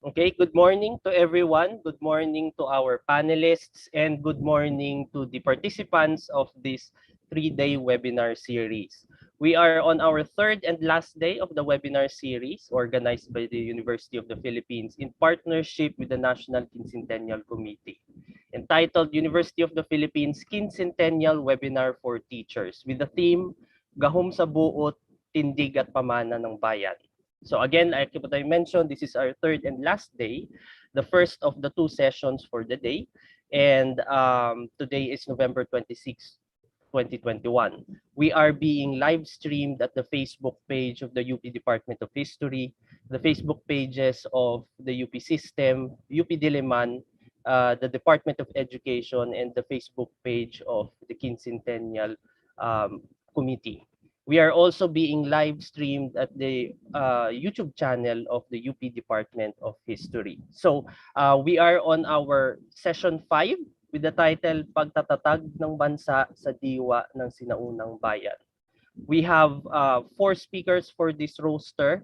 Okay, good morning to everyone. Good morning to our panelists and good morning to the participants of this three-day webinar series. We are on our third and last day of the webinar series organized by the University of the Philippines in partnership with the National Quincentennial Committee, entitled University of the Philippines Quincentennial Webinar for Teachers with the theme Gahom sa Buot, Tindig at Pamana ng Bayan. So again, like what I mentioned, this is our third and last day, the first of the two sessions for the day. And today is November 26, 2021. We are being live streamed at the Facebook page of the UP Department of History, the Facebook pages of the UP System, UP Diliman, the Department of Education, and the Facebook page of the Quincentennial Committee. We are also being live streamed at the YouTube channel of the UP Department of History. So we are on our session 5 with the title Pagtatatag ng Bansa sa Diwa ng Sinaunang Bayan. We have 4 speakers for this roster,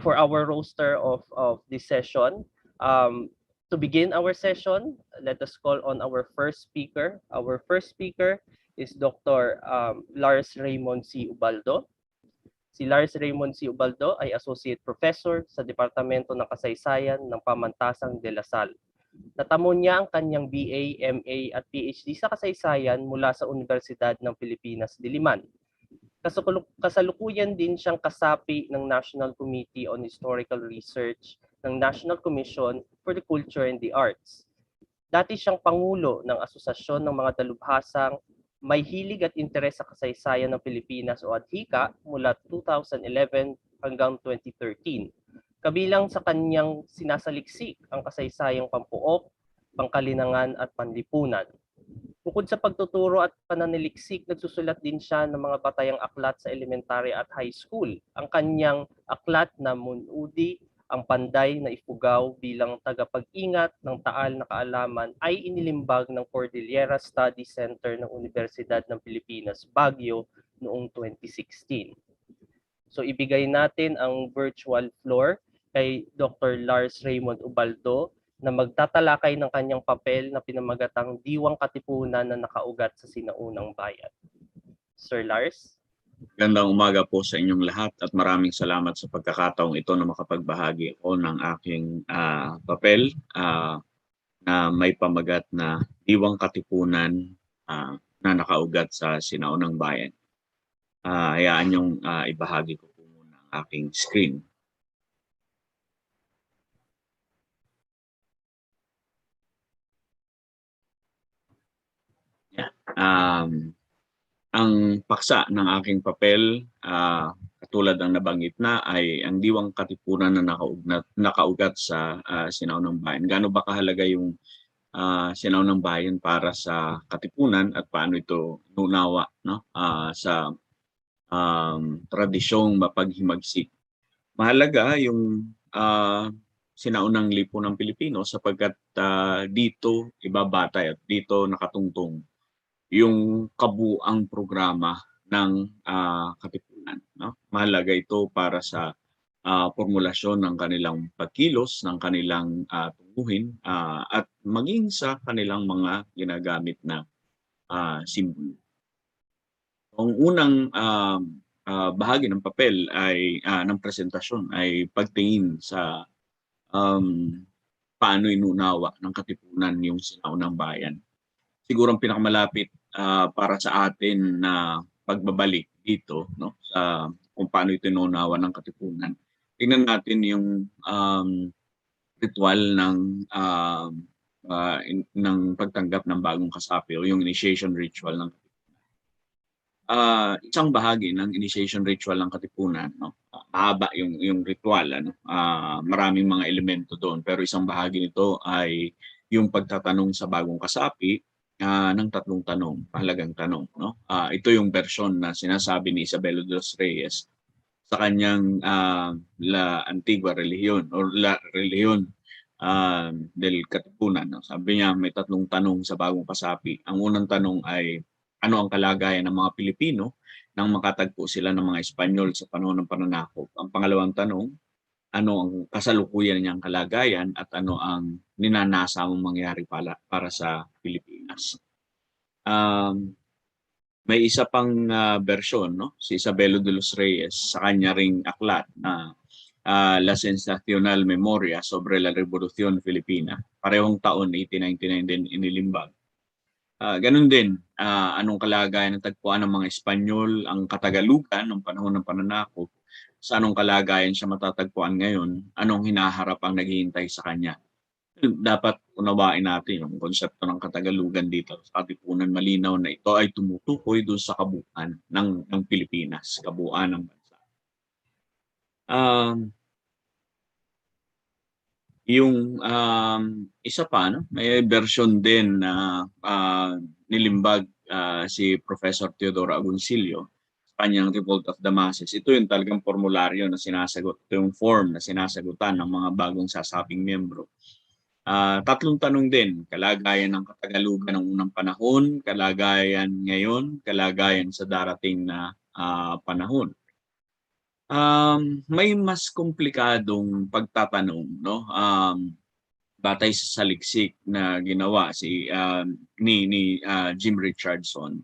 for our roster of this session. To begin our session, let us call on our first speaker. Our first speaker is Dr. Lars Raymond C. Ubaldo. Si Lars Raymond C. Ubaldo ay Associate Professor sa Departamento ng Kasaysayan ng Pamantasang de la Salle. Natamo niya ang kanyang BA, MA at PhD sa kasaysayan mula sa Universidad ng Pilipinas, Diliman. Kasalukuyan din siyang kasapi ng National Committee on Historical Research ng National Commission for the Culture and the Arts. Dati siyang pangulo ng Asosasyon ng mga Dalubhasang may hilig at interes sa kasaysayan ng Pilipinas o ADHICA mula 2011 hanggang 2013. Kabilang sa kanyang sinasaliksik ang kasaysayang pampuok, pangkalinangan at panlipunan. Bukod sa pagtuturo at pananaliksik, nagsusulat din siya ng mga batayang aklat sa elementary at high school. Ang kanyang aklat na Munudi, ang Panday na Ifugao bilang tagapag-ingat ng taal na kaalaman ay inilimbag ng Cordillera Study Center ng Universidad ng Pilipinas, Baguio noong 2016. So ibigay natin ang virtual floor kay Dr. Lars Raymond Ubaldo na magtatalakay ng kanyang papel na pinamagatang Diwang Katipunan na nakaugat sa Sinaunang Bayan. Sir Lars? Gandang umaga po sa inyong lahat at maraming salamat sa pagkakataong ito na makapagbahagi ako ng aking papel na may pamagat na Diwang Katipunan na nakaugat sa Sinaunang Bayan. Hayaan niyong ibahagi ko po muna ang aking screen. Ang paksa ng aking papel, katulad ng nabanggit na, ay ang Diwang Katipunan na nakaugat sa Sinaunang Bayan. Gaano ba kahalaga yung Sinaunang Bayan para sa Katipunan at paano ito nunawa sa tradisyong mapaghimagsik? Mahalaga yung Sinaunang Lipunang Pilipino sapagkat dito ibabatay at dito nakatungtong yung kabuang programa ng Katipunan. Mahalaga ito para sa formulasyon ng kanilang pagkilos, ng kanilang tunguhin, at maging sa kanilang mga ginagamit na simbolo. Ang unang bahagi ng papel ay ng presentasyon ay pagtingin sa paano inunawa ng Katipunan yung Sinaunang Bayan. Siguro ang pinakamalapit para sa atin na pagbabalik dito sa kung paano ito inunawa ng Katipunan. Tingnan natin yung ritual ng pagtanggap ng bagong kasapi o yung initiation ritual ng isang bahagi ng initiation ritual ng Katipunan, mahaba yung ritual, maraming mga elemento doon, pero isang bahagi nito ay yung pagtatanong sa bagong kasapi ng 3 tanong, mahalagang tanong. Ito yung version na sinasabi ni Isabelo de los Reyes sa kanyang La Antigua Religion or La Religion del Katipunan. Sabi niya may 3 tanong sa bagong kasapi. Ang unang tanong ay ano ang kalagayan ng mga Pilipino nang makatagpo sila ng mga Espanyol sa panahon ng pananakop. Ang pangalawang tanong, ano ang kasalukuyan niyang kalagayan at ano ang ninanasa mong mangyari para sa Pilipinas. May isa pang bersyon, no? Si Isabelo de los Reyes sa kanya ring aklat na La Sensacional Memoria sobre la Revolución Filipina. Parehong taon, 1899 din inilimbag. Ganun din, anong kalagayan ng tagpuan ng mga Espanyol, ang Katagalugan ng panahon ng pananakop, sa anong kalagayan siya matatagpuan ngayon, anong hinaharap ang naghihintay sa kanya. Dapat unawain natin yung konsepto ng Katagalugan dito sa Katipunan. Malinaw na ito ay tumutukoy doon sa kabuuan ng Pilipinas, kabuuan ng bansa. Yung isa pa, no? May version din na nilimbag si Professor Teodoro Agoncillo sa kanyang Revolt of the Masses. Ito yung talagang formularyo na sinasagot, ito yung form na sinasagutan ng mga bagong sasabing miyembro. Tatlong tanong din, kalagayan ng Katagalugan ng unang panahon, kalagayan ngayon, kalagayan sa darating na panahon. May mas komplikadong pagtatanong, no? Batay sa saliksik na ginawa ni Jim Richardson.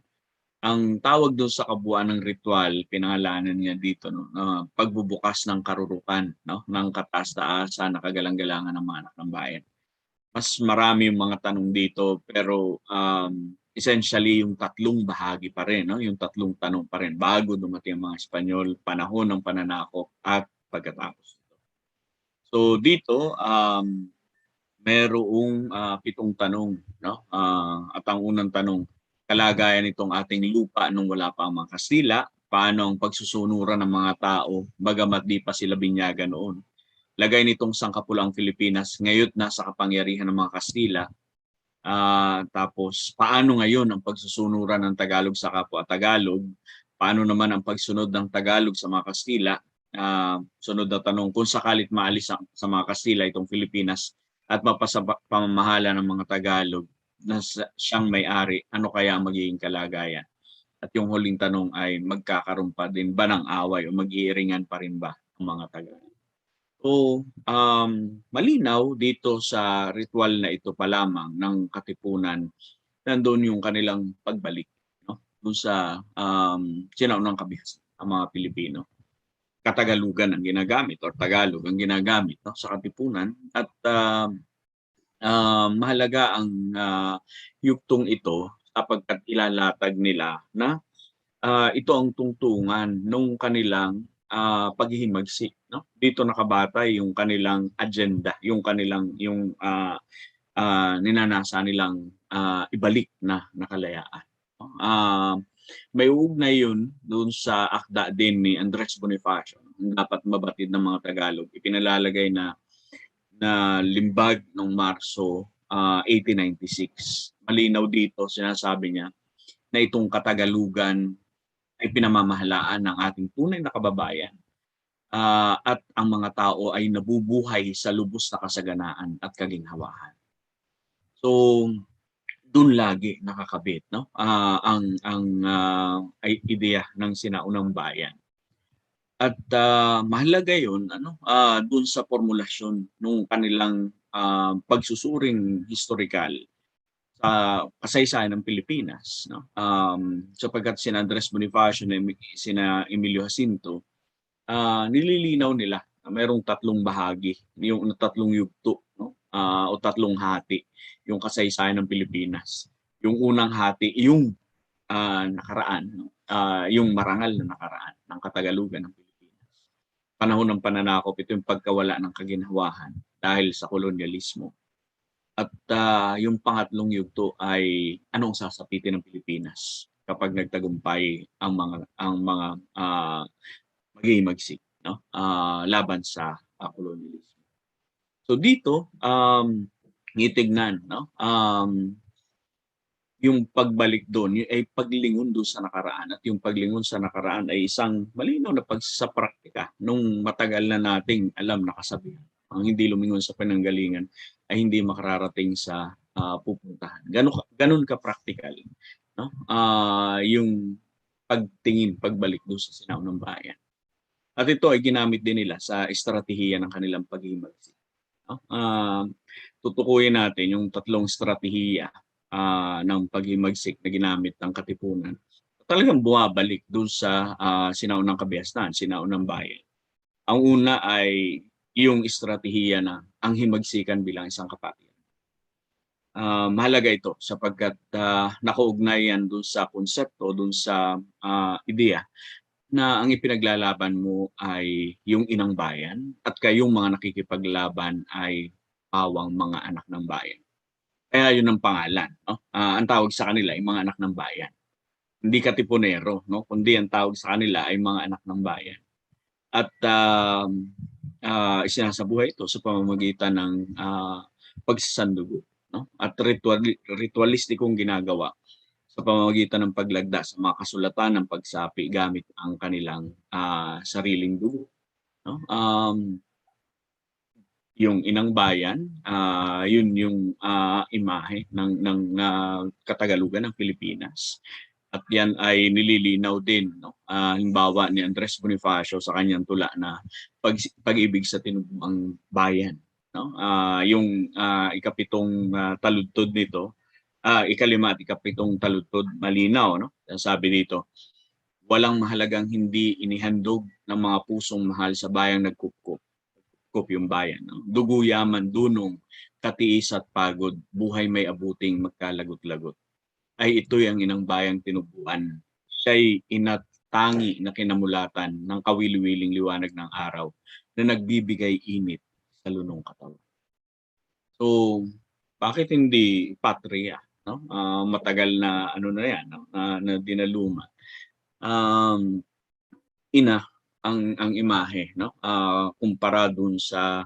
Ang tawag doon sa kabuuan ng ritual, pinangalanan niya dito, no, pagbubukas ng karurukan, no, ng kataas-taasan na kagalang-galangan ng mga anak ng bayan. Mas marami yung mga tanong dito, pero essentially yung tatlong bahagi pa rin, no? Yung tatlong tanong pa rin bago dumating ang mga Espanyol, panahon ng pananakop at pagkatapos. So dito, merong 7 tanong, no? At ang unang tanong, kalagayan nitong ating lupa nung wala pa ang mga Kastila, paano ang pagsusunuran ng mga tao bagamat di pa sila binyagan noon. Lagay nitong sangkapulang Pilipinas ngayon nasa kapangyarihan ng mga Kastila. Tapos paano ngayon ang pagsusunuran ng Tagalog sa kapwa Tagalog? Paano naman ang pagsunod ng Tagalog sa mga Kastila? Sunod na tanong, kung sakalit maalis sa mga Kastila itong Pilipinas at mapasapamahala ng mga Tagalog na siyang may-ari, ano kaya ang magiging kalagayan? At yung huling tanong ay magkakaroon pa din ba ng away o mag-iiringan pa rin ba ang mga Tagalog? So, malinaw dito sa ritual na ito pa lamang ng Katipunan, nandoon yung kanilang pagbalik, no? Doon sa sinaunang kabihas ang mga Pilipino. Katagalugan ang ginagamit or Tagalog ang ginagamit, no, sa Katipunan. At mahalaga ang yuktong ito sapagkat ilalatag nila na ito ang tungtungan nung kanilang paghihimagsik, no? Dito nakabatay yung kanilang agenda, yung kanilang ninanasa nilang ibalik na kalayaan. May ugnay yun doon sa akda din ni Andres Bonifacio, dapat mabatid ng mga Tagalog. Ipinalalagay na limbag noong Marso 1896. Malinaw dito, sinasabi niya na itong Katagalugan ay pinamamahalaan ng ating tunay na kababayan at ang mga tao ay nabubuhay sa lubos na kasaganaan at kaginhawahan. So, doon lagi nakakabit, no? Ang ideya ng sinaunang bayan. At mahalaga 'yun, doon sa formulasyon ng kanilang pagsusuring historikal sa kasaysayan ng Pilipinas, no? Sapagkat sina Andres Bonifacio at sina Emilio Jacinto, nililinaw nila na mayroong tatlong bahagi, yung tatlong yugto, no? O tatlong hati yung kasaysayan ng Pilipinas. Yung unang hati, yung nakaraan, no? Yung marangal na nakaraan ng Katagalugan ng Pilipinas. Panahon ng pananakop, ito yung pagkawala ng kaginhawahan dahil sa kolonyalismo. At yung pangatlong yugto ay anong sasapitin ng Pilipinas kapag nagtagumpay ang mga maghihimagsik, no? Laban sa kolonyalismo. So dito itignan, no? Yung pagbalik doon ay paglingon doon sa nakaraan, at yung paglingon sa nakaraan ay isang malinaw na pagsasapraktika nung matagal na nating alam na kasabihan. Ang hindi lumingon sa pinanggalingan ay hindi makararating sa pupuntahan. Ganun ka practical, no? Yung pagbalik doon sa sinaunang bayan. At ito ay ginamit din nila sa estratehiya ng kanilang paghihimagsik. No? Tutukuyin natin yung tatlong estratehiya ng paghihimagsik na ginamit ng Katipunan. Talagang bumabalik doon sa sinaunang kabihasnan, sinaunang bayan. Ang una ay yung estratehiya na ang himagsikan bilang isang kapatiran. Mahalaga ito sapagkat nakaugnay yan doon sa konsepto, doon sa ideya na ang ipinaglalaban mo ay yung inang bayan at kayong mga nakikipaglaban ay pawang mga anak ng bayan. Kaya yun ang pangalan. No? Ang tawag sa kanila ay mga anak ng bayan. Hindi katipunero, no? Kundi ang tawag sa kanila ay mga anak ng bayan. At isinasabuhay ito sa pamamagitan ng pagsasandugo. No? At ritualistikong ginagawa sa pamamagitan ng paglagda sa mga kasulatan ng pagsapi gamit ang kanilang sariling dugo. No? Yung inang bayan, yun yung imahe ng Katagalugan ng Pilipinas. At yan ay nililinaw din, no? Halimbawa ni Andres Bonifacio sa kanyang tula na pag-ibig sa tinubuang bayan. No? Yung ikapitong taludtod nito, ikalima at ikapitong taludtod malinaw. No? Sabi dito, walang mahalagang hindi inihandog ng mga pusong mahal sa bayang nagkukup yung bayan. No? Dugo, yaman, dunong, katiis at pagod, buhay may abuting magkalagot-lagot. Ay ito'y ang inang bayang tinubuan. Siya'y inatangi na kinamulatan ng kawili-wiling liwanag ng araw na nagbibigay init sa lunong katawan. So, bakit hindi patria? No? Matagal na ano na yan, no? Na dinaluma. Ina ang imahe, no? Kumpara dun sa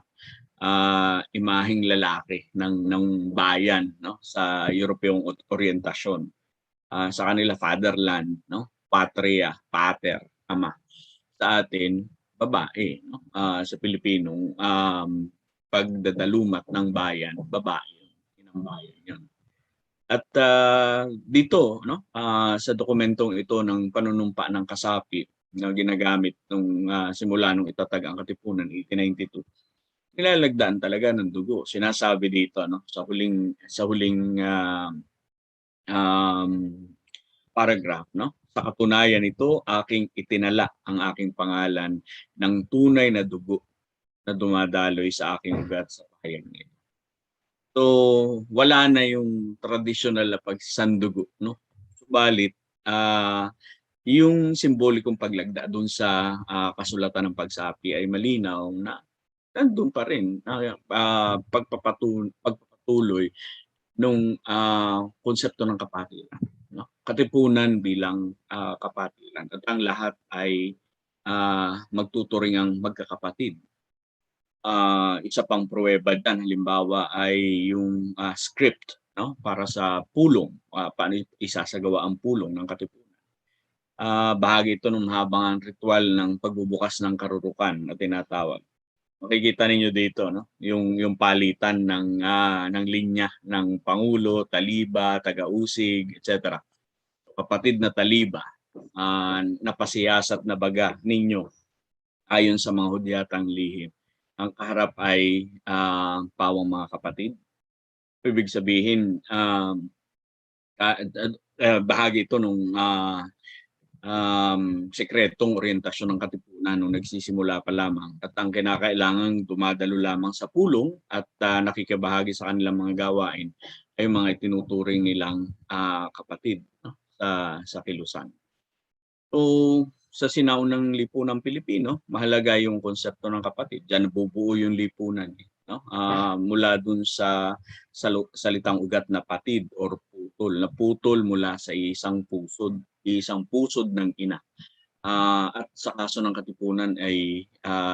imaheng lalaki ng bayan, no? Sa Europeyong oryentasyon. Sa kanila fatherland, no? Patria, pater, ama. Sa atin babae, no? Sa Pilipinong pagdadalumat ng bayan, babae, inang bayan 'yon. At dito, no? Sa dokumentong ito ng panunumpa ng kasapi na ginagamit nung simula nung itatag ang Katipunan 1892, nilalagdaan talaga ng dugo. Sinasabi dito, no? Sa huling um, paragraph, no? Sa katunayan ito, aking itinala ang aking pangalan ng tunay na dugo na dumadaloy sa aking ugat sa bahayag nito. So, wala na yung traditional na pagsandugo, no? Subalit, yung simbolikong paglagda doon sa kasulatan ng pagsapi ay malinaw na nandun pa rin pagpapatuloy nung konsepto ng kapatiran. No? Katipunan bilang kapatiran. At ang lahat ay magtuturing ang magkakapatid. Isa pang pruweba dyan, halimbawa ay yung script, no? Para sa pulong, paano isasagawa ang pulong ng Katipunan. Bahagi ito ng mahabang ritual ng pagbubukas ng karurukan na tinatawag. Makikita ninyo dito, no? Yung palitan ng linya ng pangulo, taliba, taga-usig, etc. Kapatid na taliba, napasiyasat na baga ninyo ayon sa mga hudyatang lihim. Ang kaharap ay pawang mga kapatid. Ibig sabihin, bahagi ito nung sekretong oryentasyon ng Katipunan nung nagsisimula pa lamang. At ang kinakailangang dumadalo lamang sa pulong at nakikibahagi sa kanilang mga gawain ay mga itinuturing nilang kapatid, no? sa kilusan. So, sa sinaunang lipunang Pilipino, mahalaga yung konsepto ng kapatid. Diyan nabubuo yung lipunan. No? Mula dun sa salitang ugat na patid or putol. Naputol mula sa isang pusod ng ina. At sa kaso ng Katipunan ay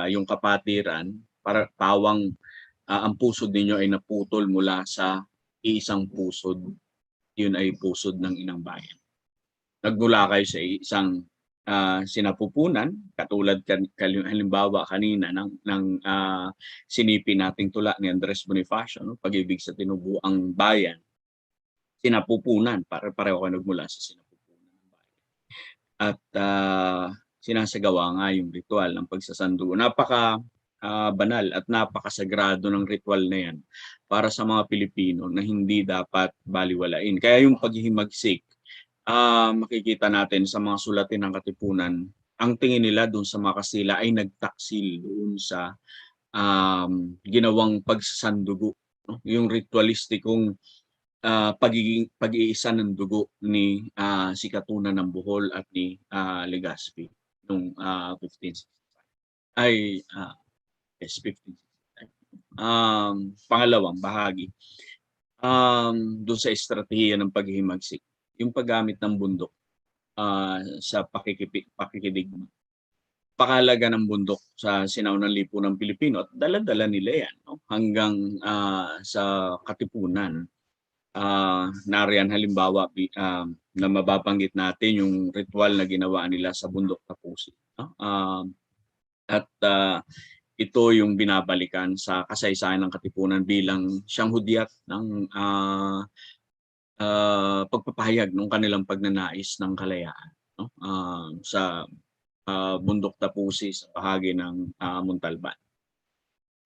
yung kapatiran, para pawang ang pusod ninyo ay naputol mula sa isang pusod. Yun ay pusod ng inang bayan. Nagmula kayo sa isang sinapupunan, katulad halimbawa kanina ng sinipin nating tula ni Andres Bonifacio, no? Pag-ibig sa tinubuang bayan, sinapupunan, pareho kayo nagmula sa sinapupunan ng bayan. At sinasagawa nga yung ritual ng pagsasandugo. Napaka banal at napakasagrado ng ritual na yan para sa mga Pilipino na hindi dapat baliwalain. Kaya yung paghihimagsik, makikita natin sa mga sulatin ng Katipunan, ang tingin nila doon sa mga Kastila ay nagtaksil doon sa ginawang pagsasandugo, no? Yung ritualistikong pag-iisa ng dugo ni si Katunan ng Bohol at ni Legazpi noong 1565 ay yes 1565. Pangalawang bahagi doon sa estratehiya ng paghihimagsik, yung paggamit ng bundok sa pakikidigma. Pakahalaga ng bundok sa sinaunang lipunang Pilipino at dala-dala nila yan, no? Hanggang sa Katipunan. Nariyan halimbawa na mababanggit natin yung ritual na ginawa nila sa bundok Tapusi, no? At ito yung binabalikan sa kasaysayan ng Katipunan bilang siyang hudyat ng pagpapahayag ng kanilang pagnanais ng kalayaan, no? Sa bundok Tapusi sa bahagi ng Montalban.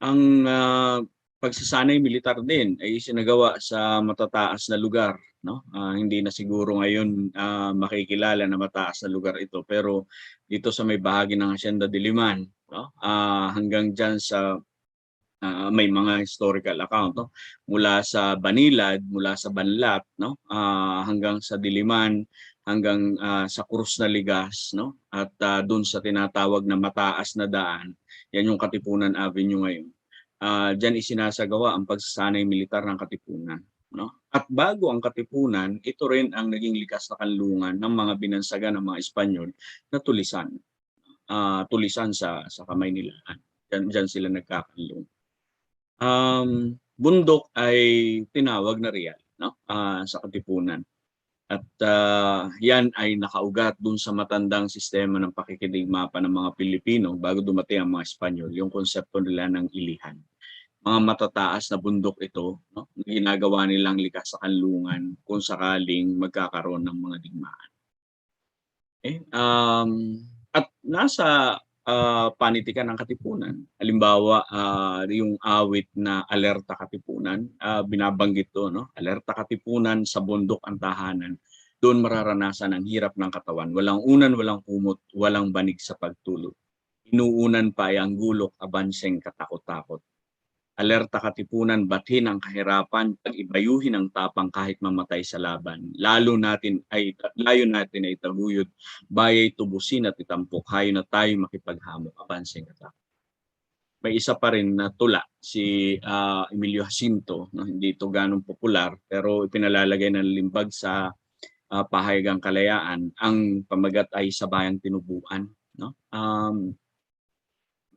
Ang pagsasanay militar din ay isinagawa sa matataas na lugar, no? Hindi na siguro ngayon makikilala na mataas na lugar ito, pero dito sa may bahagi ng Hacienda de Liman, no? Hanggang diyan sa may mga historical account, no? Mula sa Banilad, mula sa Banlat, no? Hanggang sa Diliman, hanggang sa Cruz na Ligas, no? At doon sa tinatawag na mataas na daan, yan yung Katipunan Avenue ngayon. Diyan isinasagawa ang pagsasanay militar ng Katipunan, no? At bago ang Katipunan, ito rin ang naging likas na kanlungan ng mga binansagan ng mga Espanyol na tulisan. Tulisan sa kamay nila. Diyan sila nagkakanlung. Bundok ay tinawag na real, no? Sa Katipunan. At yan ay nakaugat dun sa matandang sistema ng pakikidigma pa ng mga Pilipino bago dumating ang mga Espanyol, yung konsepto nila ng ilihan. Mga matataas na bundok ito, no? Ginagawa nilang likas sa kanlungan kung sakaling magkakaroon ng mga digmaan. Okay? At nasa panitikan ng Katipunan. Halimbawa, yung awit na Alerta Katipunan, binabanggit to, no? Alerta Katipunan, sa bundok ang tahanan. Doon mararanasan ang hirap ng katawan. Walang unan, walang kumot, walang banig sa pagtulog. Inuunan pa ay ang gulok, abanseng katakot-takot. Alerta Katipunan, bathin ang kahirapan, pag-ibayuhin ang tapang kahit mamatay sa laban. Layo natin ay taguyod, bayay tubusin at itampok, hayo na tayo makipaghamok, abanseng katakot. May isa pa rin na tula, si Emilio Jacinto, no? Hindi ito ganong popular, pero ipinalalagay ng limbag sa pahayagang kalayaan. Ang pamagat ay Sabayang Tinubuan, no?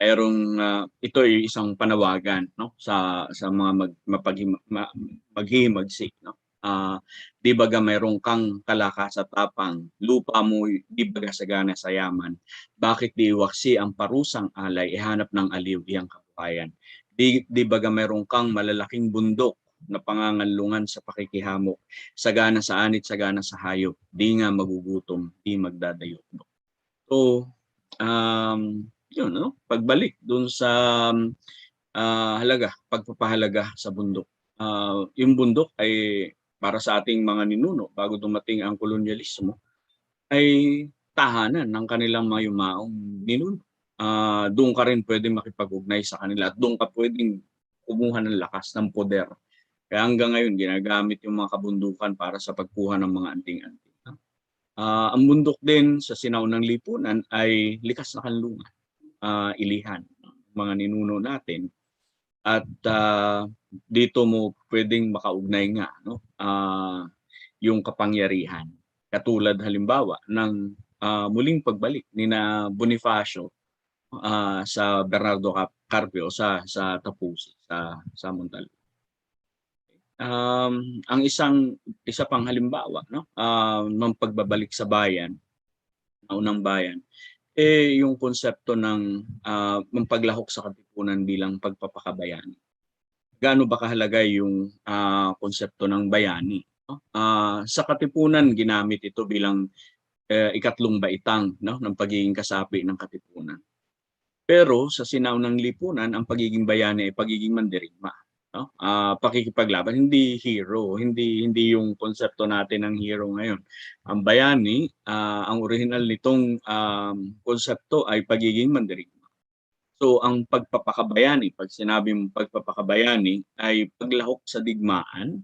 Ito ay isang panawagan, no, sa mga maghihimagsik, no. Di baga mayroong kang kalakas at tapang, lupa mo di baga sagana sa yaman. Bakit di waksi ang parusang alay, ihanap ng aliw iyang kabuhayan. Di baga mayroong kang malalaking bundok na pangangalungan sa pakikihamok, sagana sa anit, sagana sa hayop, di nga magugutom, di magdadayot. So, yun, no? Pagbalik dun sa pagpapahalaga sa bundok. Yung bundok ay para sa ating mga ninuno bago dumating ang kolonyalismo ay tahanan ng kanilang mga yumaong ninuno. Doon ka rin pwedeng makipag-ugnay sa kanila at doon ka pwedeng kumuha ng lakas ng poder. Kaya hanggang ngayon ginagamit yung mga kabundukan para sa pagkuha ng mga anting-anting. Ang bundok din sa sinaunang lipunan ay likas na kanlungan, ilihan, mga ninuno natin. At dito mo pwedeng makaugnay nga, no? Yung kapangyarihan. Katulad halimbawa ng muling pagbalik ni na Bonifacio sa Bernardo Carpio sa Tapusi, sa Montalban. Ang isa pang halimbawa, no, ng pagbabalik sa bayan, unang bayan, yung konsepto ng paglahok sa Katipunan bilang pagpapakabayani. Gaano ba kahalaga yung konsepto ng bayani, no? Sa Katipunan ginamit ito bilang ikatlong baitang, no, ng pagiging kasapi ng katipunan. Pero sa sinaunang lipunan, ang pagiging bayani ay pagiging mandirigma, no? Pakikipaglaban, hindi hero, hindi yung konsepto natin ng hero ngayon. Ang bayani, ang original nitong konsepto ay pagiging mandirigma. So ang pagpapakabayani, pag sinabi mong pagpapakabayani, ay paglahok sa digmaan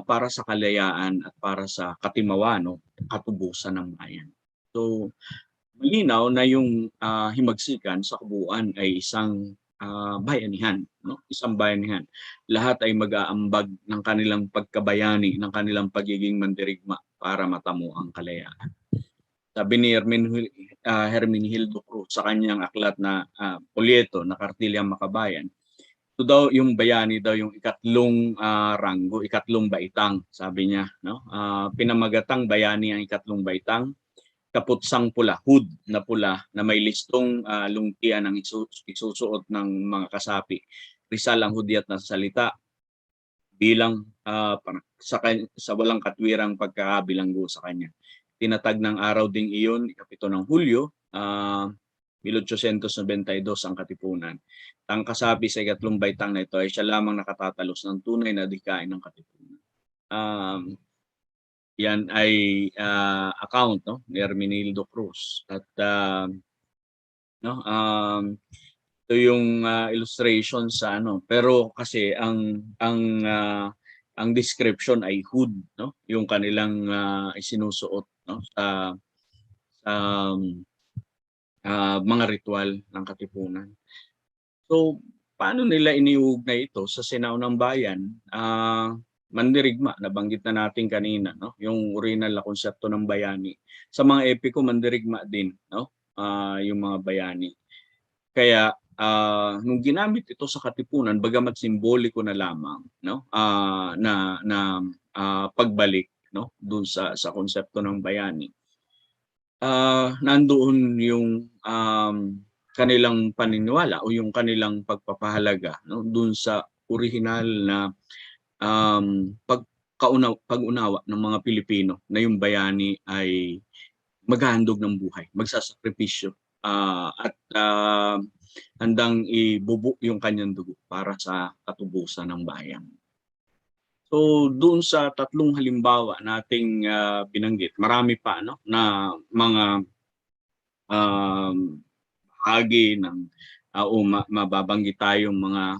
para sa kalayaan at para sa katimawan, no, katubusan ng bayan. So malinaw na yung himagsikan sa kabuuan ay isang bayanihan, no? Isang bayanihan. Lahat ay mag-aambag ng kanilang pagkabayani, ng kanilang pagiging mandirigma para matamo ang kalayaan. Sabi ni Hermenegildo Cruz sa kanyang aklat na Polyeto na Kartilyang Makabayan, ito daw yung bayani daw yung ikatlong ranggo, ikatlong baitang, sabi niya, no? Pinamagatang bayani ang ikatlong baitang, kaputsang pula, hood na pula na may listong lungkian ang isusuot ng mga kasapi. Rizal ang hudyat na salita bilang sa walang katwirang pagkakabilanggo sa kanya. Tinatag ng araw ding iyon, ikapito ng Hulyo, 1892 ang katipunan. Ang kasapi sa ikatlong baitang na ito ay siya lamang nakatatalos ng tunay na adhikain ng katipunan. Yan ay account, no, ni Hermenegildo Cruz. At no, ito yung illustration sa ano, pero kasi ang description ay hood, no, yung kanilang isinusuot, no, sa mga ritual ng katipunan. So paano nila iniuugnay ito sa sinaunang bayan? Mandirigma, nabanggit na natin kanina, no? Yung original na konsepto ng bayani. Sa mga epiko, mandirigma din, no? Yung mga bayani. Kaya nung ginamit ito sa katipunan, bagamat simboliko na lamang, no? Na pagbalik, no? Doon sa konsepto ng bayani. Nandoon yung kanilang paniniwala o yung kanilang pagpapahalaga, no? Doon sa original na pag-unawa ng mga Pilipino na yung bayani ay maghahandog ng buhay, magsasakripisyo, at handang ibubo yung kanyang dugo para sa katubusan ng bayan. So doon sa tatlong halimbawa nating binanggit, marami pa, no, na mga bahagi ng mababanggit tayong mga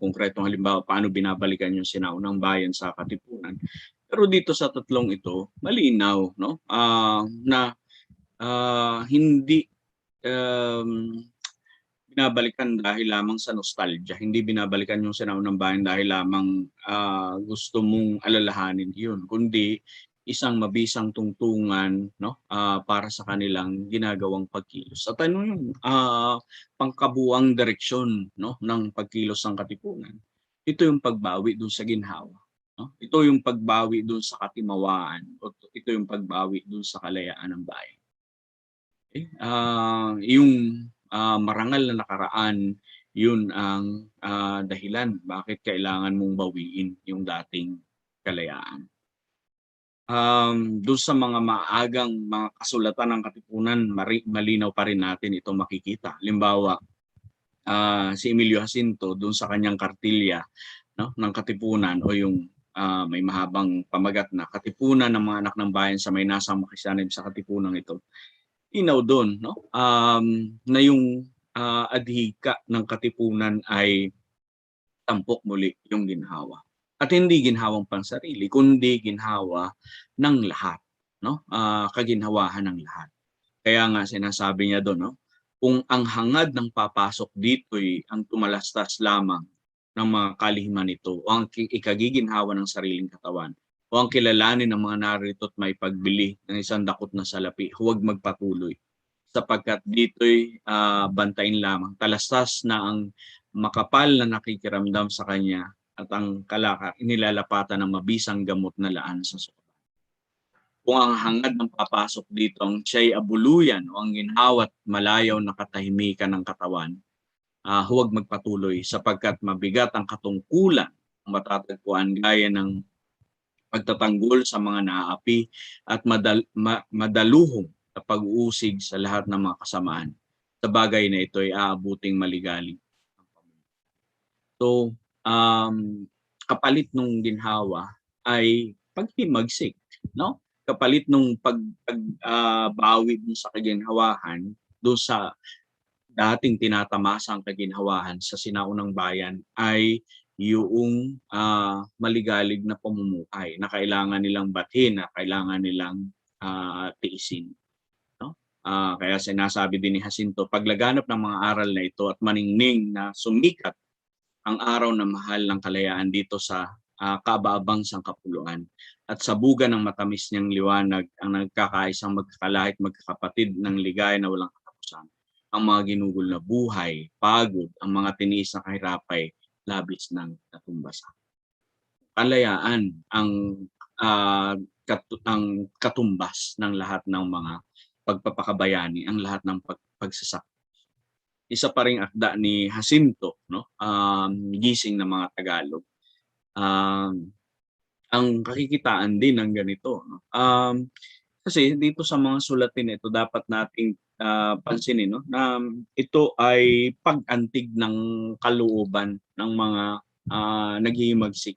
konkretong halimbawa paano binabalikan yung sinaunang bayan sa katipunan. Pero dito sa tatlong ito, malinaw, no, na hindi binabalikan dahil lamang sa nostalgia, hindi binabalikan yung sinaunang bayan dahil lamang gusto mong alalahanin yun, kundi isang mabisang tungtungan, no, para sa kanilang ginagawang pagkilos. At ano yung pangkabuang direksyon, no, ng pagkilos ng katipunan? Ito yung pagbawi doon sa ginhawa, no? Ito yung pagbawi doon sa katimawaan, o ito yung pagbawi doon sa kalayaan ng bayan. Okay? Yung marangal na nakaraan, yun ang dahilan bakit kailangan mong bawiin yung dating kalayaan. Doon sa mga maagang mga kasulatan ng katipunan, malinaw pa rin natin ito makikita. Halimbawa, si Emilio Jacinto doon sa kanyang kartilya, no, ng katipunan, o yung may mahabang pamagat na Katipunan ng mga anak ng bayan sa may nasang makisanib sa katipunan ito. Inaw doon, no, na yung adhika ng katipunan ay tampok muli yung ginhawa. At hindi ginhawang pansarili, kundi ginhawa ng lahat, no? Kaginhawahan ng lahat. Kaya nga sinasabi niya doon, no, kung ang hangad ng papasok dito'y ang tumalastas lamang ng mga kalihiman nito o ang ikagiginhawa ng sariling katawan o ang kilalanin ng mga narito't may pagbili ng isang dakot na salapi, huwag magpatuloy sapagkat dito'y bantayin lamang. Talastas na ang makapal na nakikiramdam sa kanya at ang kalaka inilalapatan ng mabisang gamot na laan sa suka. Kung ang hangad ng papasok dito ang siya'y abuluyan o ang ginhawat malayaw na katahimikan ng katawan, huwag magpatuloy sapagkat mabigat ang katungkulan matatagpuan gaya ng pagtatanggol sa mga naaapi at madaluhong na pag-uusig sa lahat ng mga kasamaan. Sa bagay na ito ay aabuting maligalig. So, kapalit nung ginhawa ay paghimagsik, no? Kapalit nung bawi dun sa kaginhawahan, doon sa dating tinatamasang kaginhawahan sa sinaunang bayan ay yung maligalig na pamumuhay na kailangan nilang bathin, na kailangan nilang tiisin. No? Kaya sinasabi din ni Jacinto, paglaganap ng mga aral na ito at maningning na sumikat ang araw na mahal ng kalayaan dito sa kaababang sangkapuluan. At sa buga ng matamis niyang liwanag, ang nagkakaisang magkakalahit magkakapatid ng ligaya na walang katapusan. Ang mga ginugol na buhay, pagod, ang mga tiniis na kahirapay, labis ng natumbasan. Kalayaan ang katumbas ng lahat ng mga pagpapakabayani, ang lahat ng pagsasak. Isa pa ring akda ni Jacinto, no? Gising ng mga Tagalog. Ang kakikitaan din ng ganito, no? Kasi dito sa mga sulatin ito dapat nating pansinin, no, na ito ay pag-antig ng kalooban ng mga naghihimagsik.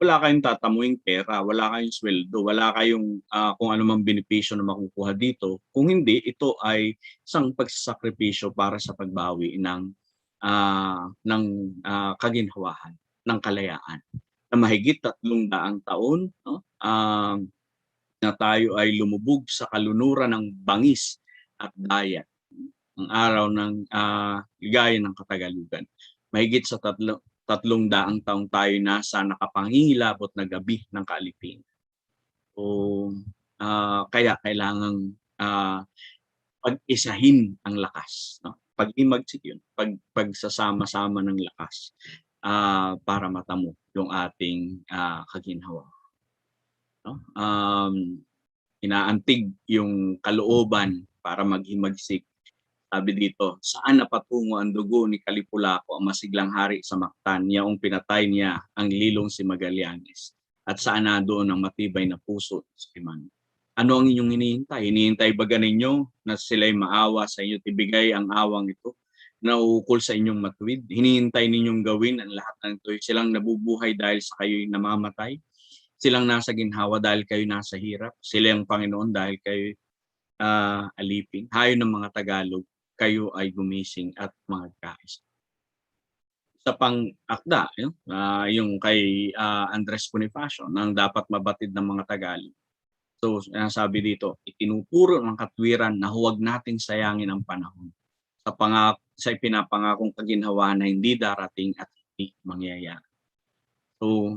Wala kayong tatamuing pera, wala kayong sweldo, wala kayong kung ano mang benepisyo na makukuha dito. Kung hindi, ito ay isang pagsasakripisyo para sa pagbawi ng kaginhawahan, ng kalayaan. Na mahigit 300 taon, no? Na tayo ay lumubog sa kalunuran ng bangis at daya. Ang araw ng ligaya ng Katagalugan. Mahigit sa 300 taong tayo nasa nakapangingilabot na gabi ng kaalipin. So, kaya kailangang pag-isahin ang lakas. No? Pag-imagsik yun, pagsasama-sama ng lakas para matamo yung ating kaginhawa. No? Inaantig yung kalooban para maghimagsik. Sabi dito, saan napatungo ang dugo ni Kalipulaco, ang masiglang hari sa Mactan, yaong pinatay niya ang lilong si Magallanes, at saan na doon ang matibay na puso sa Iman? Ano ang inyong hinihintay? Hinihintay ba ninyo na sila'y maawa sa inyo, ibigay ang awang ito na uukol sa inyong matuwid? Hinihintay ninyong gawin ang lahat ng ito, silang nabubuhay dahil sa kayo'y namamatay? Silang nasa ginhawa dahil kayo nasa hirap? Sila ang Panginoon dahil kayo alipin? Hayo ng mga Tagalog, kayo ay gumising at magkaisa. Sa pang-akda, yung kay Andres Bonifacio, nang dapat mabatid ng mga Tagalog. So, sabi dito, itinuturo ng katwiran na huwag nating sayangin ang panahon sa ipinapangakong kaginhawaan na hindi darating at hindi mangyayari. So,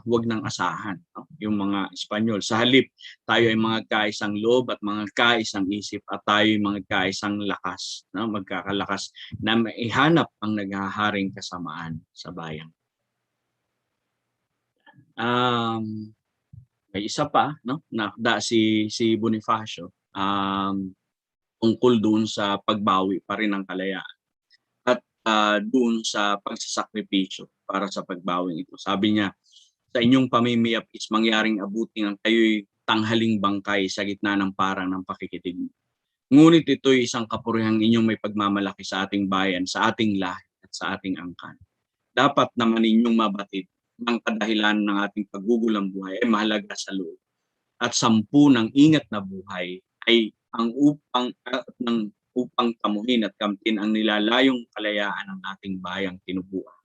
huwag nang asahan, no? Yung mga Espanyol. Sa halip, tayo ay mga kaisang loob at mga kaisang isip at tayo ay mga kaisang lakas, no? Magkakalakas na maihanap ang naghaharing kasamaan sa bayan. May isa pa, no? Nakda si Bonifacio tungkol doon sa pagbawi pa rin ng kalayaan at doon sa pagsasakripisyo para sa pagbawing ito. Sabi niya, sa inyong pamimiyap is mangyaring abutin ang kayo'y tanghaling bangkay sa gitna ng parang ng pakikitig. Ngunit ito'y isang kapurihang inyong may pagmamalaki sa ating bayan, sa ating lahi at sa ating angkan. Dapat naman inyong mabatid ang kadahilan ng ating paggugulang buhay ay mahalaga sa loob. At 10 ng ingat na buhay ay ang upang tamuhin at kamtin ang nilalayong kalayaan ng ating bayang tinubuan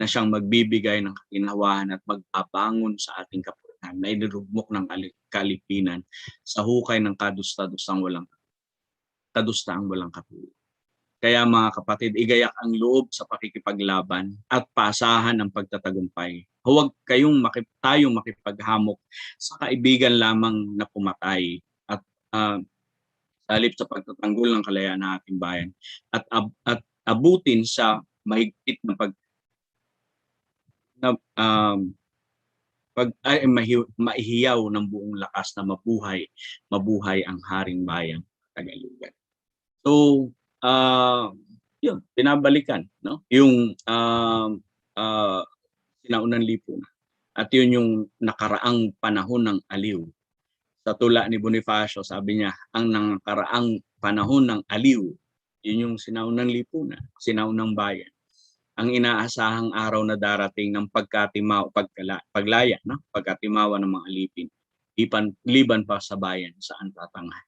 na siyang magbibigay ng kaginhawahan at magpapangon sa ating kapurihan na inirugmok ng kalipinan sa hukay ng kadusta-dustang walang katulad. Kaya mga kapatid, igayak ang loob sa pakikipaglaban at pasahan ang pagtatagumpay. Huwag tayong makipaghamok sa kaibigan lamang na pumatay at salip sa pagtatanggol ng kalayaan ng ating bayan at abutin sa mahigpit na maihiyaw ng buong lakas na mabuhay ang haring bayang Tagalugan. So, yun, pinabalikan, no? Yung sinaunang lipunan. At yun yung nakaraang panahon ng aliw. Sa tula ni Bonifacio, sabi niya, ang nakaraang panahon ng aliw, yun yung sinaunang lipunan, sinaunang bayan. Ang inaasahang araw na darating ng paglaya, no? Pagkatimawa ng mga alipin, liban pa sa bayan saan tatanghay.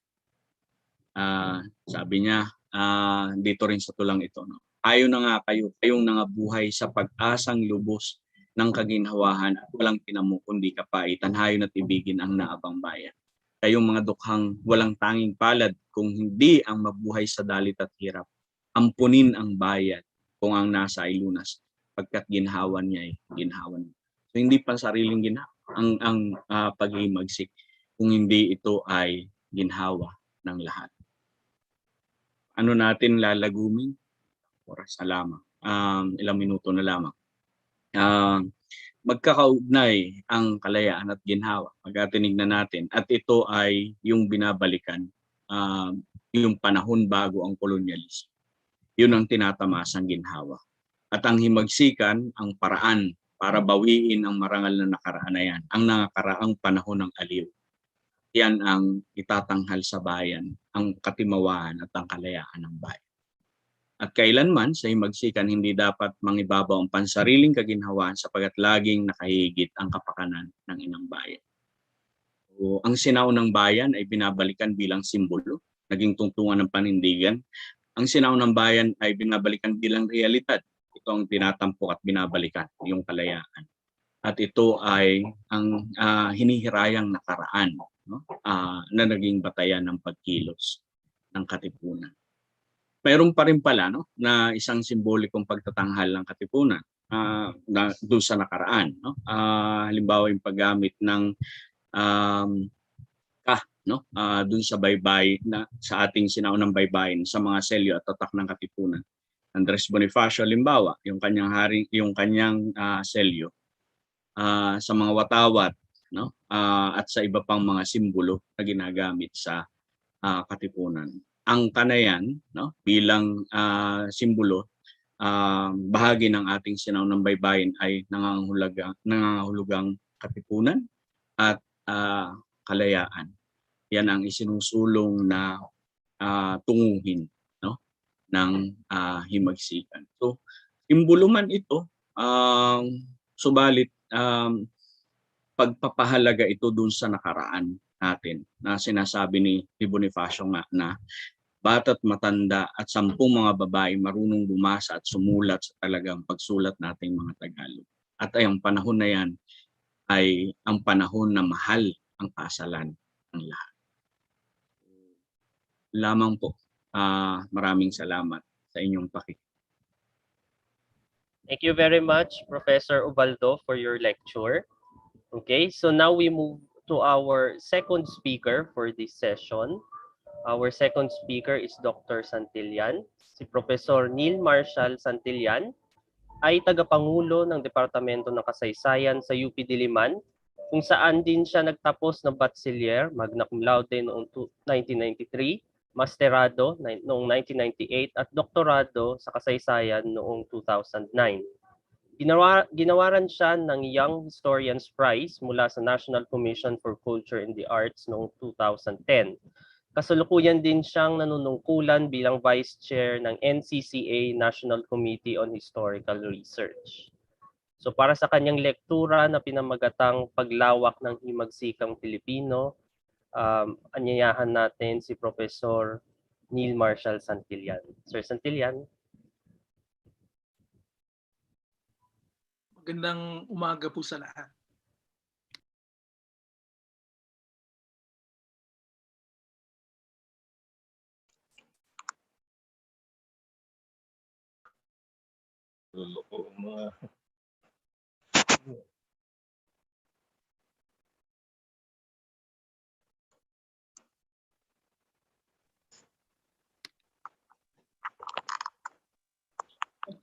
Sabi niya, dito rin sa tulang ito, no? Ayon na nga kayong nangabuhay sa pag-asang lubos ng kaginhawahan at walang tinamo kundi kapaitan, hayon at ibigin ang naabang bayan. Kayong mga dukhang walang tanging palad kung hindi ang mabuhay sa dalit at hirap. Ampunin ang bayan kung ang nasa ay lunas, pagkat ginhawan niya ay ginhawan. So hindi pa sariling ginhawa ang paghihimagsik, kung hindi ito ay ginhawa ng lahat. Ano natin lalagumin? Oras na lamang. Ilang minuto na lamang. Magkakaugnay ang kalayaan at ginhawa. Pagkatinignan natin. At ito ay yung binabalikan, yung panahon bago ang kolonyalismo. Yun ang tinatamasang ginhawa. At ang himagsikan, ang paraan para bawiin ang marangal na nakaraan na yan, ang nakaraang panahon ng aliw. Yan ang itatanghal sa bayan, ang katimawahan at ang kalayaan ng bayan. At kailanman sa himagsikan hindi dapat mangibabaw ang pansariling kaginhawaan sapagkat laging nakahigit ang kapakanan ng inang bayan. So, ang sinaunang bayan ay binabalikan bilang simbolo, naging tungtungan ng panindigan. Ang sinaunang bayan ay binabalikan bilang realidad. Ito ang tinatampok at binabalikan, yung kalayaan. At ito ay ang hinihirayang nakaraan, no? Na naging batayan ng pagkilos ng katipunan. Mayroon pa rin pala, no, na isang simbolikong pagtatanghal ng katipunan na doon sa nakaraan, no? Halimbawa yung paggamit ng no, doon sa baybay na sa ating sinaunang baybayin sa mga selyo at tatak ng katipunan. Andres Bonifacio halimbawa, yung kanyang selyo sa mga watawat, no, at sa iba pang mga simbolo na ginagamit sa katipunan. Ang kanayan, no, bilang simbolo, bahagi ng ating sinaunang baybayin ay nangangahulugang katipunan at kalayaan. Yan ang isinusulong na tunguhin, no, ng himagsikan. So, simbolo man ito, subalit pagpapahalaga ito dun sa nakaraan natin na sinasabi ni Bonifacio nga na bata't matanda at 10 mga babae marunong bumasa at sumulat sa talagang pagsulat nating mga Tagalog. At ay ang panahon na yan ay ang panahon na mahal ang kasalan ng lahat. Lamang po, maraming salamat sa inyong pakikinig. Thank you very much, Professor Ubaldo, for your lecture. Okay, so now we move to our second speaker for this session. Our second speaker is Dr. Santillan. Si Professor Neil Marshall Santillan ay tagapangulo ng Departamento ng Kasaysayan sa UP Diliman, kung saan din siya nagtapos ng bachelor, magna cum laude noong 1993, masterado noong 1998 at doktorado sa kasaysayan noong 2009. Ginawaran siya ng Young Historians Prize mula sa National Commission for Culture and the Arts noong 2010. Kasalukuyan din siyang nanunungkulan bilang Vice Chair ng NCCA National Committee on Historical Research. So para sa kanyang lektura na pinamagatang Paglawak ng Himagsikang Pilipino, anyayahan natin si Professor Neil Marshall Santillan. Sir Santillan. Magandang umaga po sa lahat.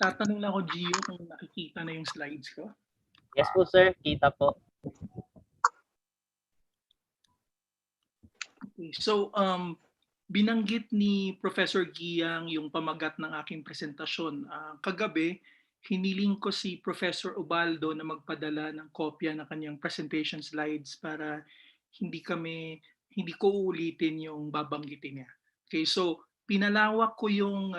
Tatanong lang ako, Gio, kung nakikita na yung slides ko. Yes po sir, kita po. Okay. So, binanggit ni Professor Giyang yung pamagat ng aking presentasyon. Kagabi, hiniling ko si Professor Ubaldo na magpadala ng kopya ng kanyang presentation slides para hindi hindi ko uulitin yung babanggitin niya. Okay, so pinalawak ko yung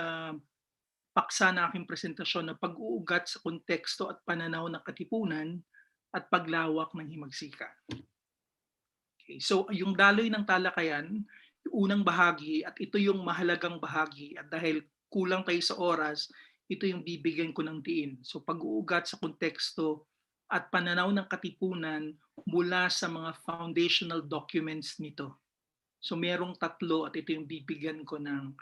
paksa na aking presentasyon na pag-uugat sa konteksto at pananaw ng katipunan at paglawak ng himagsikan. Okay, so yung daloy ng talakayan, yung unang bahagi at ito yung mahalagang bahagi at dahil kulang tayo sa oras, ito yung bibigyan ko ng diin. So pag-uugat sa konteksto at pananaw ng katipunan mula sa mga foundational documents nito. So merong tatlo at ito yung bibigyan ko ng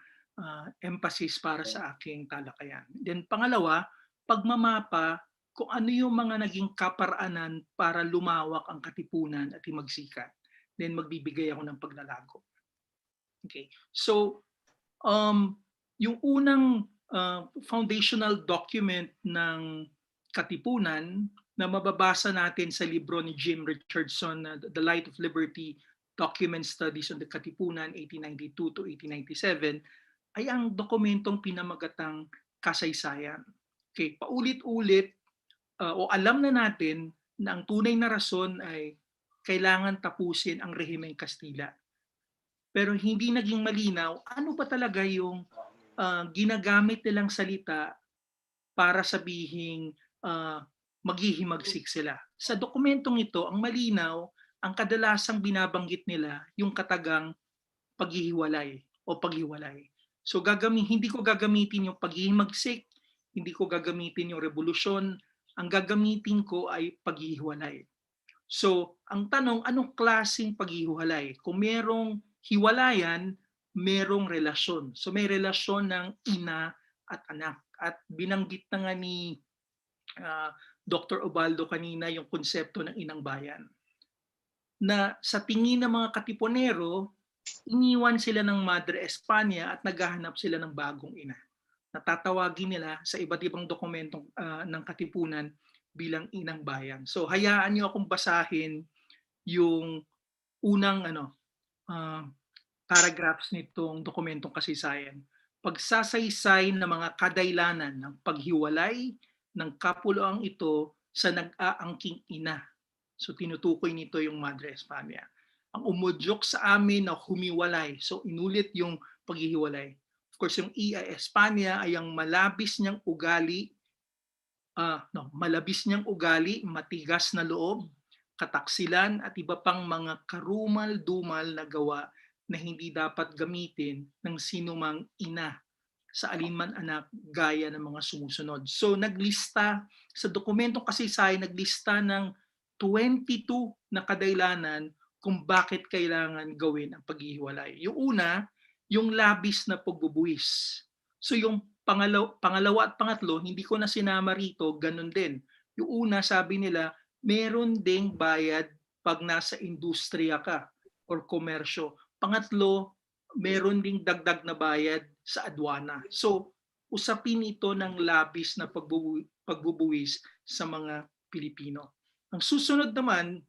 emphasis para sa aking talakayan. Then pangalawa, pagmamapa kung ano yung mga naging kaparaanan para lumawak ang katipunan at himagsikan. Then magbibigay ako ng paglalago. Okay. So yung unang foundational document ng katipunan na mababasa natin sa libro ni Jim Richardson, The Light of Liberty, Document Studies on the Katipunan, 1892 to 1897, ay ang dokumentong pinamagatang kasaysayan. Okay, paulit-ulit o alam na natin na ang tunay na rason ay kailangan tapusin ang rehimeng Kastila. Pero hindi naging malinaw ano ba talaga yung ginagamit nilang salita para sabihing maghihimagsik sila. Sa dokumentong ito, ang malinaw, ang kadalasang binabanggit nila yung katagang paghihiwalay o paghiwalay. So hindi ko gagamitin yung paghihimagsik, hindi ko gagamitin yung revolusyon, ang gagamitin ko ay paghihiwalay. So ang tanong, anong klaseng paghihiwalay? Kung merong hiwalayan, merong relasyon. So may relasyon ng ina at anak. At binanggit na nga ni Dr. Ubaldo kanina yung konsepto ng inang bayan. Na sa tingin ng mga katipunero, iniwan sila ng Madre Espanya at naghahanap sila ng bagong ina. Natatawagin nila sa iba't ibang dokumentong ng katipunan bilang inang bayan. So hayaan niyo akong basahin yung unang paragraphs nitong dokumentong kasaysayan. Pagsasaysay ng mga kadailanan ng paghiwalay ng kapuluang ito sa nag-aangking ina. So tinutukoy nito yung Madre Espanya. Ang umudyok sa amin na humiwalay. So inulit yung paghihiwalay. Of course, yung Ia Espanya ay ang malabis niyang ugali, matigas na loob, kataksilan at iba pang mga karumal-dumal na gawa na hindi dapat gamitin ng sinumang ina sa alinman anak gaya ng mga sumusunod. So naglista sa dokumentong kasaysayan, naglista ng 22 na kadailanan kung bakit kailangan gawin ang paghihiwalay. Yung una, yung labis na pagbubuwis. So yung pangalawa at pangatlo, hindi ko na sinama rito, ganun din. Yung una, sabi nila, meron ding bayad pag nasa industriya ka or komersyo. Pangatlo, meron ding dagdag na bayad sa adwana. So, usapin ito ng labis na pagbubuwis sa mga Pilipino. Ang susunod naman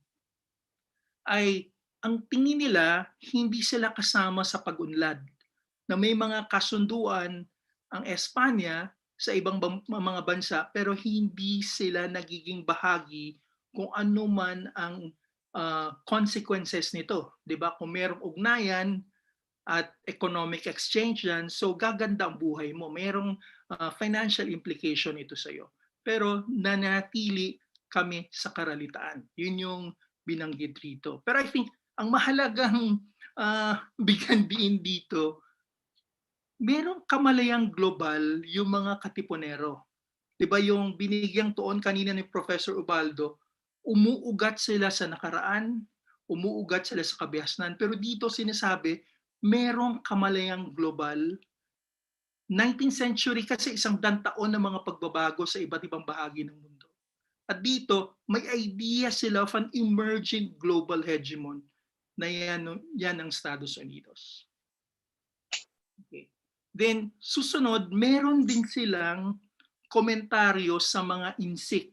ay ang tingin nila hindi sila kasama sa pag-unlad. Na may mga kasunduan ang Espanya sa ibang mga bansa pero hindi sila nagiging bahagi kung ano man ang consequences nito. 'Di ba? Kung merong ugnayan at economic exchange yan, so gaganda ang buhay mo. Merong financial implication ito sa iyo. Pero nanatili kami sa karalitaan. Yun yung binanggit rito. Pero I think ang mahalagang bigyan diin dito, merong kamalayang global yung mga katipunero. 'Di ba yung binigyang tuon kanina ni Professor Ubaldo, umuugat sila sa nakaraan, umuugat sila sa kabiasnan, pero dito sinasabi merong kamalayang global. 19th century kasi isang taon ng mga pagbabago sa iba't ibang bahagi ng mundo. At dito, may idea sila of an emerging global hegemon na yan ang Estados Unidos. Okay. Then, susunod, meron din silang komentaryo sa mga insect.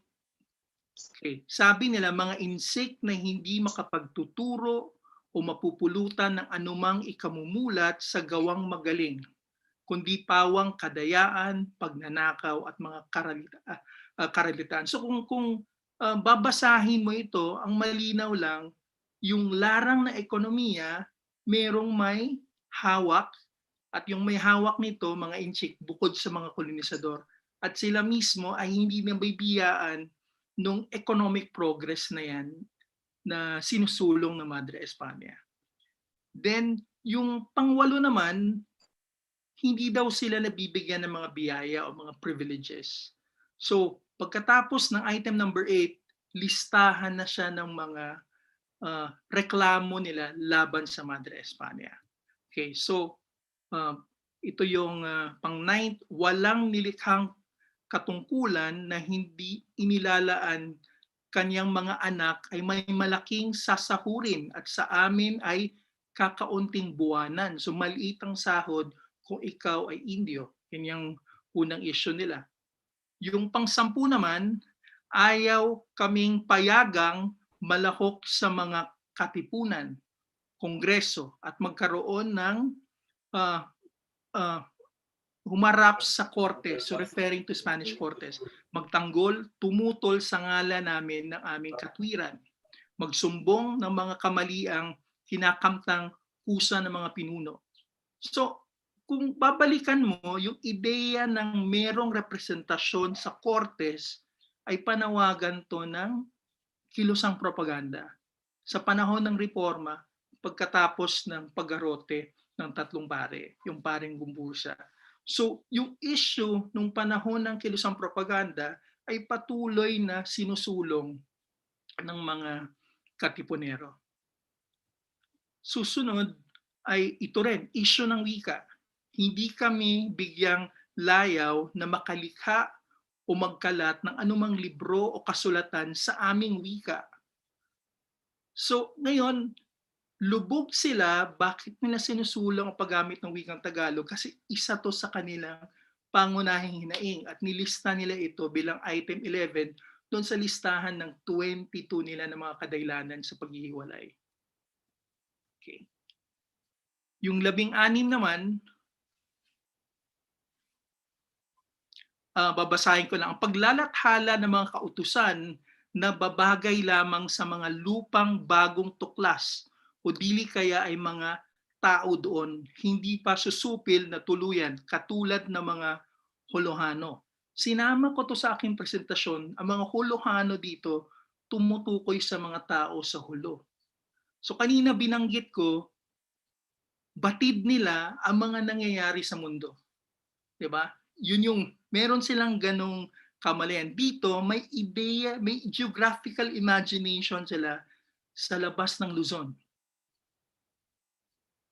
Okay. Sabi nila, mga insect na hindi makapagtuturo o mapupulutan ng anumang ikamumulat sa gawang magaling kundi pawang kadayaan, pagnanakaw at mga karalitan. So kung babasahin mo ito, ang malinaw lang, yung larang na ekonomiya, merong may hawak, at yung may hawak nito, mga inchik, bukod sa mga kolonisador. At sila mismo ay hindi nabibiyaan nung economic progress na yan na sinusulong ng Madre Espanya. Then, yung pangwalo naman, hindi daw sila nabibigyan ng mga biyaya o mga privileges. So, pagkatapos ng item number 8, listahan na siya ng mga reklamo nila laban sa Madre Espanya. Okay, so ito yung pang-9th, walang nilikhang katungkulan na hindi inilalaan kanyang mga anak ay may malaking sasahurin at sa amin ay kakaunting buwanan. So maliit ang sahod kung ikaw ay Indio. Yan yung unang issue nila. Yung pang-10 naman, ayaw kaming payagang malahok sa mga katipunan, kongreso at magkaroon ng uh, uh, humarap sa korte, so referring to Spanish Cortes, magtanggol, tumutol sa ngalan namin ng aming katwiran, magsumbong ng mga kamaliang kinakamtang kusa ng mga pinuno. So, kung babalikan mo, yung ideya ng merong representasyon sa Cortes ay panawagan to ng kilusang propaganda. Sa panahon ng reforma, pagkatapos ng paggarote ng 3 pare, yung paring Gumbusa. So, yung issue nung panahon ng kilusang propaganda ay patuloy na sinusulong ng mga katipunero. Susunod ay ito rin, issue ng wika. Hindi kami bigyang layaw na makalikha o magkalat ng anumang libro o kasulatan sa aming wika. So ngayon, lubog sila, bakit nila sinusulang ang paggamit ng wikang Tagalog? Kasi isa to sa kanilang pangunahing hinaing at nilista nila ito bilang item 11 doon sa listahan ng 22 nila ng mga kadailanan sa paghihiwalay. Okay. Yung 16 naman, babasahin ko lang, ang paglalathala ng mga kautusan na babagay lamang sa mga lupang bagong tuklas o dili kaya ay mga tao doon, hindi pa susupil na tuluyan katulad ng mga Holohano. Sinama ko to sa aking presentasyon, ang mga Holohano dito tumutukoy sa mga tao sa hulo. So kanina binanggit ko, batid nila ang mga nangyayari sa mundo. 'Di ba? Yun yung meron silang ganong kamalayan. Dito may ideya, may geographical imagination sila sa labas ng Luzon.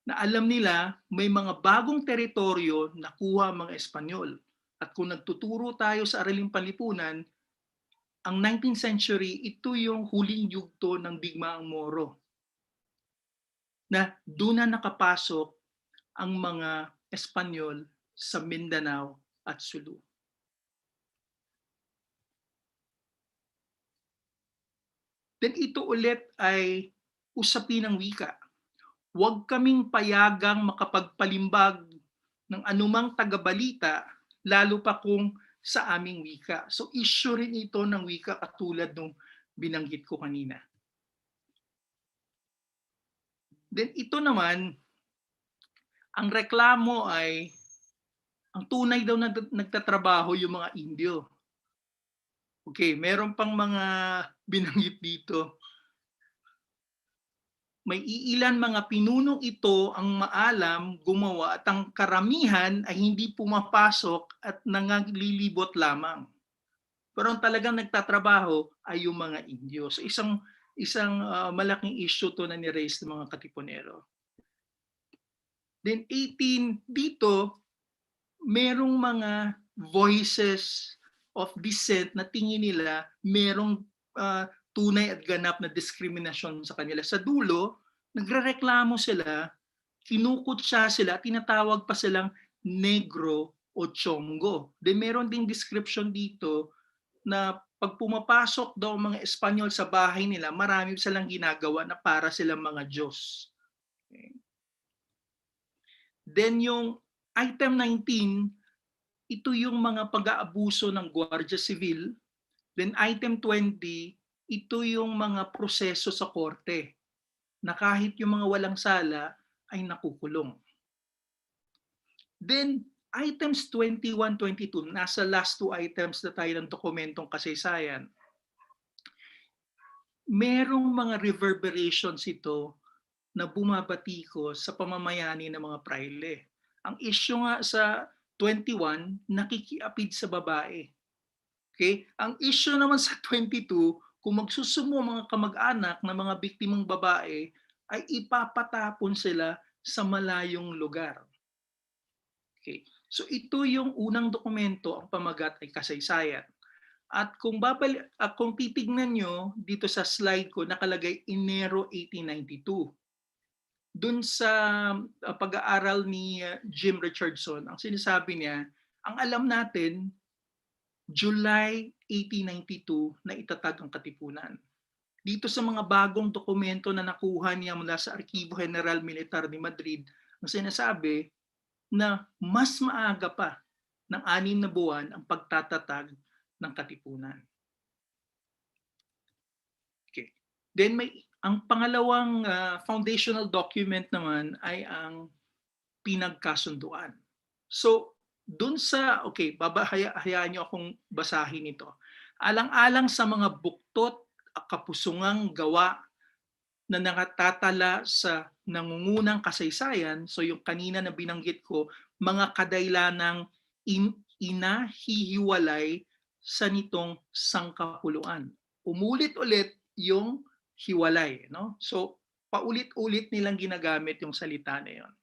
Na alam nila may mga bagong teritoryo na kuha mga Espanyol. At kung nagtuturo tayo sa Araling Panlipunan, ang 19th century, ito yung huling yugto ng digmaang Moro. Na doon na nakapasok ang mga Espanyol sa Mindanao at Sulu. Then ito ulit ay usapin ng wika. Huwag kaming payagang makapagpalimbag ng anumang tagabalita, lalo pa kung sa aming wika. So issue rin ito ng wika katulad nung binanggit ko kanina. Then ito naman, ang reklamo ay ang tunay daw na nagtatrabaho yung mga Indio. Okay, meron pang mga binanggit dito. May iilan mga pinunong ito ang maalam, gumawa at ang karamihan ay hindi pumapasok at nanglilibot lamang. Pero ang talagang nagtatrabaho ay yung mga Indio. So isang malaking issue to na ni-raise ng mga Katipunero. Then 18, dito, merong mga voices of dissent na tingin nila merong tunay at ganap na diskriminasyon sa kanila. Sa dulo, nagrereklamo sila, kinukutsa sila, tinatawag pa silang negro o chongo. Then meron ding description dito na pag pumapasok daw mga Espanyol sa bahay nila, marami silang ginagawa na para silang mga Diyos. Okay. Then yung Item 19, ito yung mga pag-aabuso ng Guardia Civil. Then item 20, ito yung mga proseso sa korte na kahit yung mga walang sala ay nakukulong. Then items 21, 22, nasa last two items na tayo ng dokumentong kasaysayan, merong mga reverberations ito na bumabatikos sa pamamayani ng mga praile. Ang issue nga sa 21, nakikiapid sa babae. Okay? Ang issue naman sa 22, kung magsusumo mga kamag-anak ng mga biktimang babae, ay ipapatapon sila sa malayong lugar. Okay. So ito yung unang dokumento, ang pamagat ay kasaysayan. At kung titignan nyo dito sa slide ko, nakalagay Enero 1892. Doon sa pag-aaral ni Jim Richardson, ang sinasabi niya, ang alam natin, July 1892 na itatag ang Katipunan. Dito sa mga bagong dokumento na nakuha niya mula sa Arkibo General Militar ni Madrid, ang sinasabi na mas maaga pa ng 6 na buwan ang pagtatatag ng Katipunan. Okay. Then ang pangalawang foundational document naman ay ang pinagkasunduan. So, dun sa, okay, hayaan niyo akong basahin ito. Alang-alang sa mga buktot at kapusungang gawa na nakatatala sa nangungunang kasaysayan, so yung kanina na binanggit ko, mga kadailanang inahihiwalay sa nitong sangkapuluan. Umulit-ulit yung hiwalay. No? So, paulit-ulit nilang ginagamit yung salita na yun.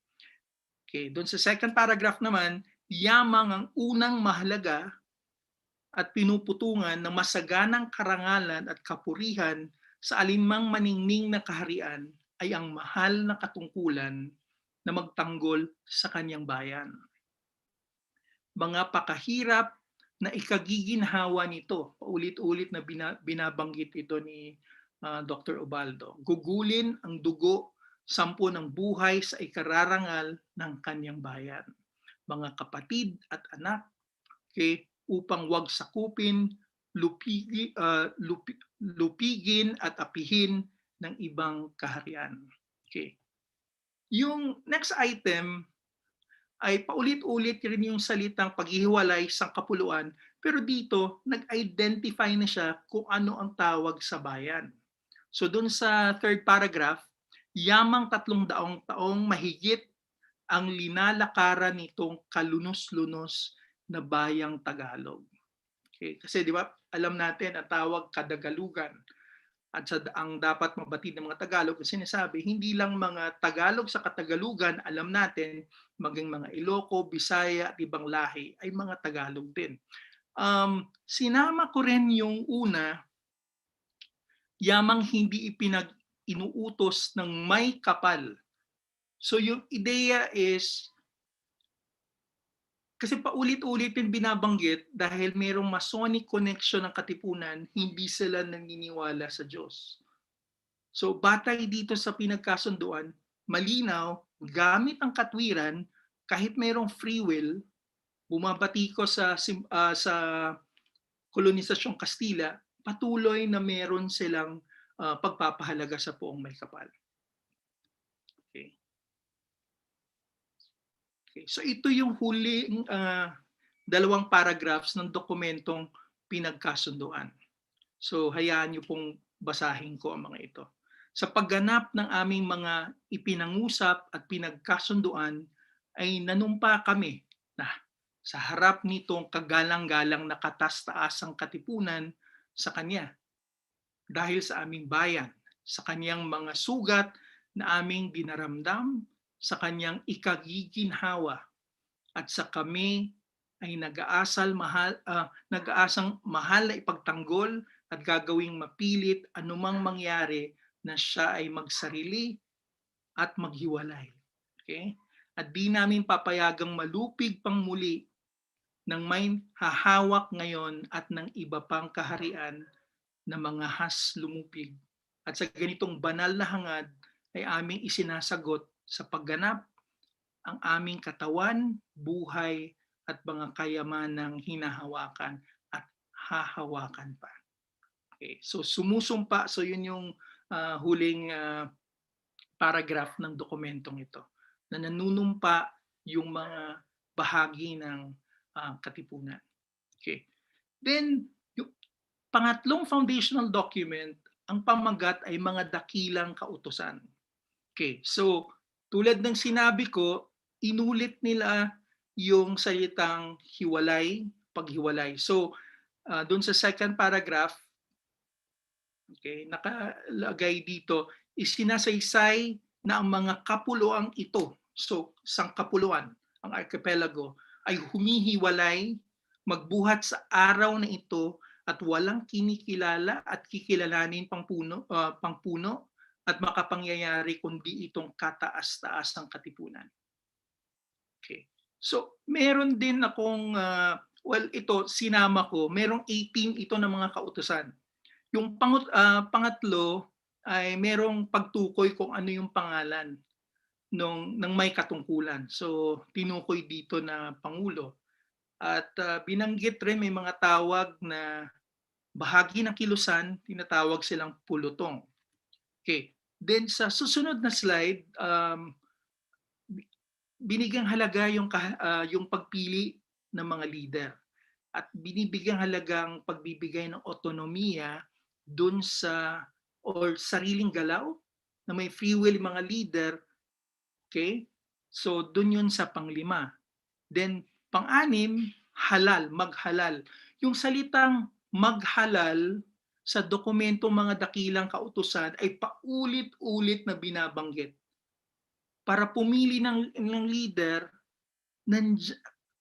Okay, doon sa second paragraph naman, yamang ang unang mahalaga at pinuputungan ng masaganang karangalan at kapurihan sa alinmang maningning na kaharian ay ang mahal na katungkulan na magtanggol sa kanyang bayan. Mga pakahirap na ikagiginhawa nito, paulit-ulit na binabanggit ito ni Dr. Ubaldo. Gugulin ang dugo, sampo ng buhay sa ikararangal ng kanyang bayan. Mga kapatid at anak, okay, upang wag sakupin, lupigin at apihin ng ibang kaharian. Okay. Yung next item ay paulit-ulit rin yung salitang paghihiwalay sa kapuluan, pero dito nag-identify na siya kung ano ang tawag sa bayan. So dun sa third paragraph, yamang 300 taong mahigit ang linalakaran nitong kalunos-lunos na bayang Tagalog. Okay, kasi di ba alam natin ang tawag kadagalugan. At ang dapat mabatid ng mga Tagalog, kasi sinasabi, hindi lang mga Tagalog sa Katagalugan, alam natin, maging mga Ilocos, Bisaya at ibang lahi ay mga Tagalog din. Sinama ko rin yung una, yamang hindi inuutos ng may kapal. So yung ideya is, kasi paulit-ulit din binabanggit dahil mayroong Masonic connection ng Katipunan, hindi sila naniniwala sa Diyos. So batay dito sa pinagkasunduan, malinaw, gamit ang katwiran, kahit mayroong free will, bumabati ko sa kolonisasyong Kastila, patuloy na meron silang pagpapahalaga sa poong may kapal. Okay. Okay. So ito yung huling dalawang paragraphs ng dokumentong pinagkasunduan. So hayaan niyo pong basahin ko ang mga ito. Sa pagganap ng aming mga ipinangusap at pinagkasunduan ay nanumpa kami na sa harap nitong kagalang-galang na katas-taasang katipunan sa kanya dahil sa aming bayan, sa kanyang mga sugat na aming dinaramdam, sa kanyang ikagiginhawa at sa kami ay nag-aasang mahal na ipagtanggol at gagawing mapilit anumang mangyari na siya ay magsarili at maghiwalay. Okay? At di namin papayagang malupig pang muli ng may hahawak ngayon at ng iba pang kaharian na mga has lumupig. At sa ganitong banal na hangad ay aming isinasagot sa pagganap ang aming katawan, buhay, at mga kayamanang hinahawakan at hahawakan pa. Okay, so sumusumpa, so yun yung huling paragraph ng dokumentong ito na nanunumpa yung mga bahagi ng katipunan. Okay. Then, yung pangatlong foundational document, ang pamagat ay mga dakilang kautusan. Okay, so tulad ng sinabi ko, inulit nila yung salitang hiwalay, paghiwalay. So, doon sa second paragraph, okay, nakalagay dito, isinasaysay na ang mga kapuluang ito, so sangkapuluan, ang archipelago, ay humihiwalay, magbuhat sa araw na ito at walang kinikilala at kikilalanin pangpuno at makapangyayari kundi itong kataas-taas ang katipunan. Okay. So, meron din akong, ito, sinama ko, merong 18 ito ng mga kautusan. Yung pangatlo ay merong pagtukoy kung ano yung pangalan ng may katungkulan. So, tinukoy dito na Pangulo. At binanggit rin may mga tawag na bahagi ng kilusan, tinatawag silang pulutong. Okay. Then sa susunod na slide, binigyang halaga yung pagpili ng mga leader at binibigyang halagang pagbibigay ng otonomiya dun sa or sariling galaw na may free will mga leader. Okay? So dun yun sa panglima. Then pang-anim, halal, maghalal. Yung salitang maghalal sa dokumentong mga dakilang kautusan ay paulit-ulit na binabanggit. Para pumili ng leader,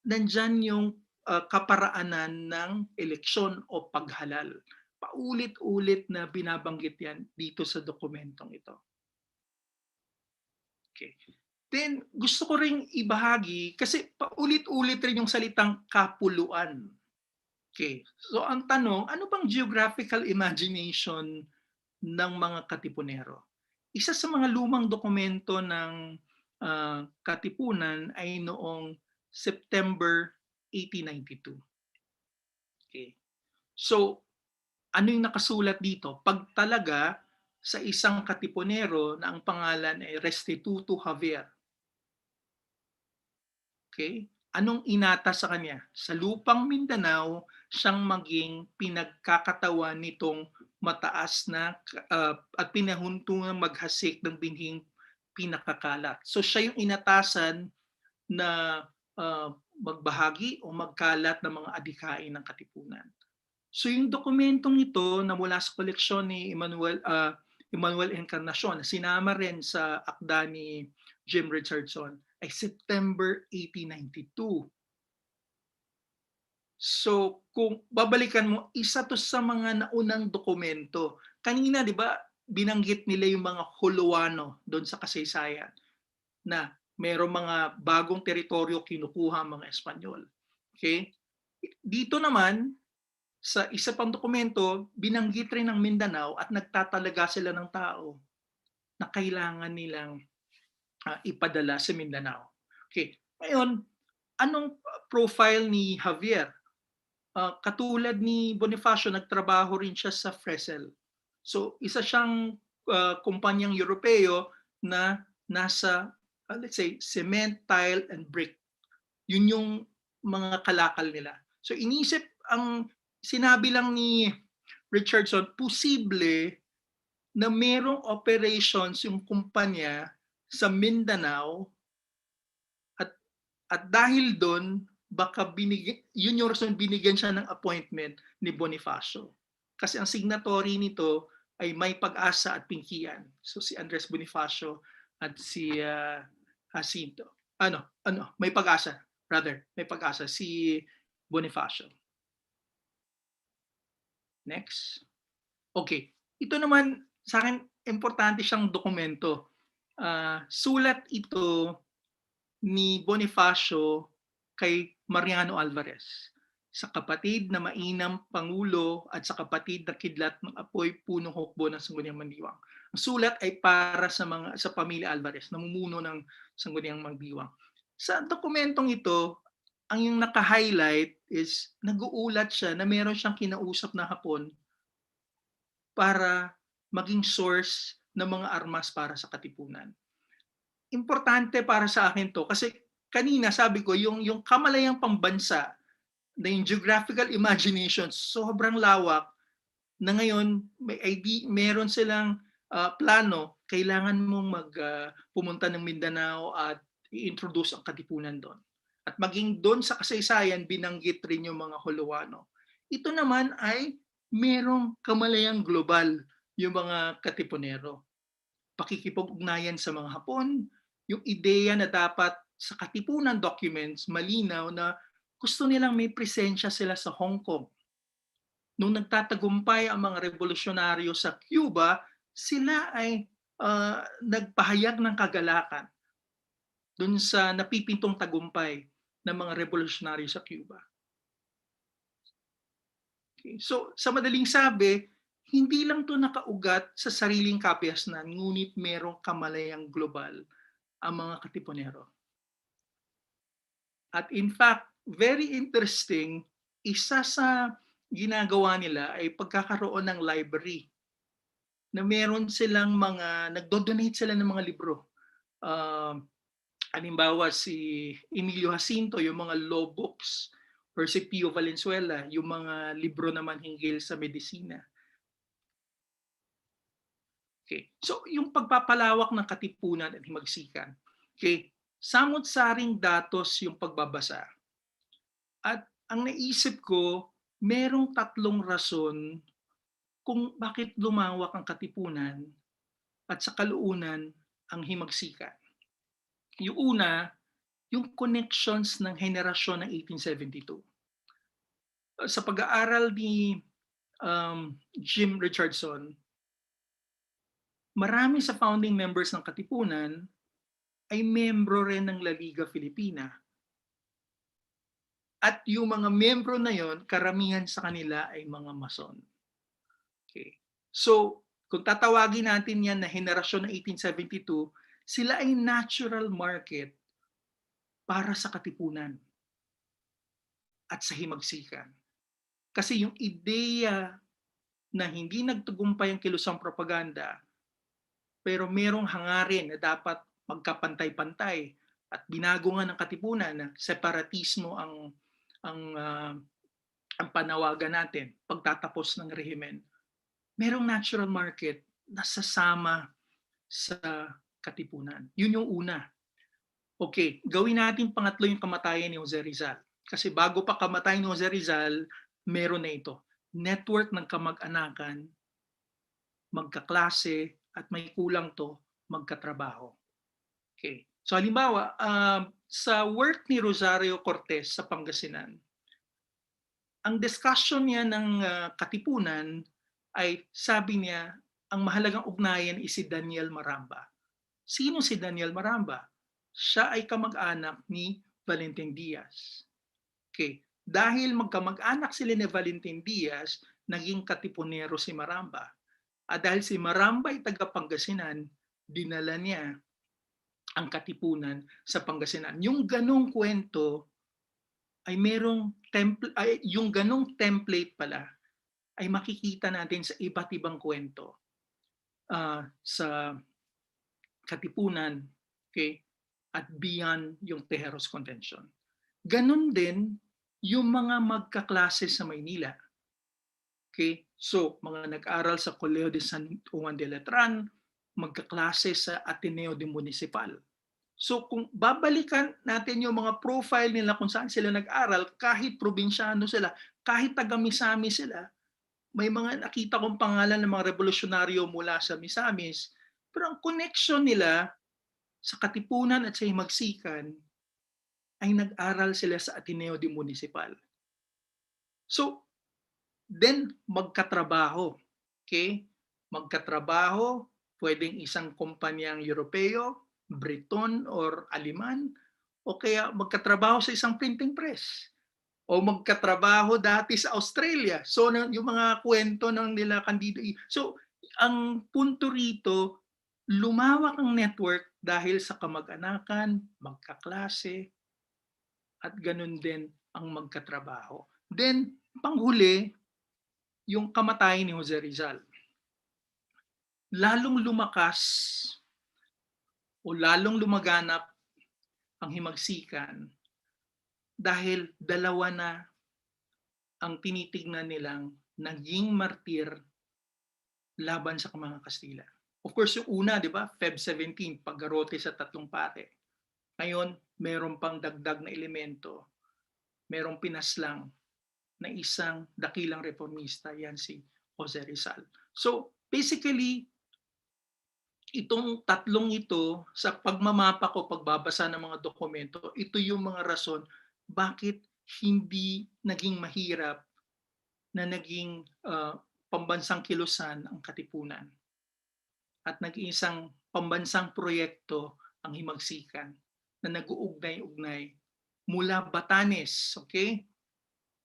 nandyan yung kaparaanan ng eleksyon o paghalal. Paulit-ulit na binabanggit yan dito sa dokumentong ito. Okay. Then, gusto ko ring ibahagi, kasi paulit-ulit rin yung salitang kapuluan. Okay. So, ang tanong, ano bang geographical imagination ng mga Katipunero? Isa sa mga lumang dokumento ng Katipunan ay noong September 1892. Okay. So, ano yung nakasulat dito? Pag talaga sa isang Katipunero na ang pangalan ay Restituto Javier. Okay? Anong inata sa kanya? Sa lupang Mindanao, siyang maging pinagkakatawan nitong mataas na at pinahuntungang maghasik ng binhing pinakakalat. So siya yung inatasan na magbahagi o magkalat ng mga adikain ng Katipunan. So yung dokumentong ito na mula sa koleksyon ni Emmanuel Encarnacion, sinama rin sa akda ni Jim Richardson, ay September 1892. So kung babalikan mo, isa to sa mga naunang dokumento. Kanina, di ba, binanggit nila yung mga Huluano doon sa kasaysayan na mayroong mga bagong teritoryo kinukuha mga Espanyol. Okay? Dito naman, sa isa pang dokumento, binanggit rin ng Mindanao at nagtatalaga sila ng tao na kailangan nilang ipadala sa Mindanao. Okay. Ngayon, anong profile ni Javier? Katulad ni Bonifacio, nagtrabaho rin siya sa Fresel. So, isa siyang kumpanyang Europeo na nasa, let's say, cement, tile, and brick. Yun yung mga kalakal nila. So, inisip, ang sinabi lang ni Richardson, posible na merong operations yung kumpanya sa Mindanao at dahil doon, baka yun yung rason binigyan siya ng appointment ni Bonifacio. Kasi ang signatory nito ay May Pag-asa at Pinkian. So si Andres Bonifacio at si Jacinto. May Pag-asa, May Pag-asa, si Bonifacio. Next. Okay. Ito naman, sa akin, importante siyang dokumento. Sulat ito ni Bonifacio kay Mariano Alvarez, sa kapatid na mainam Pangulo at sa kapatid na kidlat ng apoy punong hukbo ng Sangguniang Mandiwang. Ang sulat ay para sa pamilya Alvarez, namumuno ng Sangguniang Mandiwang. Sa dokumentong ito, ang yung naka-highlight is nag-uulat siya na meron siyang kinausap na Hapon para maging source ng mga armas para sa Katipunan. Importante para sa akin to kasi kanina sabi ko yung kamalayang pambansa na yung geographical imagination sobrang lawak na ngayon meron silang plano, kailangan mong pumunta ng Mindanao at i-introduce ang Katipunan doon. At maging doon sa kasaysayan, binanggit rin yung mga Holoano. Ito naman ay merong kamalayang global yung mga Katipunero. Pakikipag-ugnayan sa mga Hapon, yung ideya na dapat sa Katipunan documents, malinaw na gusto nilang may presensya sila sa Hong Kong. Nung nagtatagumpay ang mga revolusyonaryo sa Cuba, sila ay nagpahayag ng kagalakan dun sa napipintong tagumpay ng mga revolusyonaryo sa Cuba. Okay. So, sa madaling sabi, hindi lang to nakaugat sa sariling kapiasnan, ngunit merong kamalayang global ang mga Katipunero. At in fact, very interesting, isa sa ginagawa nila ay pagkakaroon ng library na meron silang nagdo-donate sila ng mga libro. Halimbawa si Emilio Jacinto, yung mga law books, or si Pio Valenzuela, yung mga libro naman hinggil sa medisina. Okay. So, yung pagpapalawak ng Katipunan at himagsikan. Okay. Samot-saring datos yung pagbabasa. At ang naisip ko, merong 3 rason kung bakit lumawak ang Katipunan at sa kalaunan ang himagsikan. Yung una, yung connections ng henerasyon ng 1872. Sa pag-aaral ni Jim Richardson, marami sa founding members ng Katipunan ay membro rin ng La Liga Filipina. At yung mga membro na yon, karamihan sa kanila ay mga Mason. Okay. So, kung tatawagin natin yan na henerasyon ng 1872, sila ay natural market para sa Katipunan at sa himagsikan. Kasi yung ideya na hindi nagtagumpay ang kilusang propaganda, pero merong hangarin na dapat magkapantay-pantay at binago nga ng Katipunan na separatismo ang panawagan natin pagtatapos ng rehimen. Merong natural market na sasama sa Katipunan. Yun yung una. Okay, gawin natin pangatlo yung kamatayan ni Jose Rizal. Kasi bago pa kamatay ni Jose Rizal, meron na ito. Network ng kamag-anakan, magkaklase, at may kulang to, magkatrabaho. Okay. So halimbawa, sa work ni Rosario Cortez sa Pangasinan, ang discussion niya ng Katipunan ay sabi niya, ang mahalagang ugnayan is si Daniel Maramba. Sino si Daniel Maramba? Siya ay kamag-anak ni Valentin Diaz. Okay. Dahil magkamag-anak sila ni Valentin Diaz, naging Katipunero si Maramba. At dahil si Maramba ay taga Pangasinan, dinala niya ang Katipunan sa Pangasinan. Yung ganong kwento ay merong yung ganong template pala ay makikita natin sa iba't ibang kwento sa Katipunan, okay, at beyond yung Tejeros Convention. Ganon din yung mga magkaklase sa Maynila. Okay? So, mga nag-aral sa Colegio de San Juan de Letran, magkaklase sa Ateneo de Municipal. So, kung babalikan natin yung mga profile nila kung saan sila nag-aral, kahit probinsyano sila, kahit taga-Misamis sila, may mga nakita kong pangalan ng mga revolusyonaryo mula sa Misamis, pero ang connection nila sa Katipunan at sa himagsikan ay nag-aral sila sa Ateneo de Municipal. So, then magkatrabaho. Okay? Magkatrabaho, pwedeng isang kumpanyang Europeo, Briton, or Aleman, o kaya magkatrabaho sa isang printing press. O magkatrabaho dati sa Australia. So, yung mga kwento ng nila kandido. So, ang punto rito, lumawak ang network dahil sa kamag-anakan, magkaklase, at ganun din ang magkatrabaho. Then, panghuli, yung kamatayan ni Jose Rizal. Lalong lumakas o lalong lumaganap ang himagsikan dahil dalawa na ang tinitignan nilang naging martir laban sa mga Kastila. Of course, yung una, di ba, Feb 17, paggarote sa tatlong pare. Ngayon, meron pang dagdag na elemento, merong pinaslang na isang dakilang reformista, yan si Jose Rizal. So, basically, itong tatlong ito, sa pagmamapa ko, pagbabasa ng mga dokumento, ito yung mga rason bakit hindi naging mahirap na naging pambansang kilusan ang Katipunan at naging isang pambansang proyekto ang himagsikan na nag-uugnay-ugnay mula Batanes, okay?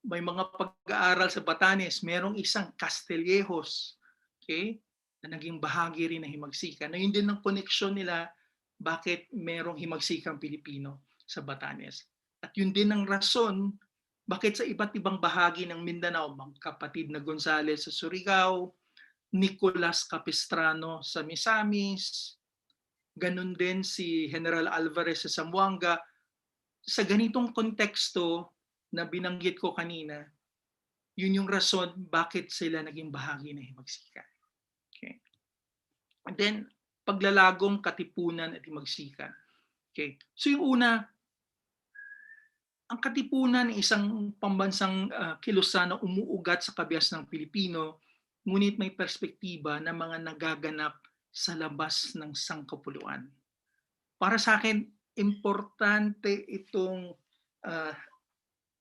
May mga pag-aaral sa Batanes, merong isang Castillejos, okay? Na naging bahagi rin ng himagsikan. Na yun din ang koneksyon nila bakit merong himagsikang Pilipino sa Batanes. At yun din ang rason bakit sa iba't ibang bahagi ng Mindanao, magkapatid na Gonzales sa Surigao, Nicolas Capistrano sa Misamis, ganun din si General Alvarez sa Zamboanga. Sa ganitong konteksto na binanggit ko kanina, yun yung rason bakit sila naging bahagi ng himagsikan. Okay. And then, paglalagong katipunan at himagsikan. Okay. So yung una, ang Katipunan ay isang pambansang kilusan na umuugat sa kabias ng Pilipino, ngunit may perspektiba na mga nagaganap sa labas ng sangkapuluan. Para sa akin, importante itong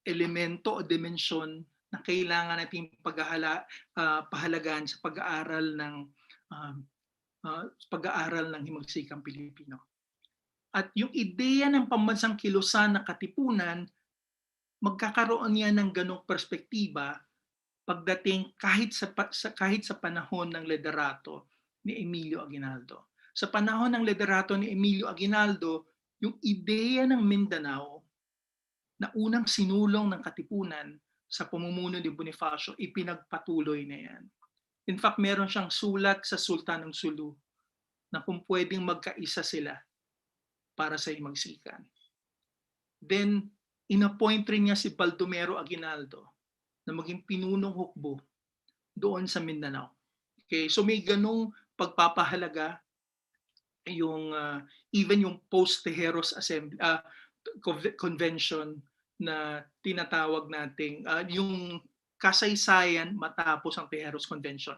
elemento o dimensyon na kailangan natin pahalagaan sa pag-aaral ng himagsikang Pilipino. At yung ideya ng pambansang kilusan na Katipunan, magkakaroon niya ng ganong perspektiba pagdating kahit sa panahon ng liderato ni Emilio Aguinaldo. Sa panahon ng liderato ni Emilio Aguinaldo, yung ideya ng Mindanao na unang sinulong ng Katipunan sa pamumuno ni Bonifacio, ipinagpatuloy na yan. In fact, meron siyang sulat sa Sultan ng Sulu na kung pwedeng magkaisa sila para sa himagsikan. Then, inappoint rin niya si Baldomero Aguinaldo na maging pinunong hukbo doon sa Mindanao. Okay, so may ganong pagpapahalaga yung even yung post-Tejeros Assembly convention na tinatawag nating yung kasaysayan matapos ang Tejeros Convention,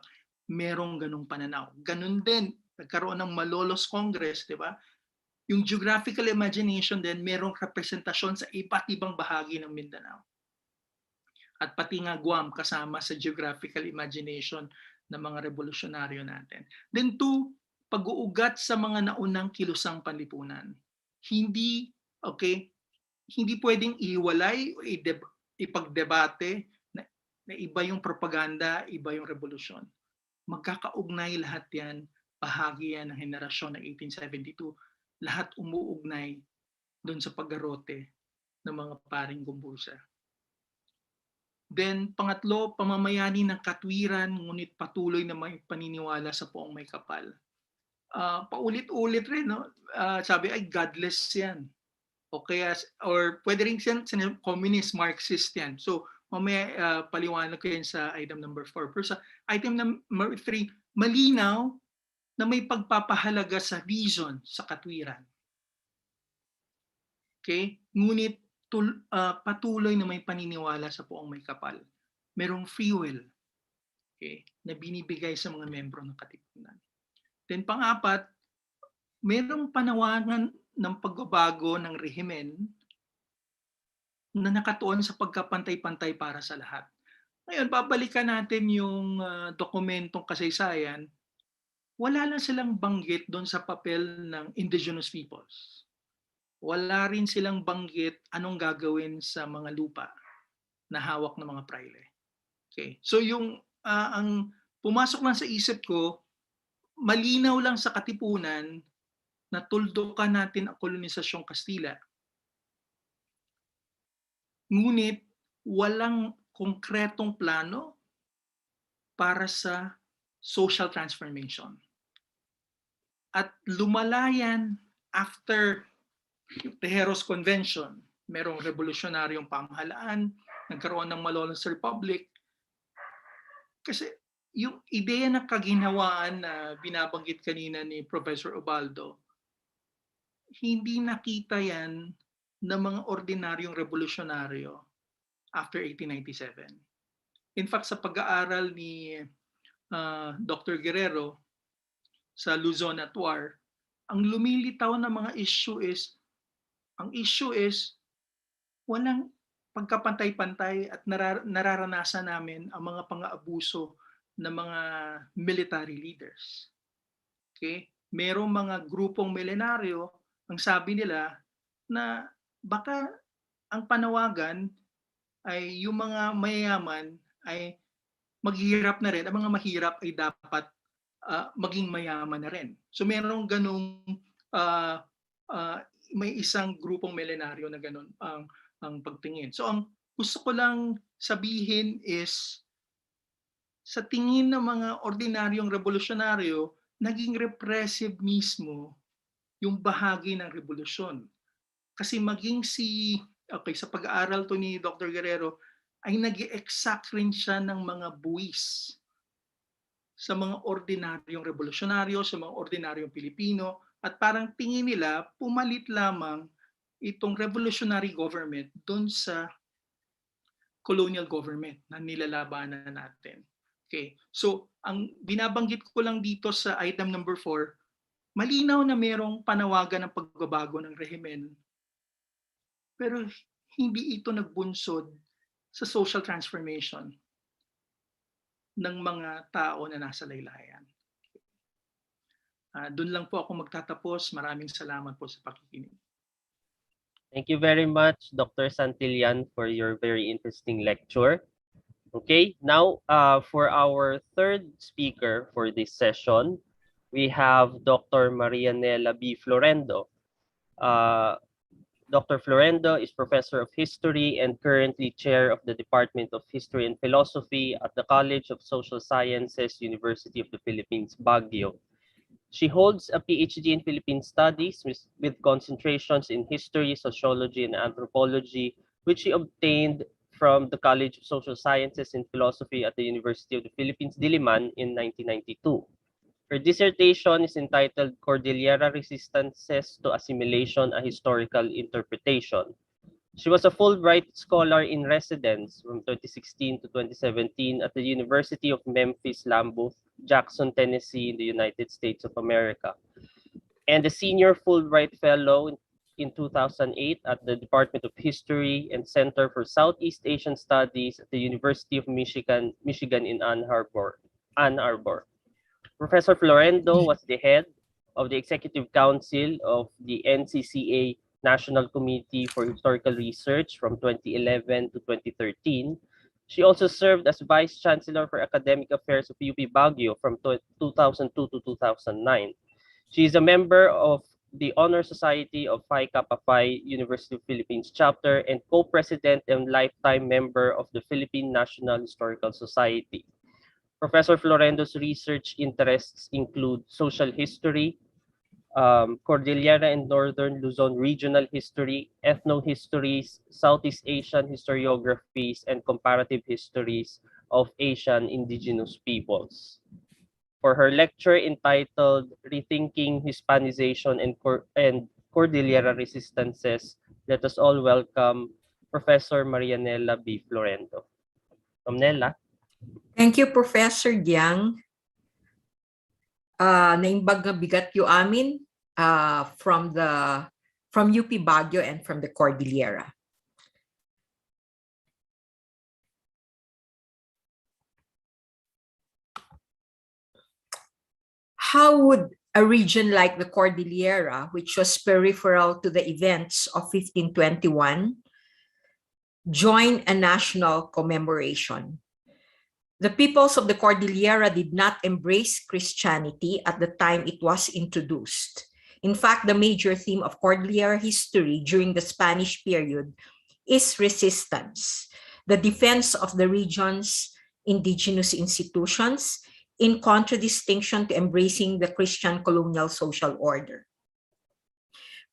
merong ganong pananaw. Ganon din, nagkaroon ng Malolos Congress, di ba? Yung geographical imagination din, merong representasyon sa iba't ibang bahagi ng Mindanao. At pati nga Guam kasama sa geographical imagination ng mga revolusyonaryo natin. Then two, pag-uugat sa mga naunang kilusang panlipunan. Hindi pwedeng ihiwalay o ipagdebate na iba yung propaganda, iba yung revolusyon. Magkakaugnay lahat yan, bahagi yan ng henerasyon ng 1872. Lahat umuugnay doon sa paggarote ng mga paring Gumbusa. Then, pangatlo, pamamayani ng katwiran, ngunit patuloy na may paniniwala sa poong may kapal. Paulit-ulit rin, no? Sabi ay godless yan. O kaya, or pwede rin siya communist, Marxist yan. So, mamaya paliwanag ko yan sa item number 4. Pero sa item number 3, malinaw na may pagpapahalaga sa reason, sa katwiran. Okay? Ngunit patuloy na may paniniwala sa poong may kapal. Merong free will, okay, na binibigay sa mga membro ng Katipunan. Then pang-apat, merong panawagan ng pagbabago ng rehimen na nakatuon sa pagkapantay-pantay para sa lahat. Ngayon, babalikan natin yung dokumentong kasaysayan. Wala lang silang banggit doon sa papel ng indigenous peoples. Wala rin silang banggit anong gagawin sa mga lupa na hawak ng mga praile. Okay. So yung ang pumasok lang sa isip ko, malinaw lang sa Katipunan natuldukan natin ang kolonisasyong Kastila. Ngunit walang konkretong plano para sa social transformation. At lumalayan after Tejeros Convention, merong revolusyonaryong pamahalaan, nagkaroon ng Malolos Republic. Kasi yung ideya ng kaginhawaan na binabanggit kanina ni Professor Ubaldo, hindi nakita yan ng mga ordinaryong revolusyonaryo after 1897. In fact, sa pag-aaral ni Dr. Guerrero sa Luzon at War, ang lumilitaw na mga issue is, ang issue is walang pagkapantay-pantay at nararanasan namin ang mga pang-aabuso ng mga military leaders. Okay? Merong mga grupong milenaryo, ang sabi nila na baka ang panawagan ay yung mga mayayaman ay maghihirap na rin, ang mga mahirap ay dapat maging mayaman na rin. So merong ganung may isang grupong milenaryo na ganun ang pagtingin. So ang gusto ko lang sabihin is sa tingin ng mga ordinaryong revolusyonaryo, naging repressive mismo yung bahagi ng revolusyon. Kasi maging sa pag-aaral to ni Dr. Guerrero, ay nag-exact rin siya ng mga buwis sa mga ordinaryong revolusyonaryo, sa mga ordinaryong Pilipino, at parang tingin nila, pumalit lamang itong revolutionary government doon sa colonial government na nilalabanan natin. Okay. So, ang binabanggit ko lang dito sa item number 4, malinaw na merong panawagan ng pagbabago ng rehimen. Pero hindi ito nagbunsod sa social transformation ng mga tao na nasa laylayan. Doon lang po ako magtatapos. Maraming salamat po sa pakikinig. Thank you very much, Dr. Santillan, for your very interesting lecture. Okay, now for our third speaker for this session, we have Dr. Marianela B. Florendo. Dr. Florendo is Professor of History and currently Chair of the Department of History and Philosophy at the College of Social Sciences, University of the Philippines, Baguio. She holds a PhD in Philippine Studies with concentrations in History, Sociology, and Anthropology, which she obtained from the College of Social Sciences and Philosophy at the University of the Philippines, Diliman in 1992. Her dissertation is entitled Cordillera Resistances to Assimilation, a Historical Interpretation. She was a Fulbright Scholar in Residence from 2016 to 2017 at the University of Memphis-Lambuth, Jackson, Tennessee, in the United States of America, and a Senior Fulbright Fellow in 2008 at the Department of History and Center for Southeast Asian Studies at the University of Michigan in Ann Arbor. Professor Florendo was the head of the Executive Council of the NCCA National Committee for Historical Research from 2011 to 2013. She also served as Vice Chancellor for Academic Affairs of UP Baguio from 2002 to 2009. She is a member of the Honor Society of Phi Kappa Phi University of Philippines chapter and co-president and lifetime member of the Philippine National Historical Society. Professor Florendo's research interests include social history, Cordillera and Northern Luzon regional history, ethnohistories, Southeast Asian historiographies, and comparative histories of Asian indigenous peoples. For her lecture entitled Rethinking Hispanization and Cordillera Resistances, let us all welcome Professor Marianela B. Florendo. Nela. Thank you, Professor Jiang. Naimbag nga bigat yu amin from UP Baguio and from the Cordillera. How would a region like the Cordillera, which was peripheral to the events of 1521, join a national commemoration? The peoples of the Cordillera did not embrace Christianity at the time it was introduced. In fact, the major theme of Cordillera history during the Spanish period is resistance, the defense of the region's indigenous institutions, in contradistinction to embracing the Christian colonial social order.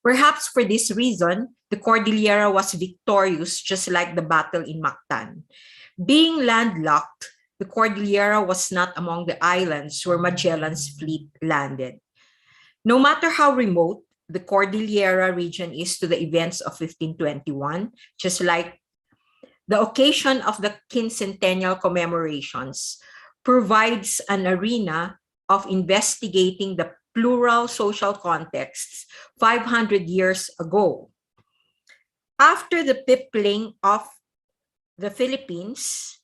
Perhaps for this reason, the Cordillera was victorious, just like the battle in Mactan. Being landlocked, the Cordillera was not among the islands where Magellan's fleet landed. No matter how remote the Cordillera region is to the events of 1521, just like the occasion of the Quincentennial commemorations provides an arena of investigating the plural social contexts 500 years ago. After the peopling of the Philippines,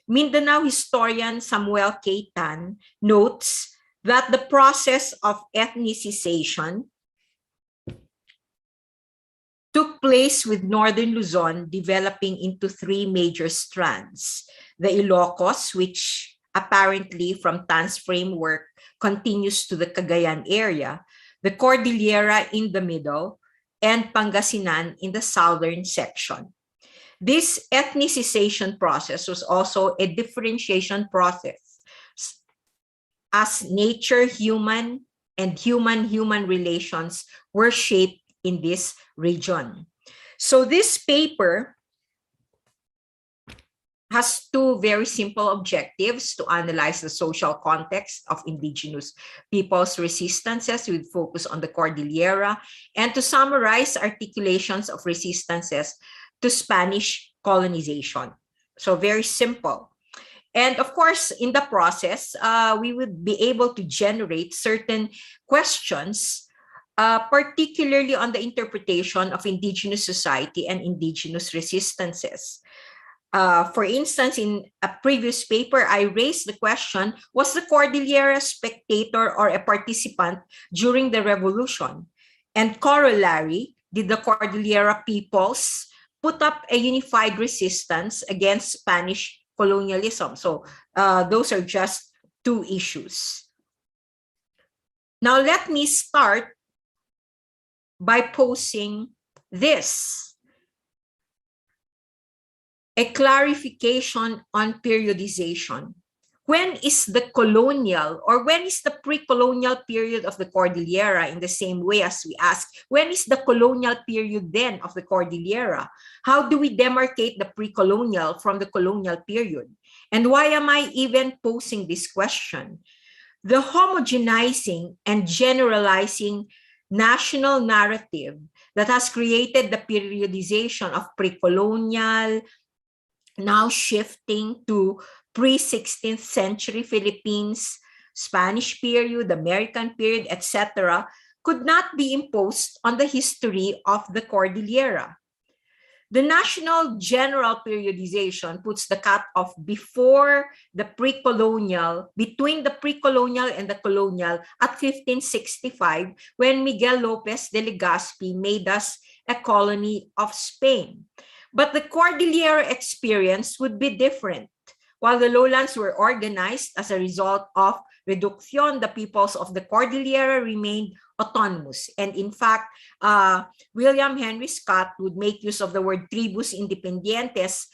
Mindanao historian Samuel K. Tan notes that the process of ethnicization took place with Northern Luzon developing into three major strands: the Ilocos, which apparently from Tan's framework continues to the Cagayan area, the Cordillera in the middle, and Pangasinan in the southern section. This ethnicization process was also a differentiation process, as nature, human, and human-human relations were shaped in this region. So this paper has two very simple objectives: to analyze the social context of indigenous peoples' resistances with focus on the Cordillera, and to summarize articulations of resistances to Spanish colonization. So very simple. And of course, in the process, we would be able to generate certain questions, particularly on the interpretation of indigenous society and indigenous resistances. For instance, in a previous paper, I raised the question, was the Cordillera a spectator or a participant during the revolution? And corollary, did the Cordillera peoples put up a unified resistance against Spanish colonialism? So those are just two issues. Now let me start by posing this: a clarification on periodization. When is the colonial, or when is the pre-colonial period of the Cordillera, in the same way as we ask, when is the colonial period then of the Cordillera? How do we demarcate the pre-colonial from the colonial period? And why am I even posing this question? The homogenizing and generalizing national narrative that has created the periodization of pre-colonial, now shifting to pre-16th century Philippines, Spanish period, American period, etc., could not be imposed on the history of the Cordillera. The national general periodization puts the cutoff before the pre-colonial, between the pre-colonial and the colonial at 1565, when Miguel Lopez de Legazpi made us a colony of Spain. But the Cordillera experience would be different. While the lowlands were organized as a result of reducción, the peoples of the Cordillera remained autonomous. And in fact, William Henry Scott would make use of the word tribus independientes,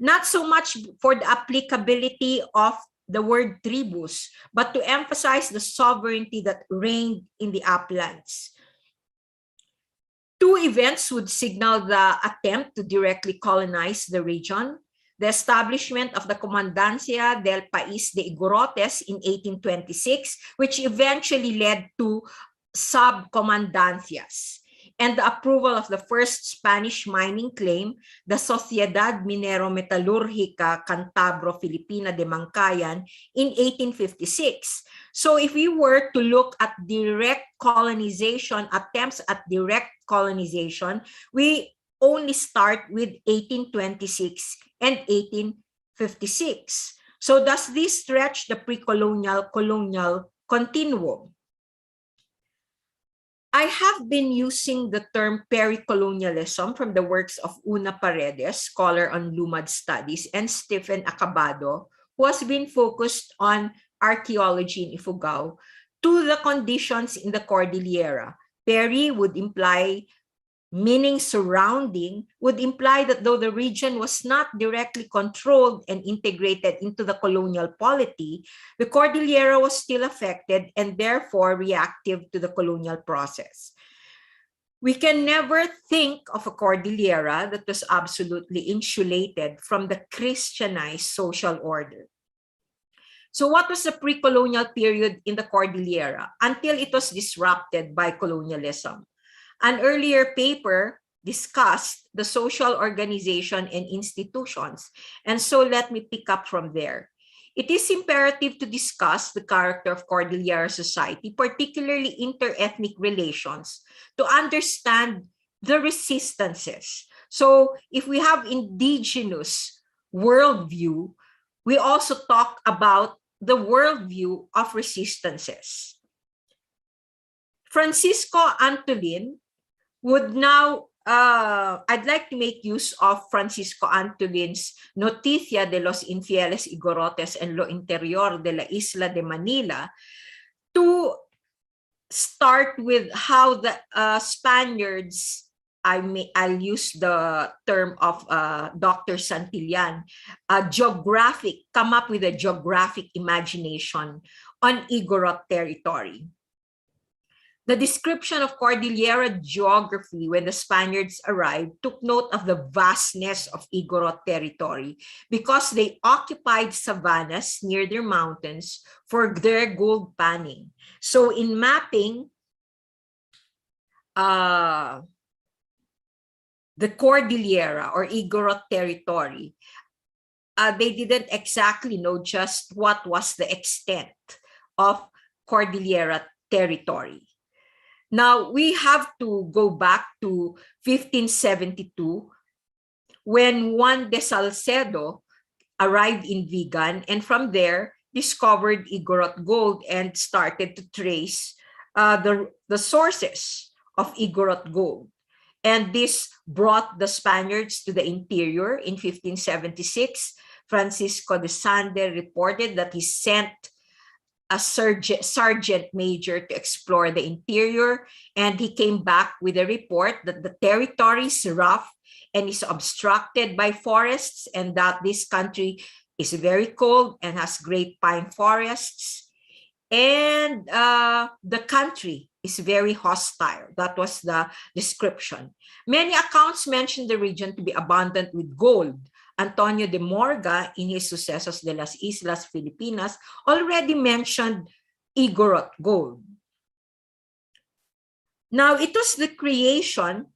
not so much for the applicability of the word tribus, but to emphasize the sovereignty that reigned in the uplands. Two events would signal the attempt to directly colonize the region: the establishment of the Comandancia del País de Igorotes in 1826, which eventually led to subcomandancias, and the approval of the first Spanish mining claim, the Sociedad Minero-Metalúrgica Cantabro-Filipina de Mancayan, in 1856. So if we were to look at direct colonization, attempts at direct colonization, we only start with 1826 and 1856. So does this stretch the pre-colonial-colonial continuum? I have been using the term pericolonialism from the works of Una Paredes, scholar on Lumad Studies, and Stephen Acabado, who has been focused on archaeology in Ifugao, to the conditions in the Cordillera, Peri would imply meaning surrounding, would imply that though the region was not directly controlled and integrated into the colonial polity, the Cordillera was still affected and therefore reactive to the colonial process. We can never think of a Cordillera that was absolutely insulated from the Christianized social order. So what was the pre-colonial period in the Cordillera until it was disrupted by colonialism? An earlier paper discussed the social organization and institutions, and so let me pick up from there. It is imperative to discuss the character of Cordillera society, particularly inter-ethnic relations, to understand the resistances. So if we have indigenous worldview, we also talk about the worldview of resistances. Francisco Antolin would now, I'd like to make use of Francisco Antolin's Noticia de los Infieles Igorotes en lo Interior de la Isla de Manila to start with how the Spaniards, I'll use the term of Dr. Santillan, come up with a geographic imagination on Igorot territory. The description of Cordillera geography when the Spaniards arrived took note of the vastness of Igorot territory because they occupied savannas near their mountains for their gold panning. So in mapping the Cordillera or Igorot territory, they didn't exactly know just what was the extent of Cordillera territory. Now, we have to go back to 1572 when Juan de Salcedo arrived in Vigan and from there discovered Igorot gold and started to trace the sources of Igorot gold. And this brought the Spaniards to the interior in 1576. Francisco de Sande reported that he sent a sergeant major to explore the interior, and he came back with a report that the territory is rough and is obstructed by forests, and that this country is very cold and has great pine forests, and the country is very hostile. That was the description. Many accounts mention the region to be abundant with gold. Antonio de Morga, in his Sucesos de las Islas Filipinas, already mentioned Igorot gold. Now, it was the creation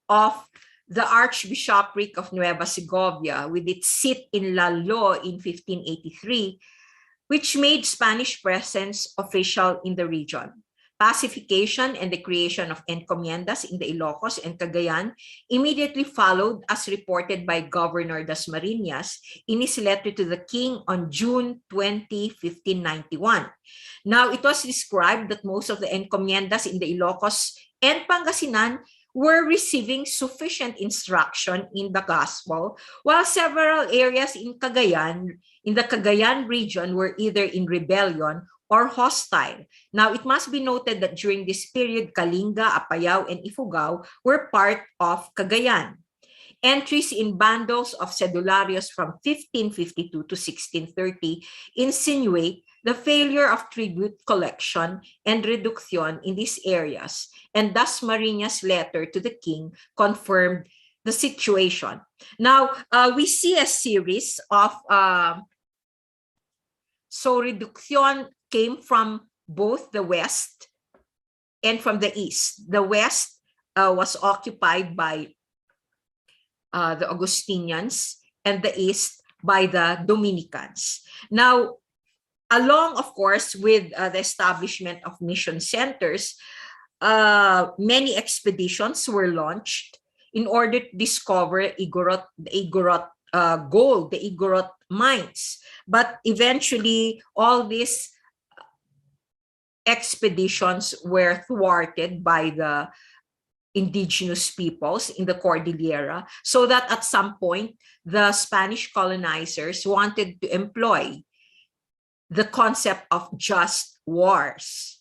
of the Archbishopric of Nueva Segovia with its seat in Lalo in 1583, which made Spanish presence official in the region. Pacification and the creation of encomiendas in the Ilocos and Cagayan immediately followed, as reported by Governor Dasmariñas in his letter to the king on June 20, 1591. Now, it was described that most of the encomiendas in the Ilocos and Pangasinan were receiving sufficient instruction in the gospel, while several areas in the Cagayan region, were either in rebellion or hostile. Now, it must be noted that during this period, Kalinga, Apayao, and Ifugao were part of Cagayan. Entries in bundles of cedularios from 1552 to 1630 insinuate the failure of tribute collection and reduction in these areas, and Dasmariñas' letter to the king confirmed the situation. Now, we see a series of so reduction came from both the west and from the east. The west was occupied by the Augustinians, and the east by the Dominicans. Now, along, of course, with the establishment of mission centers, many expeditions were launched in order to discover the Igorot gold, the Igorot mines. But eventually, all these expeditions were thwarted by the indigenous peoples in the Cordillera, so that at some point, the Spanish colonizers wanted to employ the concept of just wars.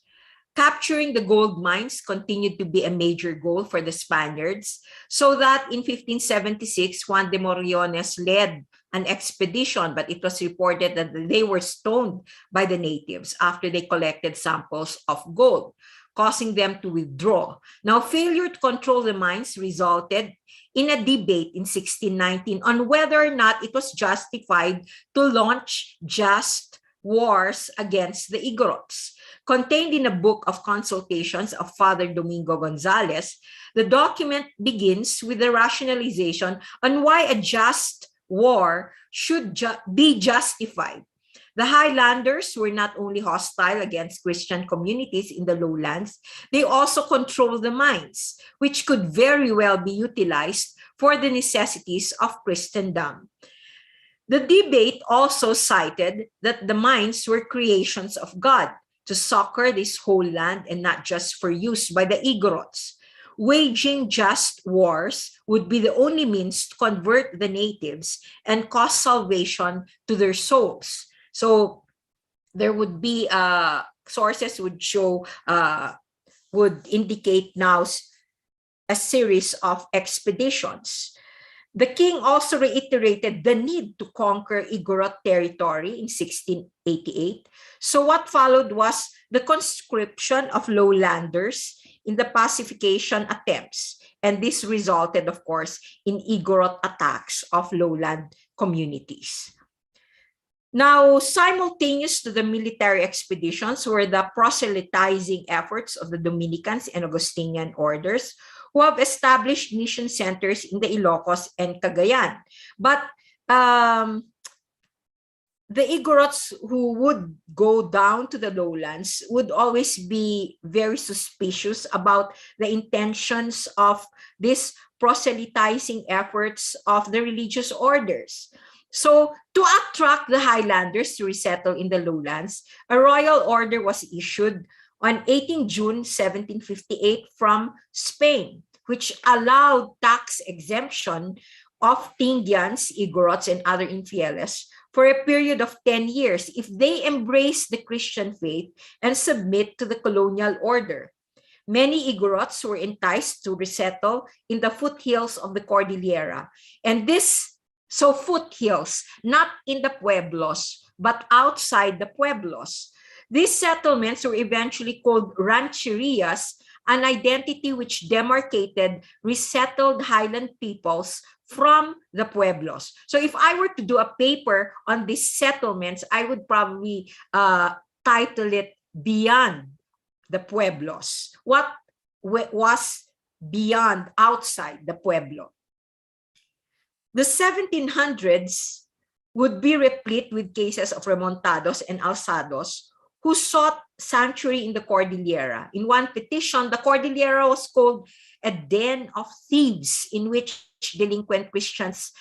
Capturing the gold mines continued to be a major goal for the Spaniards, so that in 1576, Juan de Moriones led an expedition, but it was reported that they were stoned by the natives after they collected samples of gold, causing them to withdraw. Now, failure to control the mines resulted in a debate in 1619 on whether or not it was justified to launch just wars against the Igorots. Contained in a book of consultations of Father Domingo Gonzalez, the document begins with the rationalization on why a just war should be justified. The Highlanders were not only hostile against Christian communities in the lowlands, they also controlled the mines, which could very well be utilized for the necessities of Christendom. The debate also cited that the mines were creations of God to succor this whole land and not just for use by the Igorots. Waging just wars would be the only means to convert the natives and cause salvation to their souls. So there would be sources would show would indicate now a series of expeditions. The king also reiterated the need to conquer Igorot territory in 1688. So what followed was the conscription of lowlanders in the pacification attempts. And this resulted, of course, in Igorot attacks of lowland communities. Now, simultaneous to the military expeditions were the proselytizing efforts of the Dominicans and Augustinian orders, who have established mission centers in the Ilocos and Cagayan. But the Igorots who would go down to the lowlands would always be very suspicious about the intentions of these proselytizing efforts of the religious orders. So to attract the Highlanders to resettle in the lowlands, a royal order was issued on 18 June 1758 from Spain, which allowed tax exemption of Tindians, Igorots, and other infieles for a period of 10 years if they embrace the Christian faith and submit to the colonial order. Many Igorots were enticed to resettle in the foothills of the Cordillera. And foothills, not in the pueblos, but outside the pueblos. These settlements were eventually called rancherias, an identity which demarcated resettled highland peoples from the pueblos. So if I were to do a paper on these settlements, I would probably title it Beyond the Pueblos. What was beyond, outside the pueblo? The 1700s would be replete with cases of remontados and alzados who sought sanctuary in the Cordillera. In one petition, the Cordillera was called a den of thieves in which delinquent Christians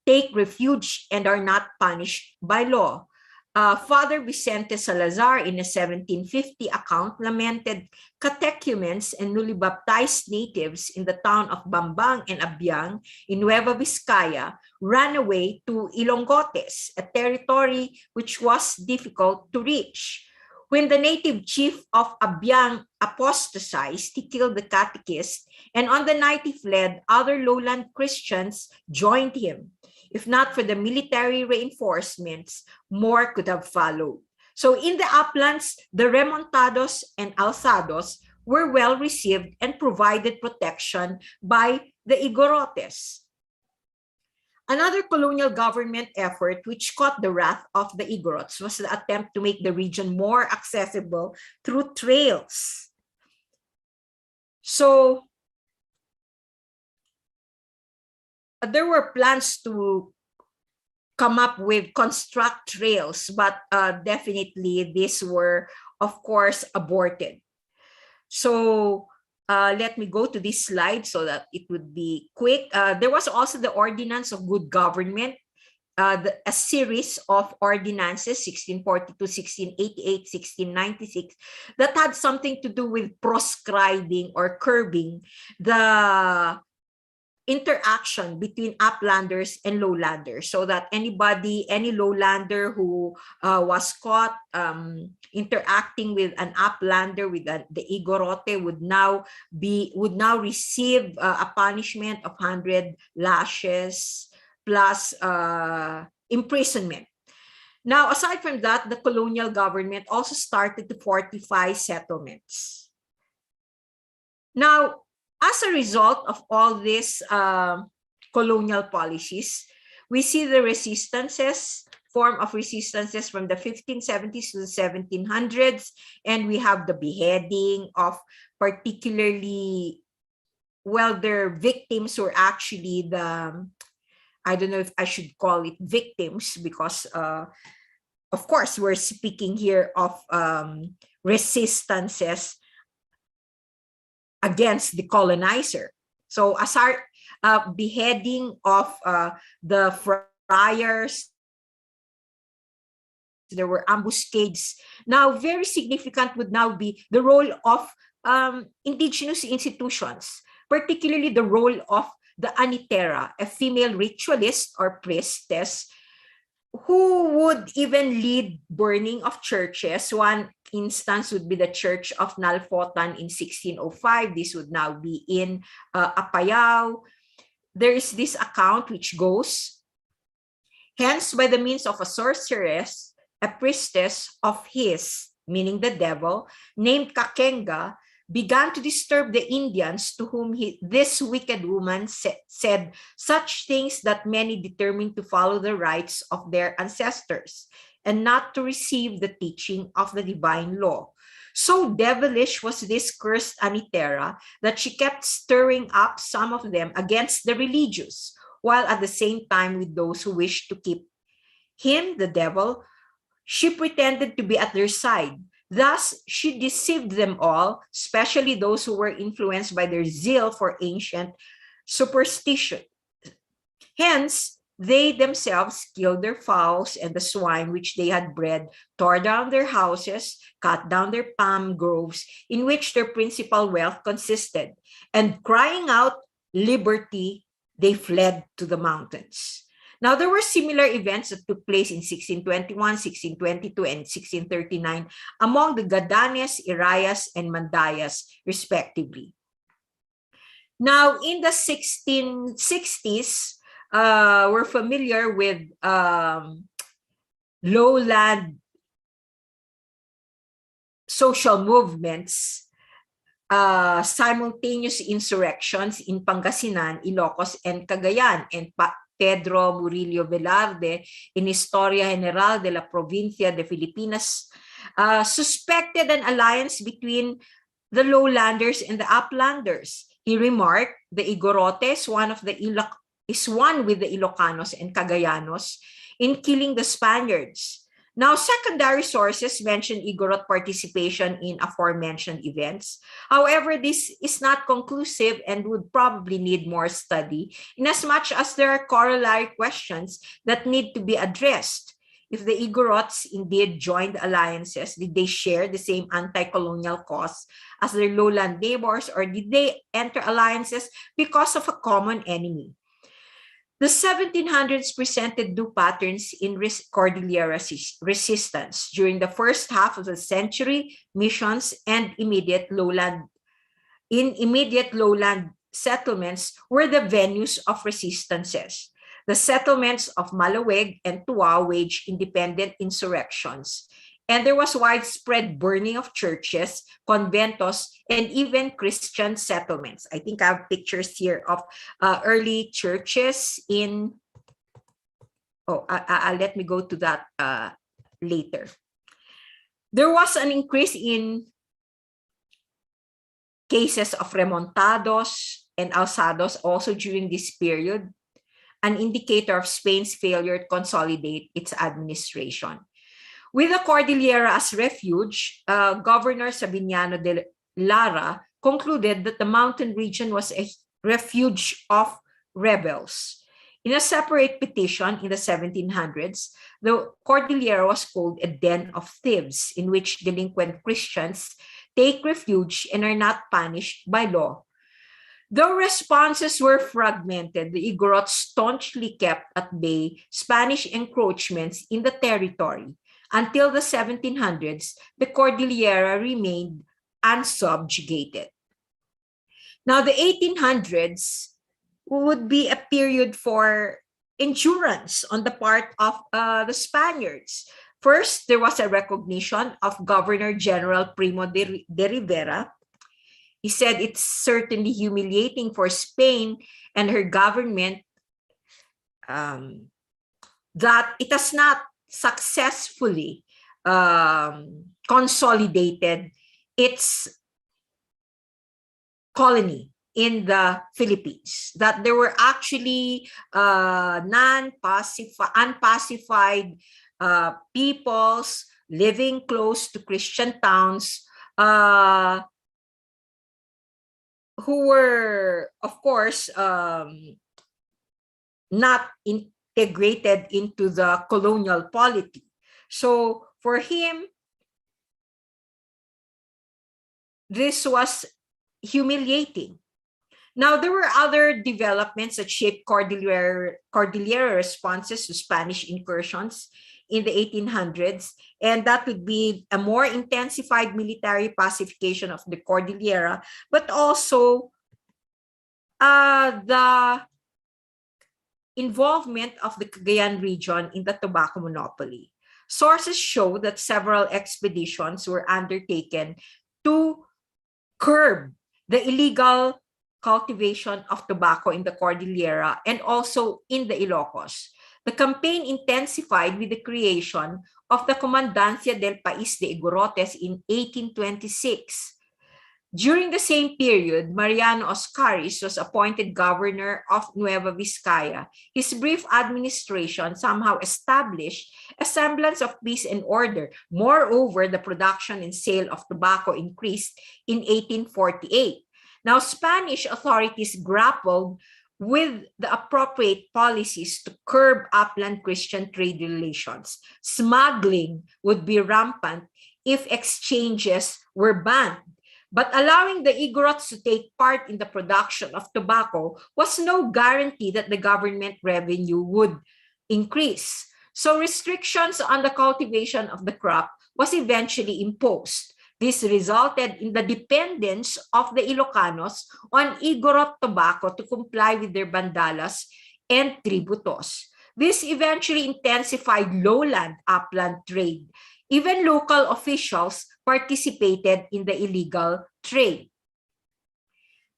take refuge and are not punished by law. Father Vicente Salazar, in a 1750 account, lamented catechumens and newly baptized natives in the town of Bambang and Abiang in Nueva Vizcaya ran away to Ilongotes, a territory which was difficult to reach. When the native chief of Abiang apostatized, he killed the catechist, and on the night he fled, other lowland Christians joined him. If not for the military reinforcements, more could have followed. So in the uplands, the remontados and alzados were well received and provided protection by the Igorotes. Another colonial government effort which caught the wrath of the Igorots was the attempt to make the region more accessible through trails. So there were plans to come up with construct trails, but definitely these were, of course, aborted. So let me go to this slide so that it would be quick. There was also the Ordinance of Good Government, a series of ordinances, 1642, 1688, 1696, that had something to do with proscribing or curbing the interaction between uplanders and lowlanders, so that any lowlander who was caught interacting with an uplander, with the Igorote, would now receive a punishment of 100 lashes plus imprisonment. Now, aside from that, the colonial government also started to fortify settlements. Now, as a result of all these colonial policies, we see the form of resistances from the 1570s to the 1700s, and we have the beheading of particularly, well, their victims were actually I don't know if I should call it victims, because of course we're speaking here of resistances against the colonizer. So as our beheading of the friars, there were ambuscades. Now, very significant would now be the role of indigenous institutions, particularly the role of the anitera, a female ritualist or priestess who would even lead burning of churches. One instance would be the Church of Nalfotan in 1605. This would now be in Apayao. There is this account which goes, hence, by the means of a sorceress, a priestess of his, meaning the devil, named Kakenga, began to disturb the Indians, to whom this wicked woman said such things that many determined to follow the rites of their ancestors and not to receive the teaching of the divine law. So devilish was this cursed Anitera that she kept stirring up some of them against the religious, while at the same time with those who wished to keep him, the devil, she pretended to be at their side. Thus, she deceived them all, especially those who were influenced by their zeal for ancient superstition. Hence, they themselves killed their fowls and the swine which they had bred, tore down their houses, cut down their palm groves in which their principal wealth consisted, and crying out liberty, they fled to the mountains. Now, there were similar events that took place in 1621, 1622, and 1639 among the Gadanes, Irayas, and Mandayas, respectively. Now, in the 1660s, we're familiar with lowland social movements, simultaneous insurrections in Pangasinan, Ilocos, and Cagayan, and Pedro Murillo Velarde in Historia General de la Provincia de Filipinas suspected an alliance between the lowlanders and the uplanders. He remarked, the Igorotes, is one with the Ilocanos and Cagayanos in killing the Spaniards. Now, secondary sources mention Igorot participation in aforementioned events. However, this is not conclusive and would probably need more study, inasmuch as there are corollary questions that need to be addressed. If the Igorots indeed joined alliances, did they share the same anti-colonial cause as their lowland neighbors, or did they enter alliances because of a common enemy? The 1700s presented new patterns in Cordillera resistance. During the first half of the century, missions and immediate lowland settlements were the venues of resistances. The settlements of Malaweg and Tuwa waged independent insurrections, and there was widespread burning of churches, conventos, and even Christian settlements. I think I have pictures here of early churches in, let me go to that later. There was an increase in cases of remontados and alzados also during this period, an indicator of Spain's failure to consolidate its administration. With the Cordillera as refuge, Governor Sabiniano de Lara concluded that the mountain region was a refuge of rebels. In a separate petition in the 1700s, the Cordillera was called a den of thieves, in which delinquent Christians take refuge and are not punished by law. Though responses were fragmented, the Igorots staunchly kept at bay Spanish encroachments in the territory. Until the 1700s, the Cordillera remained unsubjugated. Now, the 1800s would be a period for endurance on the part of the Spaniards. First, there was a recognition of Governor General Primo de Rivera. He said it's certainly humiliating for Spain and her government that it has not successfully consolidated its colony in the Philippines, that there were actually unpacified peoples living close to Christian towns who were, of course, not integrated into the colonial polity. So for him, this was humiliating. Now, there were other developments that shaped Cordillera responses to Spanish incursions in the 1800s, and that would be a more intensified military pacification of the Cordillera, but also the involvement of the Cagayan region in the tobacco monopoly. Sources show that several expeditions were undertaken to curb the illegal cultivation of tobacco in the Cordillera and also in the Ilocos. The campaign intensified with the creation of the Comandancia del País de Igorotes in 1826. During the same period, Mariano Oscaris was appointed governor of Nueva Vizcaya. His brief administration somehow established a semblance of peace and order. Moreover, the production and sale of tobacco increased in 1848. Now, Spanish authorities grappled with the appropriate policies to curb upland Christian trade relations. Smuggling would be rampant if exchanges were banned. But allowing the Igorots to take part in the production of tobacco was no guarantee that the government revenue would increase. So restrictions on the cultivation of the crop was eventually imposed. This resulted in the dependence of the Ilocanos on Igorot tobacco to comply with their bandalas and tributos. This eventually intensified lowland-upland trade. Even local officials participated in the illegal trade.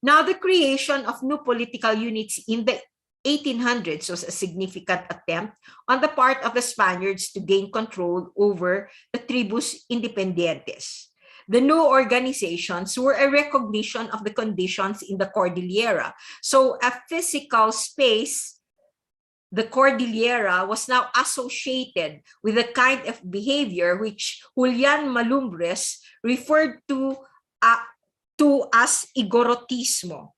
Now, the creation of new political units in the 1800s was a significant attempt on the part of the Spaniards to gain control over the tribus independientes. The new organizations were a recognition of the conditions in the Cordillera. So a physical space, the Cordillera, was now associated with a kind of behavior which Julian Malumbres referred to as igorotismo.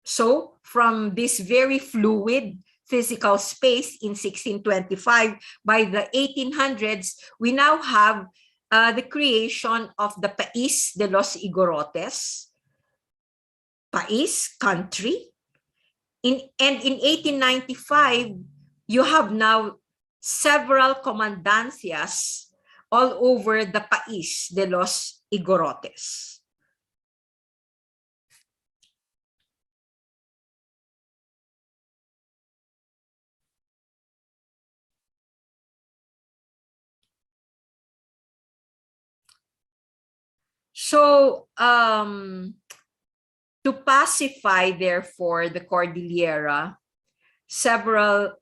So from this very fluid physical space in 1625, by the 1800s, we now have the creation of the País de los Igorotes, País, country. And in 1895, you have now several comandancias all over the País de los Igorotes. So, to pacify, therefore, the Cordillera, several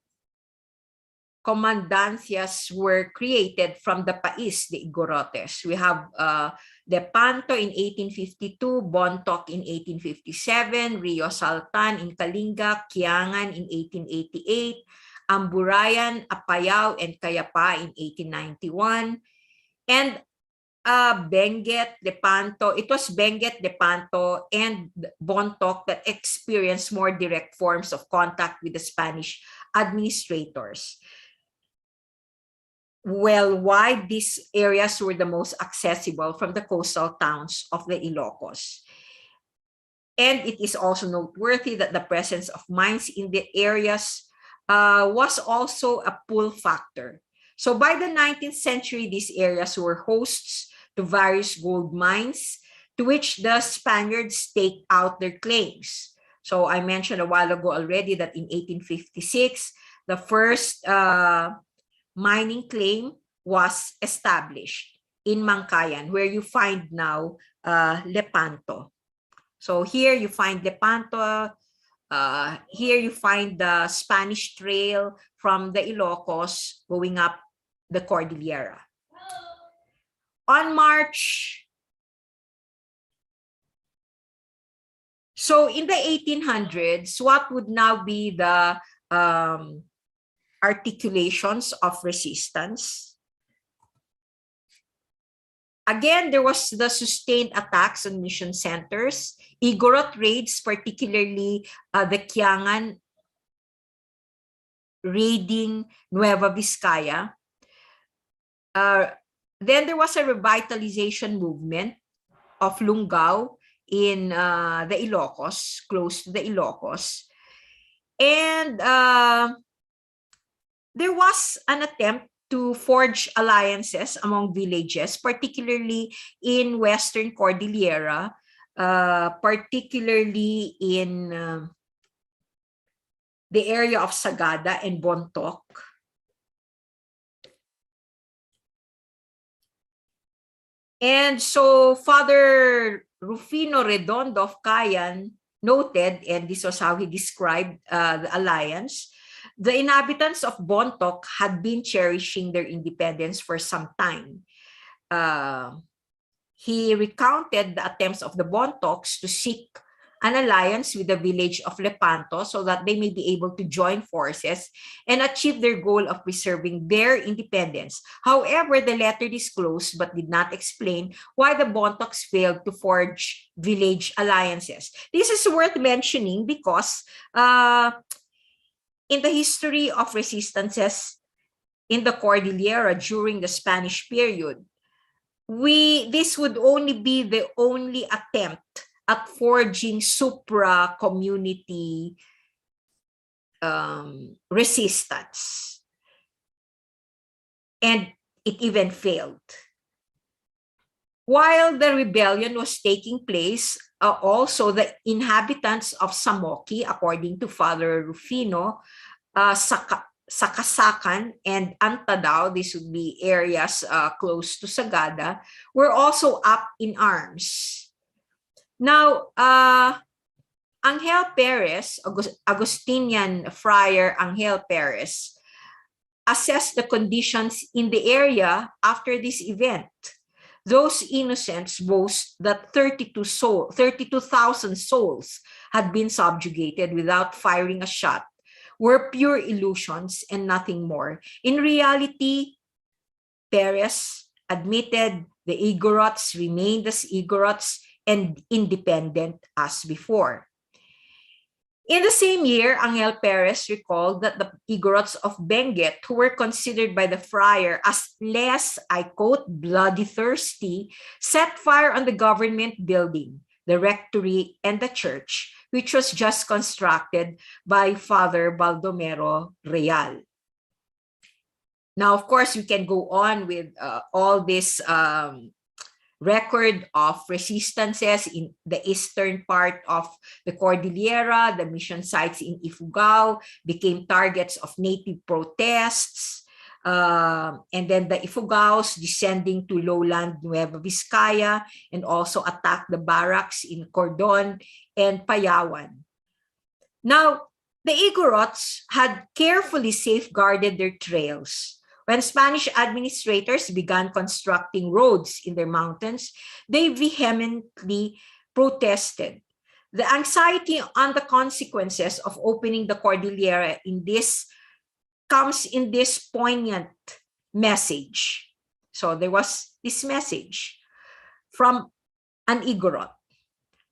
comandancias were created from the País de Igorotes. We have Lepanto in 1852, Bontoc in 1857, Rio Saltan in Kalinga, Kiangan in 1888, Amburayan, Apayao, and Cayapa in 1891, and Benguet, Lepanto. It was Benguet, Lepanto, and Bontoc that experienced more direct forms of contact with the Spanish administrators. well, why these areas were the most accessible from the coastal towns of the Ilocos. And it is also noteworthy that the presence of mines in the areas was also a pull factor. So by the 19th century, these areas were hosts to various gold mines to which the Spaniards staked out their claims. So I mentioned a while ago already that in 1856, the first mining claim was established in Mangkayan, where you find now Lepanto. So here you find Lepanto. Here you find the Spanish Trail from the Ilocos going up the Cordillera. On March, so in the 1800s, what would now be the articulations of resistance? Again, there was the sustained attacks on mission centers, Igorot raids, particularly the Kiangan raiding Nueva Vizcaya. Then there was a revitalization movement of Lungao in the Ilocos, close to the Ilocos. And there was an attempt to forge alliances among villages, particularly in Western Cordillera, particularly in the area of Sagada and Bontoc. And so Father Rufino Redondo of Cayan noted, and this was how he described the alliance, the inhabitants of Bontoc had been cherishing their independence for some time. He recounted the attempts of the Bontocs to seek an alliance with the village of Lepanto so that they may be able to join forces and achieve their goal of preserving their independence. However, the letter disclosed but did not explain why the Bontocs failed to forge village alliances. This is worth mentioning because in the history of resistances in the Cordillera during the Spanish period, this would only be the only attempt at forging supra-community resistance. And it even failed. While the rebellion was taking place, also the inhabitants of Samoki, according to Father Rufino, Sakasakan and Antadao, these would be areas close to Sagada, were also up in arms. Now, Angel Perez, Agustinian friar Angel Perez, assessed the conditions in the area after this event. Those innocents boast that 32,000 souls had been subjugated without firing a shot, were pure illusions and nothing more. In reality, Perez admitted the Igorots remained as Igorots and independent as before. In the same year, Angel Perez recalled that the Igorots of Benguet, who were considered by the friar as less, I quote, bloody thirsty, set fire on the government building, the rectory, and the church, which was just constructed by Father Baldomero Real. Now, of course, you can go on with all this record of resistances in the eastern part of the Cordillera. The mission sites in Ifugao became targets of native protests. And then the Ifugaos descending to lowland Nueva Vizcaya and also attacked the barracks in Cordon and Payawan. Now, the Igorots had carefully safeguarded their trails. When Spanish administrators began constructing roads in their mountains, they vehemently protested. The anxiety on the consequences of opening the Cordillera comes in this poignant message. So there was this message from an Igorot.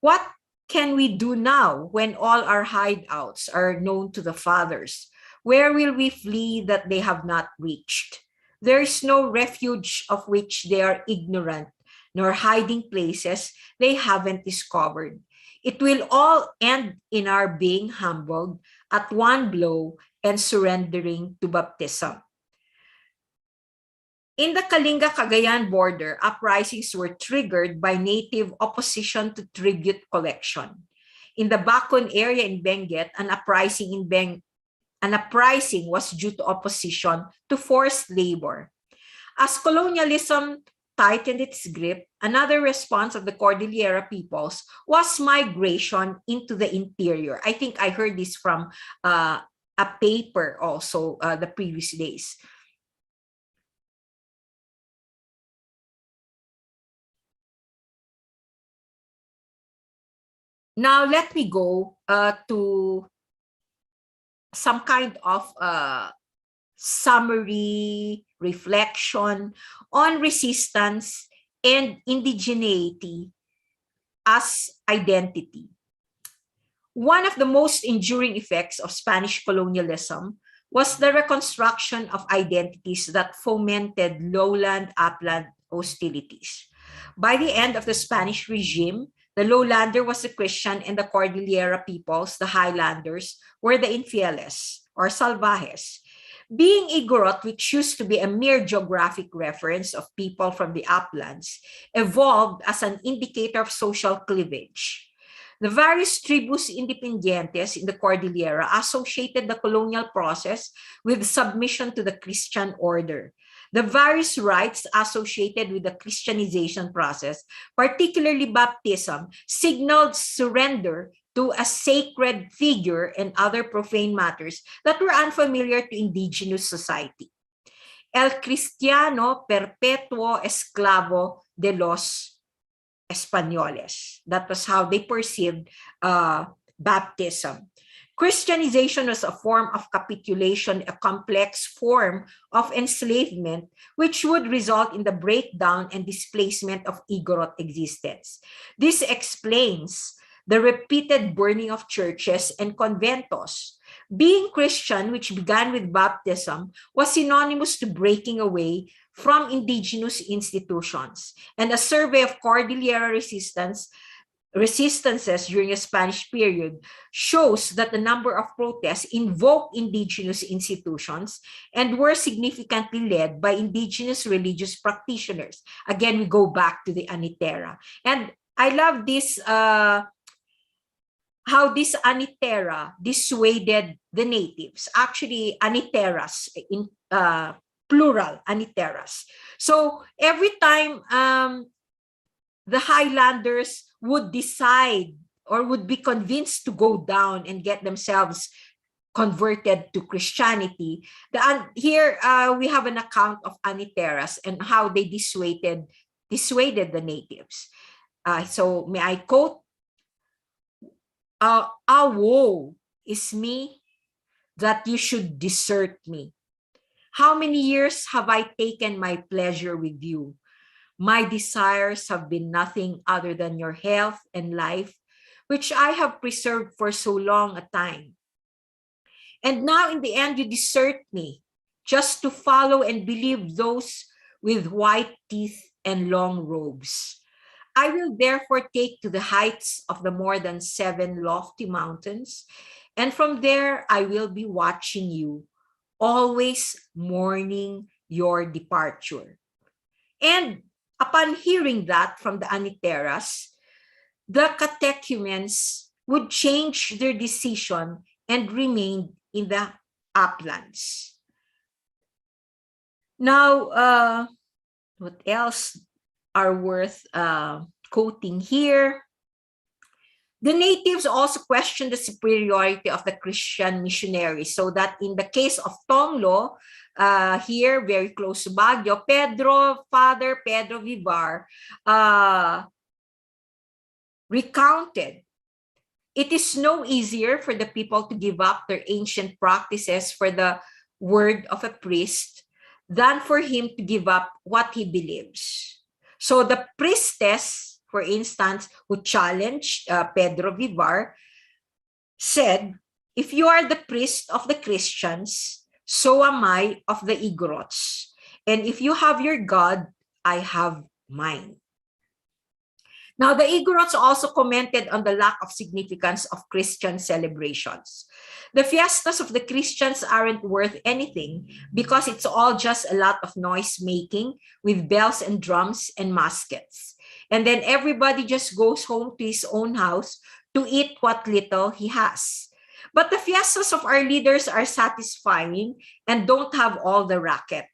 What can we do now when all our hideouts are known to the fathers? Where will we flee that they have not reached? There is no refuge of which they are ignorant, nor hiding places they haven't discovered. It will all end in our being humbled at one blow and surrendering to baptism. In the Kalinga-Cagayan border, uprisings were triggered by native opposition to tribute collection. In the Bacon area in Benguet, an uprising was due to opposition to forced labor. As colonialism tightened its grip, another response of the Cordillera peoples was migration into the interior. I think I heard this from a paper also the previous days. Now, let me go to some kind of summary reflection on resistance and indigeneity as identity. One of the most enduring effects of Spanish colonialism was the reconstruction of identities that fomented lowland-upland hostilities. By the end of the Spanish regime, the lowlander was the Christian and the Cordillera peoples, the highlanders, were the infieles or salvajes. Being Igorot, which used to be a mere geographic reference of people from the uplands, evolved as an indicator of social cleavage. The various tribus independientes in the Cordillera associated the colonial process with submission to the Christian order. The various rites associated with the Christianization process, particularly baptism, signaled surrender to a sacred figure and other profane matters that were unfamiliar to indigenous society. El cristiano perpetuo esclavo de los españoles. That was how they perceived baptism. Christianization was a form of capitulation, a complex form of enslavement, which would result in the breakdown and displacement of Igorot existence. This explains the repeated burning of churches and conventos. Being Christian, which began with baptism, was synonymous to breaking away from indigenous institutions. And a survey of Cordillera resistances during the Spanish period shows that the number of protests invoked indigenous institutions and were significantly led by indigenous religious practitioners. Again, we go back to the Anitera. And I love this, how this Anitera dissuaded the natives. Actually, Aniteras, in plural, Aniteras. So every time the highlanders would decide or would be convinced to go down and get themselves converted to Christianity. Here we have an account of Aniteras and how they dissuaded the natives. So may I quote, woe is me that you should desert me. How many years have I taken my pleasure with you? My desires have been nothing other than your health and life, which I have preserved for so long a time. And now in the end, you desert me just to follow and believe those with white teeth and long robes. I will therefore take to the heights of the more than 7 lofty mountains, and from there I will be watching you, always mourning your departure. And upon hearing that from the Aniteras, the catechumens would change their decision and remain in the uplands. Now, what else are worth quoting here? The natives also questioned the superiority of the Christian missionaries, so that in the case of Tonglo, here very close to Baguio, Father Pedro Vivar recounted, it is no easier for the people to give up their ancient practices for the word of a priest than for him to give up what he believes. So the priestess, for instance, who challenged Pedro Vivar, said, if you are the priest of the Christians, so am I of the Igorots. And if you have your God, I have mine. Now, the Igorots also commented on the lack of significance of Christian celebrations. The fiestas of the Christians aren't worth anything because it's all just a lot of noise making with bells and drums and muskets. And then everybody just goes home to his own house to eat what little he has. But the fiestas of our leaders are satisfying and don't have all the racket.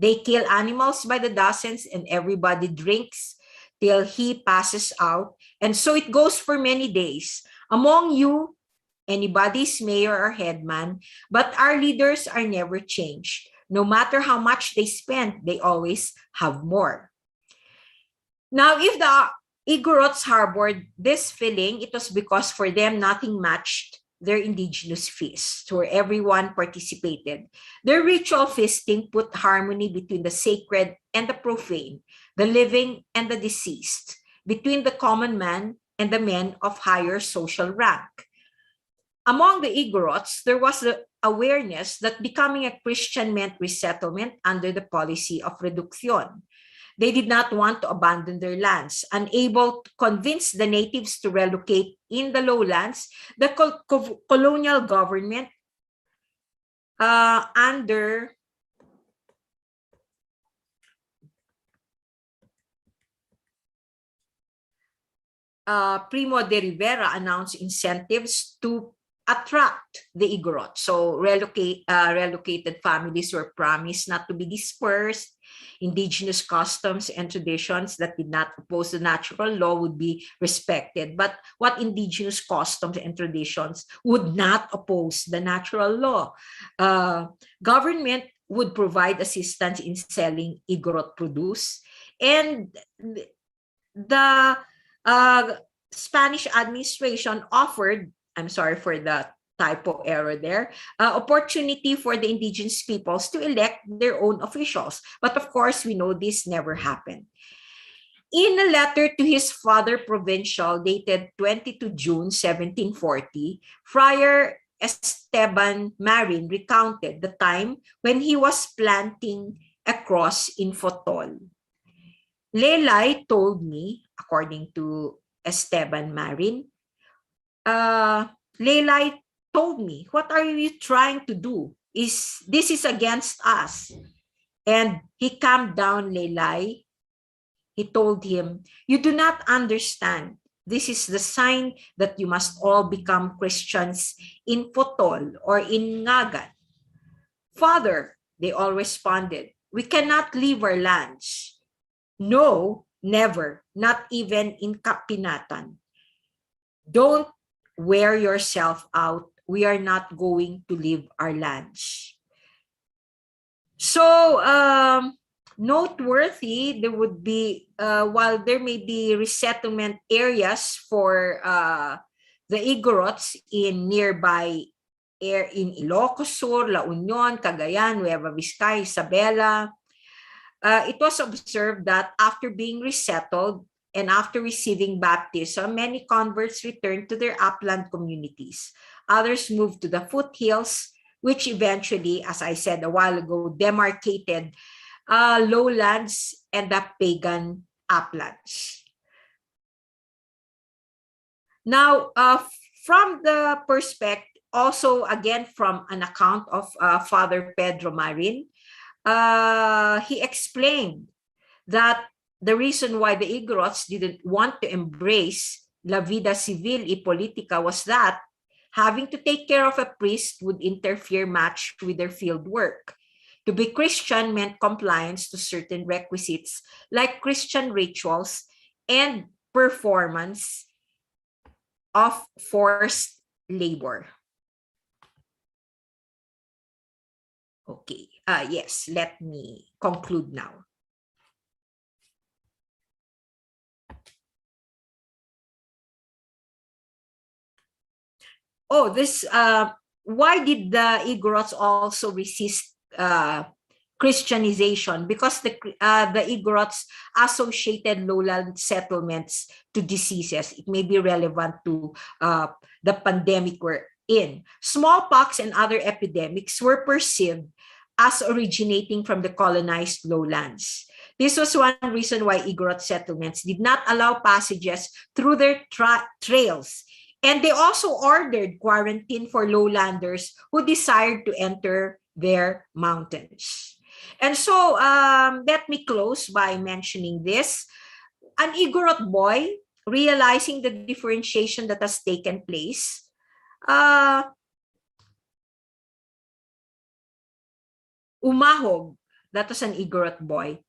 They kill animals by the dozens and everybody drinks till he passes out. And so it goes for many days. Among you, anybody's mayor or headman, but our leaders are never changed. No matter how much they spend, they always have more. Now, if the Igorots harbored this feeling, it was because for them nothing matched their indigenous feasts where everyone participated. Their ritual feasting put harmony between the sacred and the profane, the living and the deceased, between the common man and the men of higher social rank. Among the Igorots, there was the awareness that becoming a Christian meant resettlement under the policy of reduction. They did not want to abandon their lands. Unable to convince the natives to relocate in the lowlands, the colonial government under Primo de Rivera announced incentives to attract the Igorot. So relocated families were promised not to be dispersed. Indigenous customs and traditions that did not oppose the natural law would be respected. But what indigenous customs and traditions would not oppose the natural law? Government would provide assistance in selling Igorot produce, and the Spanish administration offered, I'm sorry for the typo error there, opportunity for the indigenous peoples to elect their own officials. But of course, we know this never happened. In a letter to his father provincial dated 22 June 1740, Friar Esteban Marin recounted the time when he was planting a cross in Fotol. Lelay told me, according to Esteban Marin, Lelay told me, what are you trying to do? This is against us. And he calmed down Lelay. He told him, you do not understand. This is the sign that you must all become Christians in Fotol or in Ngagan. Father, they all responded, we cannot leave our lands. No, never, not even in Kapinatan. Don't wear yourself out. We are not going to leave our lands. So, noteworthy, there would be, while there may be resettlement areas for the Igorots in nearby in Ilocos Sur, La Union, Cagayan, Nueva Vizcaya, Isabela, it was observed that after being resettled and after receiving baptism, many converts returned to their upland communities. Others moved to the foothills, which eventually, as I said a while ago, demarcated lowlands and the pagan uplands. Now, from the perspective, also again from an account of Father Pedro Marin, he explained that the reason why the Igorots didn't want to embrace la vida civil y politica was that having to take care of a priest would interfere much with their field work. To be Christian meant compliance to certain requisites like Christian rituals and performance of forced labor. Okay, yes, let me conclude now. Oh, this, why did the Igorots also resist Christianization? Because the Igorots associated lowland settlements to diseases. It may be relevant to the pandemic we're in. Smallpox and other epidemics were perceived as originating from the colonized lowlands. This was one reason why Igorot settlements did not allow passages through their trails. And they also ordered quarantine for lowlanders who desired to enter their mountains. And so let me close by mentioning this. An Igorot boy, realizing the differentiation that has taken place, Umahog, that was an Igorot boy.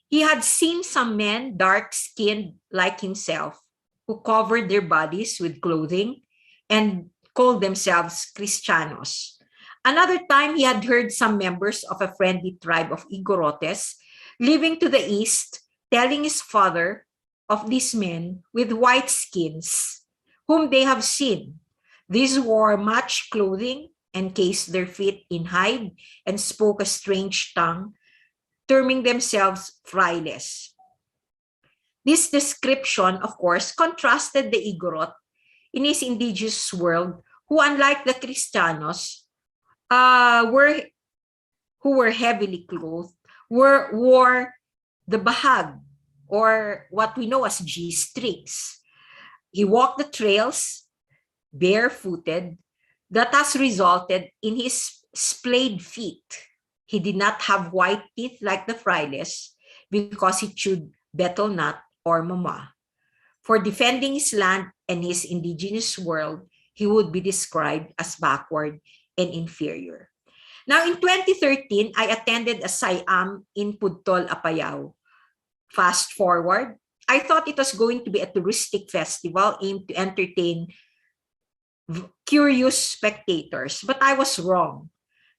He had seen some men dark-skinned like himself who covered their bodies with clothing and called themselves Cristianos. Another time, he had heard some members of a friendly tribe of Igorotes living to the east telling his father of these men with white skins whom they have seen. These wore much clothing, encased their feet in hide, and spoke a strange tongue, terming themselves frailes. This description, of course, contrasted the Igorot in his indigenous world, who, unlike the Cristianos, who were heavily clothed, wore the bahag, or what we know as G-strings. He walked the trails barefooted. That has resulted in his splayed feet. He did not have white teeth like the frailes because he chewed betel nut or mama. For defending his land and his indigenous world, he would be described as backward and inferior. Now, in 2013, I attended a Siam in Pudtol, Apayao. Fast forward, I thought it was going to be a touristic festival aimed to entertain curious spectators, but I was wrong.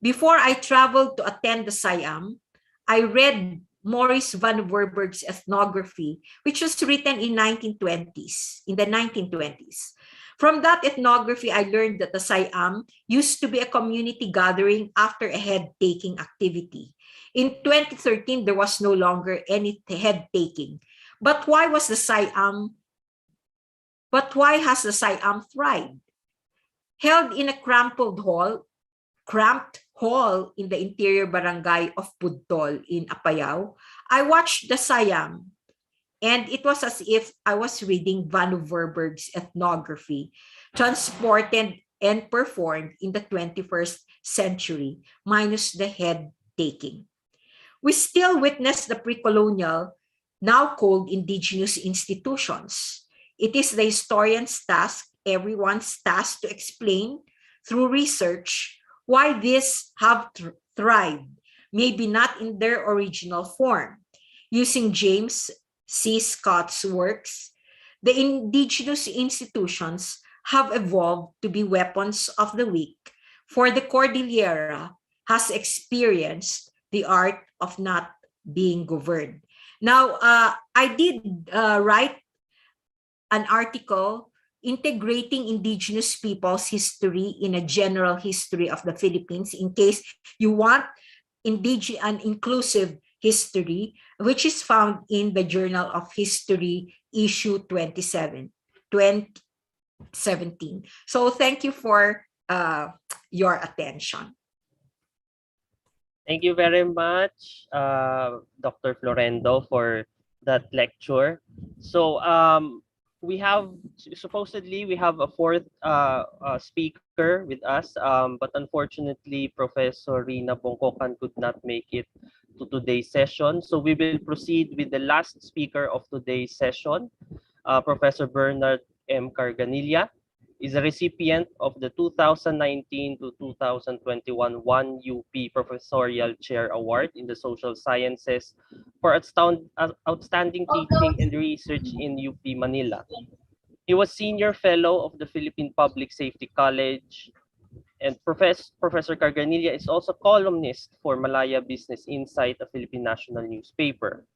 Before I traveled to attend the Siam, I read Maurice van Verburg's ethnography, which was written in the 1920s. From that ethnography, I learned that the Siam used to be a community gathering after a head-taking activity. In 2013, there was no longer any head-taking. But why has the Siam thrived? Held in a cramped hall in the interior barangay of Pudtol in Apayao, I watched the Siam, and it was as if I was reading Van Verburg's ethnography, transported and performed in the 21st century, minus the head-taking. We still witness the pre-colonial, now called indigenous institutions. It is the historian's task, everyone's task, to explain through research why these have thrived, maybe not in their original form. Using James C. Scott's works, the indigenous institutions have evolved to be weapons of the weak, for the Cordillera has experienced the art of not being governed. Now, I did write an article integrating indigenous people's history in a general history of the Philippines, in case you want an inclusive history, which is found in the Journal of History, issue 2017. So thank you for your attention. Thank you very much, Dr. Florendo, for that lecture. So supposedly we have a fourth speaker with us, but unfortunately Professor Rina Bongkokan could not make it to today's session. So we will proceed with the last speaker of today's session, Professor Bernard M. Carganilla. Is a recipient of the 2019 to 2021 UP Professorial Chair Award in the Social Sciences for outstanding teaching and research in UP Manila. He was Senior Fellow of the Philippine Public Safety College, and Professor Carganilla is also columnist for Malaya Business Insight, a Philippine national newspaper.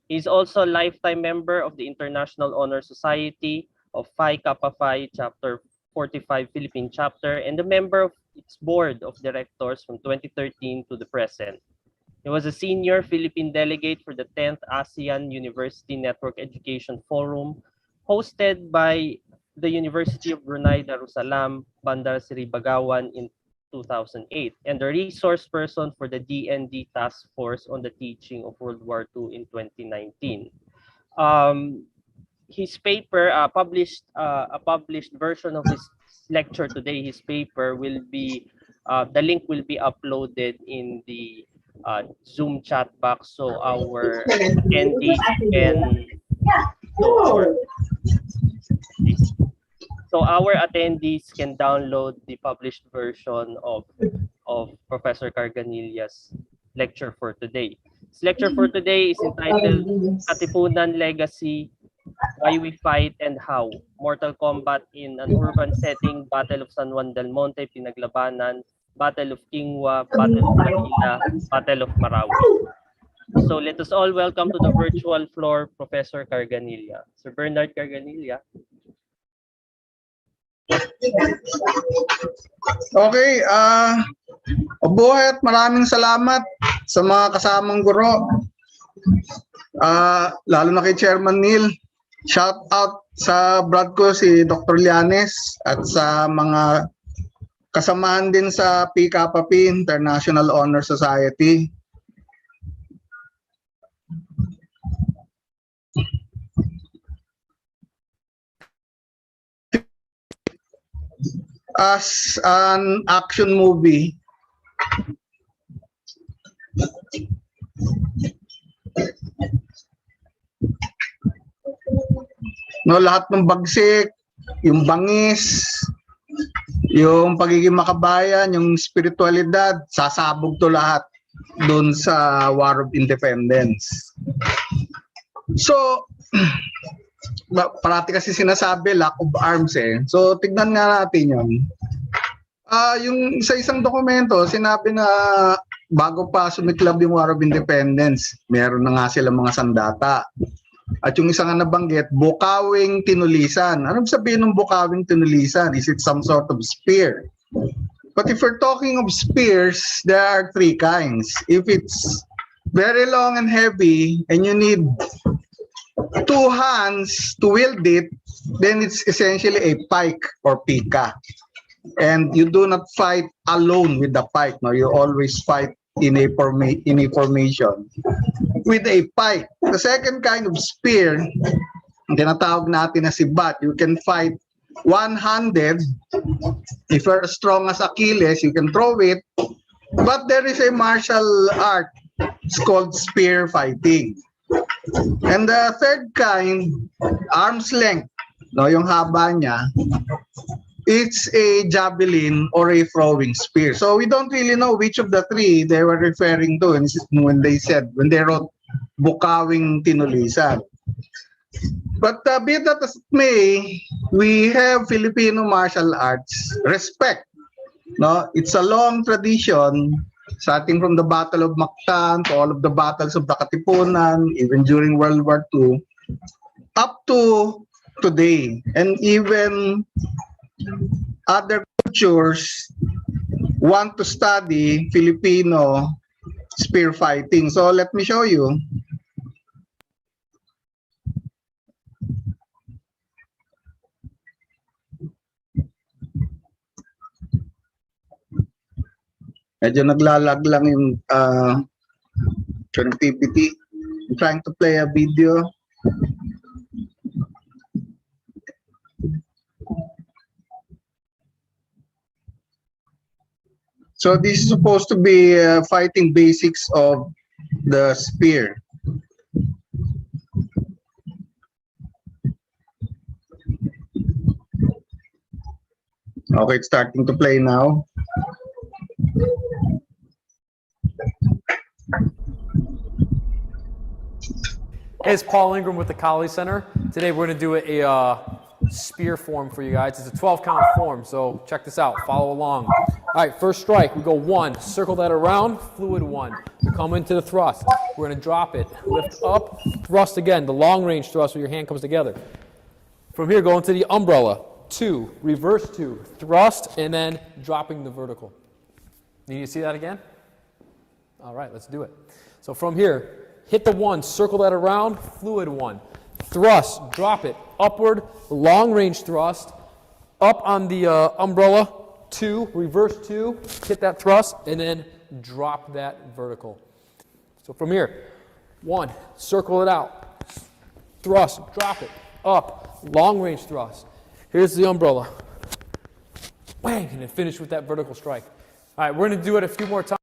He is also a lifetime member of the International Honor Society of Phi Kappa Phi Chapter 45 Philippine Chapter, and a member of its board of directors from 2013 to the present. He was a senior Philippine delegate for the 10th ASEAN University Network Education Forum, hosted by the University of Brunei Darussalam, Bandar Seri Begawan in 2008, and the resource person for the DND Task Force on the Teaching of World War II in 2019. His paper, a published version of his lecture today, his paper will be, the link will be uploaded in the Zoom chat box, so our attendees can, so our attendees can download the published version of Professor Carganilla's lecture for today. His lecture for today is entitled Katipunan Legacy, Why We Fight and How, Mortal Kombat in an Urban Setting, Battle of San Juan del Monte, Pinaglabanan, Battle of Kingwa, Battle of Manila, Battle of Marawi. So let us all welcome to the virtual floor Professor Carganilla. Sir Bernard Carganilla. Okay, mabuhay at maraming salamat sa mga kasamang guro. Lalo na kay Chairman Neil. Shout out sa brad ko si Dr. Llanes at sa mga kasamahan din sa PKP, International Honor Society. As an action movie, no, lahat ng bagsik, yung bangis, yung pagiging makabayan, yung spiritualidad, sasabog to lahat doon sa War of Independence. So, parati kasi sinasabi lack of arms eh. So tignan nga natin yun. Yung sa isang dokumento, sinabi na bago pa sumiklab yung War of Independence, meron na nga sila mga sandata. At yung isang nabanggit, bukawing tinulisan. Anong sabihin ng bukawing tinulisan? Is it some sort of spear? But if we're talking of spears, there are three kinds. If it's very long and heavy and you need two hands to wield it, then it's essentially a pike or pika. And you do not fight alone with the pike. No, you always fight in a formation with a pike. The second kind of spear, tinatawag natin na sibat. You can fight one-handed. If you're as strong as Achilles, you can throw it. But there is a martial art. It's called spear fighting. And the third kind, arm's length, no, yung haba niya, it's a javelin or a throwing spear. So we don't really know which of the three they were referring to when they wrote bukawing tinulisan. But be that as it may, we have Filipino martial arts respect. No, it's a long tradition. Starting from the Battle of Mactan to all of the battles of the Katipunan, even during World War II, up to today. And even other cultures want to study Filipino spear fighting. So let me show you. Medyo naglalag lang yung connectivity. I'm trying to play a video. So this is supposed to be fighting basics of the spear. Okay, it's starting to play now. Hey, it's Paul Ingram with the Colley Center. Today we're going to do a spear form for you guys. It's a 12-count form, so check this out. Follow along. All right, first strike. We go 1. Circle that around. Fluid 1. We come into the thrust. We're going to drop it. Lift up. Thrust again. The long-range thrust where your hand comes together. From here, go into the umbrella. 2. Reverse 2. Thrust, and then dropping the vertical. Need to see that again? All right, let's do it. So from here, hit the 1, circle that around, fluid 1. Thrust, drop it, upward, long range thrust, up on the umbrella, two, reverse two, hit that thrust, and then drop that vertical. So from here, one, circle it out, thrust, drop it, up, long range thrust. Here's the umbrella. Whang, and then finish with that vertical strike. All right, we're going to do it a few more times.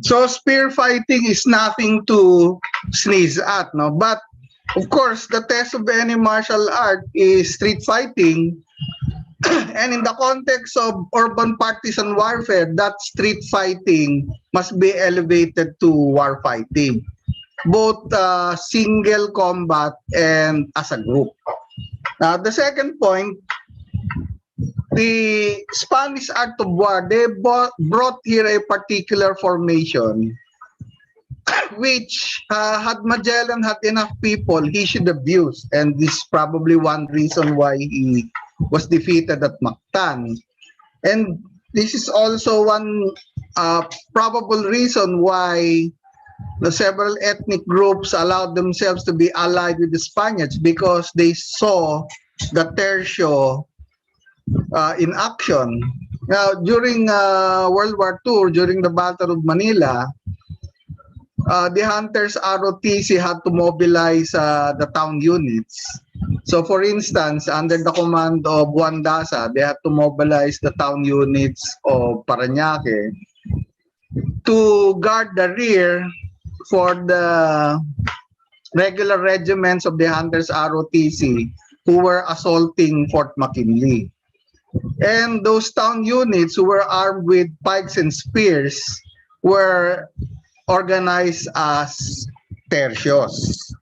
So spear fighting is nothing to sneeze at, no? But of course, the test of any martial art is street fighting. And in the context of urban partisan warfare, that street fighting must be elevated to war fighting, both single combat and as a group. Now, the second point, the Spanish art of war, they brought here a particular formation which had Magellan had enough people, he should abuse. And this is probably one reason why he was defeated at Mactan. And this is also one probable reason why the several ethnic groups allowed themselves to be allied with the Spaniards, because they saw the tercio in action. Now, during World War II, during the Battle of Manila, the Hunters ROTC had to mobilize the town units. So for instance, under the command of Juan Daza, they had to mobilize the town units of Parañaque to guard the rear for the regular regiments of the Hunters ROTC who were assaulting Fort McKinley. And those town units who were armed with pikes and spears were organized as tercios.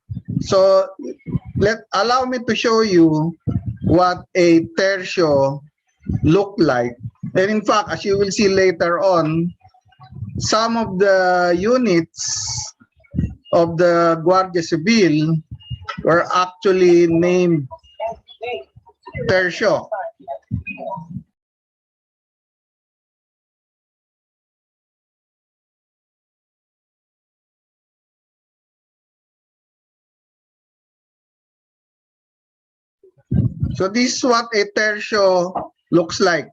So allow me to show you what a tercio looked like. And in fact, as you will see later on, some of the units of the Guardia Civil were actually named tercio. So this is what a tercio looks like.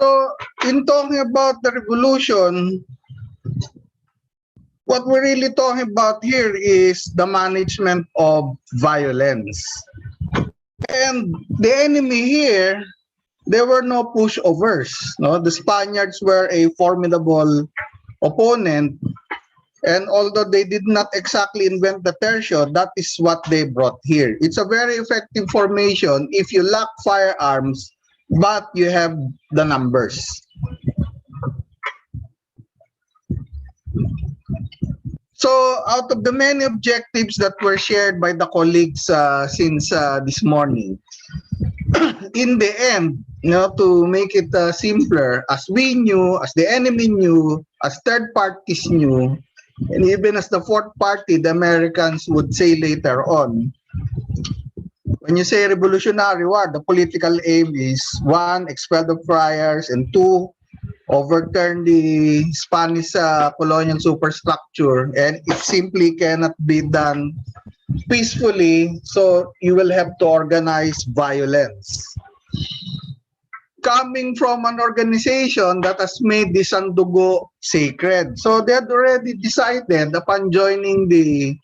So, in talking about the revolution, what we're really talking about here is the management of violence. And the enemy here, there were no pushovers. No, the Spaniards were a formidable opponent, and although they did not exactly invent the tercio, that is what they brought here. It's a very effective formation if you lack firearms, but you have the numbers. So, out of the many objectives that were shared by the colleagues since this morning, in the end, to make it simpler, as we knew, as the enemy knew, as third parties knew, and even as the fourth party, the Americans would say later on, when you say revolutionary war, the political aim is 1, expel the friars, and 2, overturn the Spanish colonial superstructure, and it simply cannot be done peacefully, so you will have to organize violence. Coming from an organization that has made the Sandugo sacred. So they had already decided upon joining the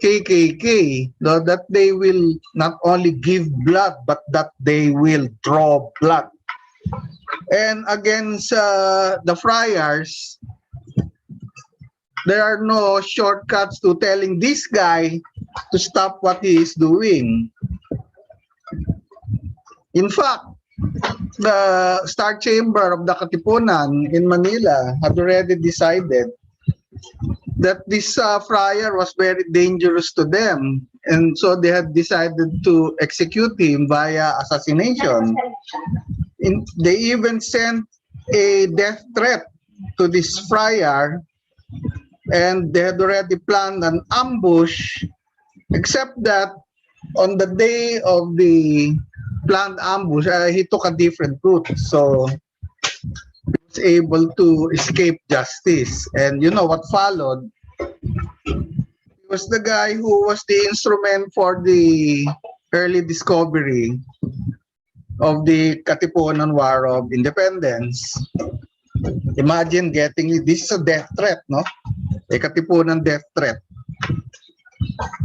KKK that they will not only give blood, but that they will draw blood. And against the friars, there are no shortcuts to telling this guy to stop what he is doing. In fact, the Star Chamber of the Katipunan in Manila had already decided that this friar was very dangerous to them, and so they had decided to execute him via assassination. They even sent a death threat to this friar, and they had already planned an ambush, except that on the day of the planned ambush, he took a different route, so he was able to escape justice. And you know what followed? He was the guy who was the instrument for the early discovery of the Katipunan War of Independence. Imagine getting, this is a death threat, no? A Katipunan death threat.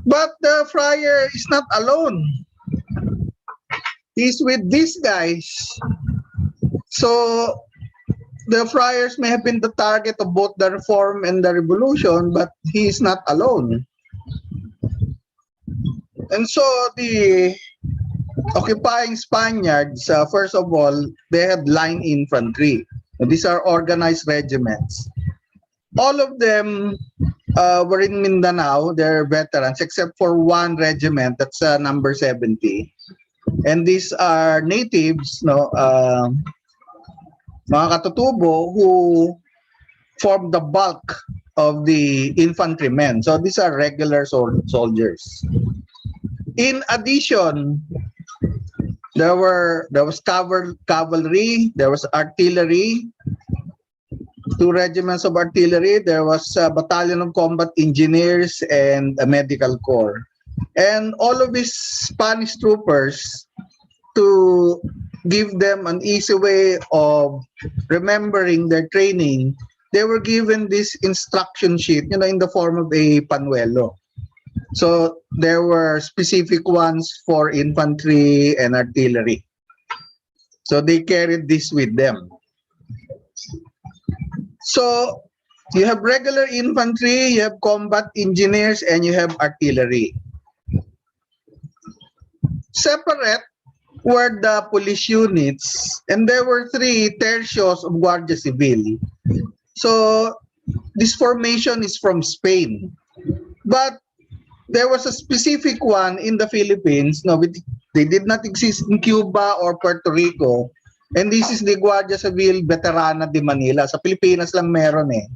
But the friar is not alone. He's with these guys. So the friars may have been the target of both the reform and the revolution, but he is not alone. And so the occupying Spaniards, first of all, they had line infantry. These are organized regiments. All of them were in Mindanao. They're veterans, except for one regiment, that's number 70. And these are natives, mga katutubo who form the bulk of the infantrymen. So these are regular soldiers. In addition, there was cavalry, there was artillery, 2 regiments of artillery, there was a battalion of combat engineers, and a medical corps. And all of these Spanish troopers, to give them an easy way of remembering their training, they were given this instruction sheet, in the form of a panuelo. So there were specific ones for infantry and artillery. So they carried this with them. So you have regular infantry, you have combat engineers, and you have artillery. Separate were the police units, and there were 3 tercios of Guardia Civil. So this formation is from Spain. But there was a specific one in the Philippines. No, they did not exist in Cuba or Puerto Rico. And this is the Guardia Civil Veterana de Manila. Sa Pilipinas lang meron eh.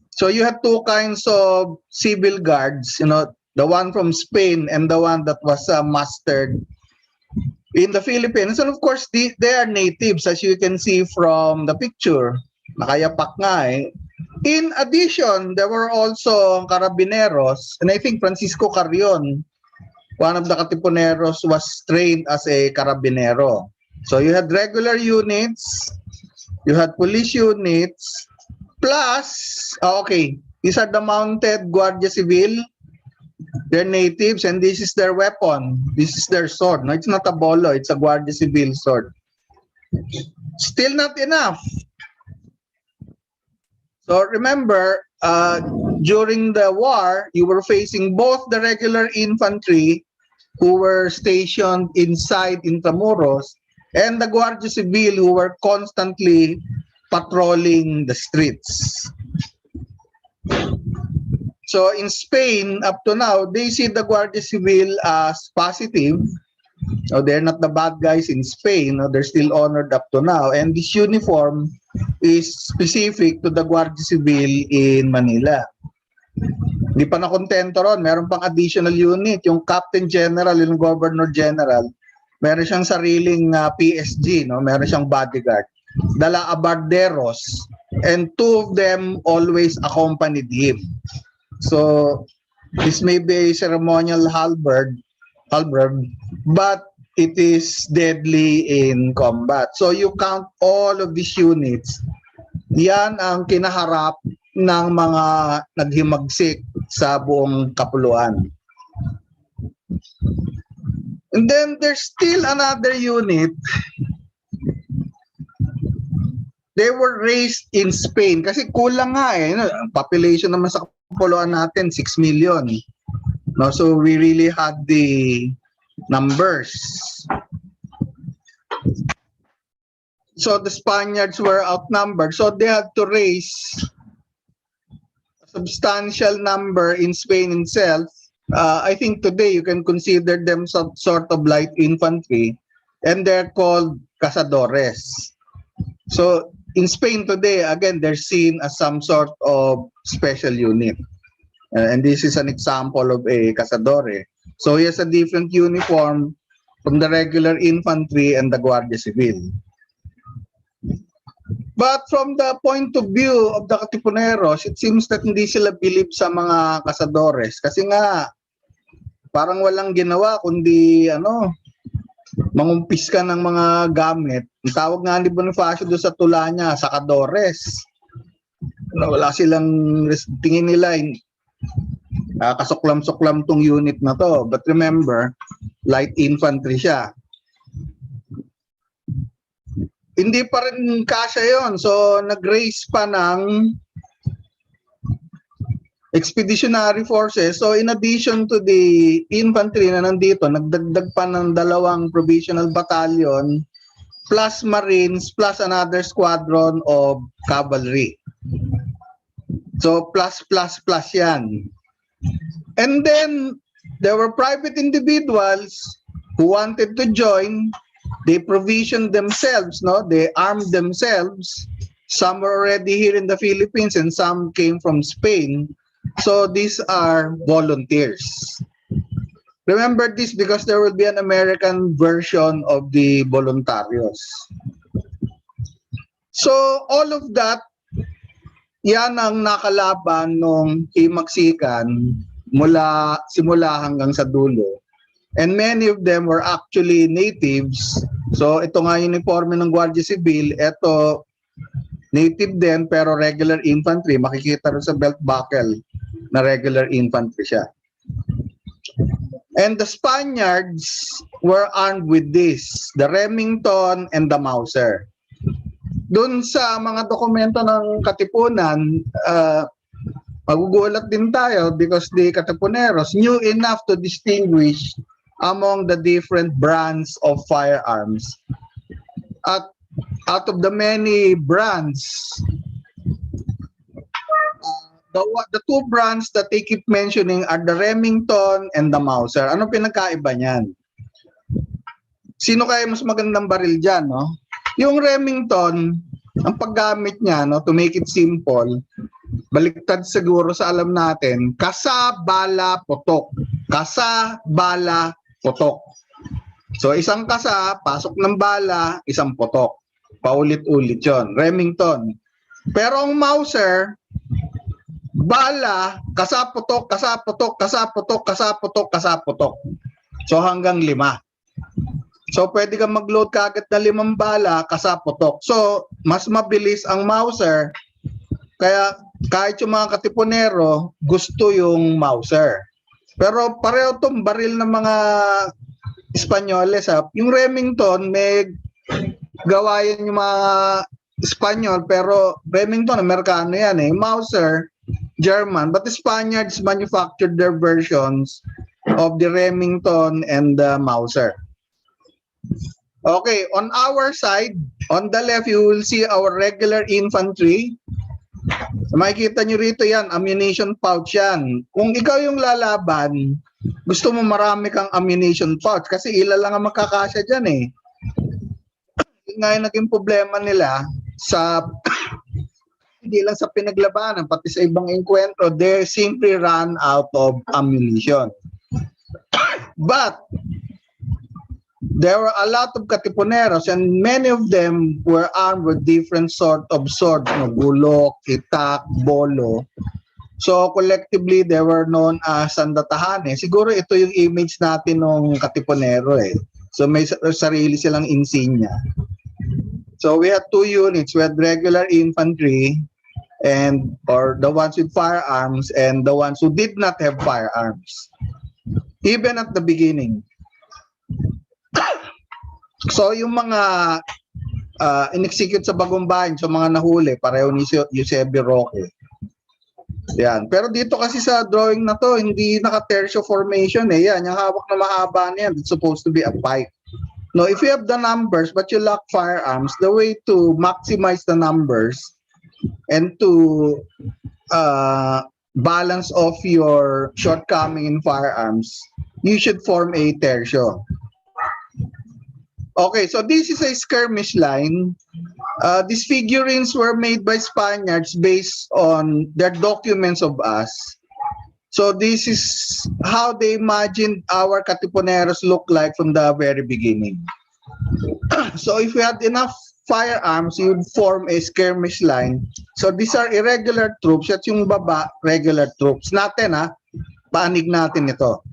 So you have 2 kinds of civil guards, the one from Spain and the one that was mustered in the Philippines. And of course, they are natives, as you can see from the picture. Nakayapak nga eh. In addition, there were also carabineros, and I think Francisco Carrion, one of the Katipuneros, was trained as a carabinero. So you had regular units, You had police units, plus, okay, these are the mounted Guardia Civil. They're natives and this is their weapon. This is their sword. No, it's not a bolo, it's a Guardia Civil sword. Still not enough. So remember, during the war, you were facing both the regular infantry who were stationed inside Intramuros and the Guardia Civil who were constantly patrolling the streets. So in Spain, up to now, they see the Guardia Civil as positive. So they're not the bad guys in Spain. No, they're still honored up to now. And this uniform is specific to the Guardia Civil in Manila. Hindi pa nakontento ron. Meron pang additional unit. Yung Captain General, yung Governor General, meron siyang sariling PSG. No? Meron siyang bodyguard. Dala abarderos. And two of them always accompanied him. So this may be a ceremonial halberd, but it is deadly in combat. So you count all of these units. Yan ang kinaharap ng mga naghimagsik sa buong kapuluan. And then there's still another unit. They were raised in Spain kasi kulang nga eh. Population naman sa kapuluan natin 6 million. No, so we really had the numbers. So the Spaniards were outnumbered, so they had to raise a substantial number in Spain itself. I think today you can consider them some sort of light infantry, and they're called cazadores. So in Spain today, again, they're seen as some sort of special unit. And this is an example of a cazadore. So he has a different uniform from the regular infantry and the Guardia Civil. But from the point of view of the Katipuneros, it seems that hindi sila bilib sa mga cazadores. Kasi nga, parang walang ginawa kundi mangumpis ka ng mga gamit. Ang tawag nga ni Bonifacio doon sa tula niya, sakadores. Wala silang tingin nila, kasuklam-suklam tong unit na to. But remember, light infantry siya. Hindi pa rin kasya yon. So, nag-raise pa ng expeditionary forces. So, in addition to the infantry na nandito, nagdagdag pa ng 2 provisional battalion plus marines plus another squadron of cavalry. So, plus yan. And then, there were private individuals who wanted to join. They provisioned themselves, no? They armed themselves. Some were already here in the Philippines and some came from Spain. So these are volunteers. Remember this because there will be an American version of the voluntarios. So all of that, yan ang nakalaban nung himagsikan simula hanggang sa dulo. And many of them were actually natives. So ito nga yung uniforme ng Guardia Civil, ito native din pero regular infantry. Makikita rin sa belt buckle na regular infantry siya. And the Spaniards were armed with this, the Remington and the Mauser. Doon sa mga dokumento ng Katipunan, magugulat din tayo because the Katipuneros knew enough to distinguish among the different brands of firearms. At out of the many brands, the 2 brands that they keep mentioning are the Remington and the Mauser. Ano pinagkaiba niyan? Sino kaya mas magandang baril dyan, no? Yung Remington, ang paggamit niya, no, to make it simple, baliktad siguro sa alam natin, kasa, bala, putok. Kasa, bala, putok. So isang kasa, pasok ng bala, isang putok. Paulit-ulit yon, Remington. Pero ang Mauser, bala, kasa, putok, kasa, putok, kasa, putok, kasa, putok, kasa, putok. So hanggang 5. So pwede kang mag-load kagad na 5 bala kasaputok. So mas mabilis ang Mauser. Kaya kahit yung mga katipunero, gusto yung Mauser. Pero pareho tong baril ng mga Espanyoles. Yung Remington, may gawayan yung mga Espanyol, pero Remington, Amerikano yan eh. Mauser, German. But the Spaniards manufactured their versions of the Remington and the Mauser. Okay, on our side, on the left, you will see our regular infantry. Makikita nyo rito yan, ammunition pouch yan. Kung ikaw yung lalaban, gusto mo marami kang ammunition pouch kasi ilan lang ang makakasya dyan eh. Yun nga yung naging problema nila sa hindi lang sa pinaglabanan, pati sa ibang enkwentro, they simply ran out of ammunition. But there were a lot of katipuneros and many of them were armed with different sort of swords, gulok, itak, bolo. So collectively, they were known as sandatahane. Siguro ito yung image natin ng katipunero eh. So may sarili silang insignia. So we had 2 units. We had regular infantry and or the ones with firearms and the ones who did not have firearms. Even at the beginning. So yung mga in-execute sa Bagong Bayan, so mga nahuli, pareho ni Eusebio Roque. Yan. Pero dito kasi sa drawing na to, hindi naka-tertio formation eh. Yan, yung hawak na mahaba niyan, it's supposed to be a pipe. No, if you have the numbers but you lack firearms, the way to maximize the numbers and to balance off your shortcoming in firearms, you should form a tertio. Okay, so this is a skirmish line. These figurines were made by Spaniards based on their documents of us. So this is how they imagined our katipuneros look like from the very beginning. So if we had enough firearms, you would form a skirmish line. So these are irregular troops. At yung baba, regular troops. Natin paanig natin ito.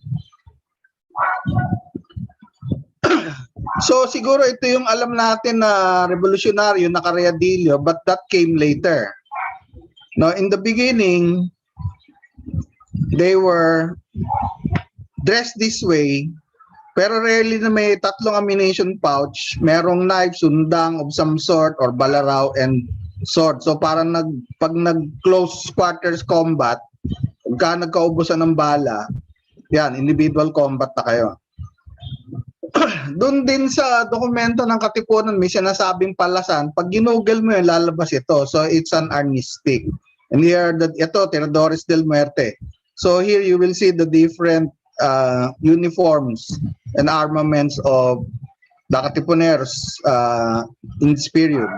So siguro ito yung alam natin na revolusyonaryo na Carriadillo, but that came later. Now in the beginning, they were dressed this way, pero rarely na may 3 ammunition pouch, merong knife, sundang of some sort, or balaraw and sword. So parang pag nag-close quarters combat, pagka nagkaubusan ng bala, yan, individual combat na kayo. Doon din sa dokumento ng Katipunan may sinasabing palasan, pag ginugol mo yun, lalabas ito. So it's an arnistic. And here, ito, Tiradores del Muerte. So here you will see the different uniforms and armaments of the Katipuneros in this period.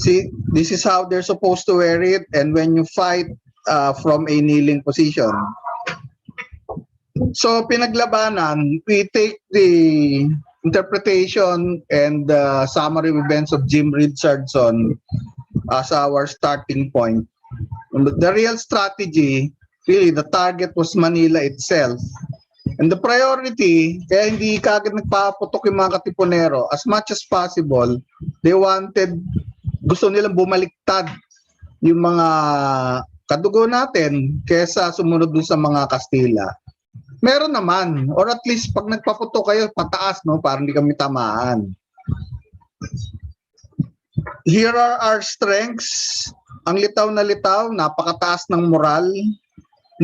See, this is how they're supposed to wear it, and when you fight from a kneeling position. So pinaglabanan, we take the interpretation and the summary events of Jim Richardson as our starting point. The real strategy, really, the target was Manila itself. And the priority, kaya hindi kagad nagpaputok yung mga Katipunero, as much as possible, they wanted, gusto nilang bumaliktad yung mga kadugo natin kesa sumunod dun sa mga Kastila. Meron naman, or at least pag nagpaputok kayo, pataas, no, para hindi kami tamaan. Here are our strengths. Ang litaw na litaw, napakataas ng moral.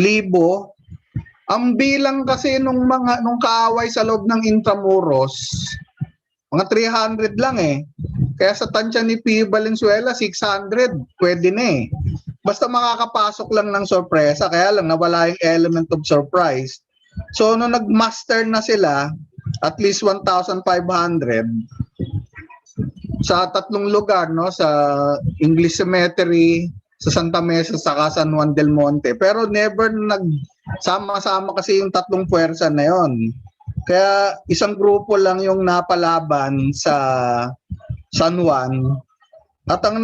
Libo. Ang bilang kasi nung kaaway sa loob ng Intramuros, mga 300 lang eh. Kaya sa tansya ni P. Valenzuela, 600, pwede na eh. Basta makakapasok lang ng sorpresa, kaya lang nawala yung element of surprise. So nung nag-master na sila, at least 1,500 sa 3 lugar, no, sa English Cemetery, sa Santa Mesa, sa San Juan del Monte. Pero never nagsama-sama kasi yung 3 puwersa na yon. Kaya isang grupo lang yung napalaban sa San Juan. At ang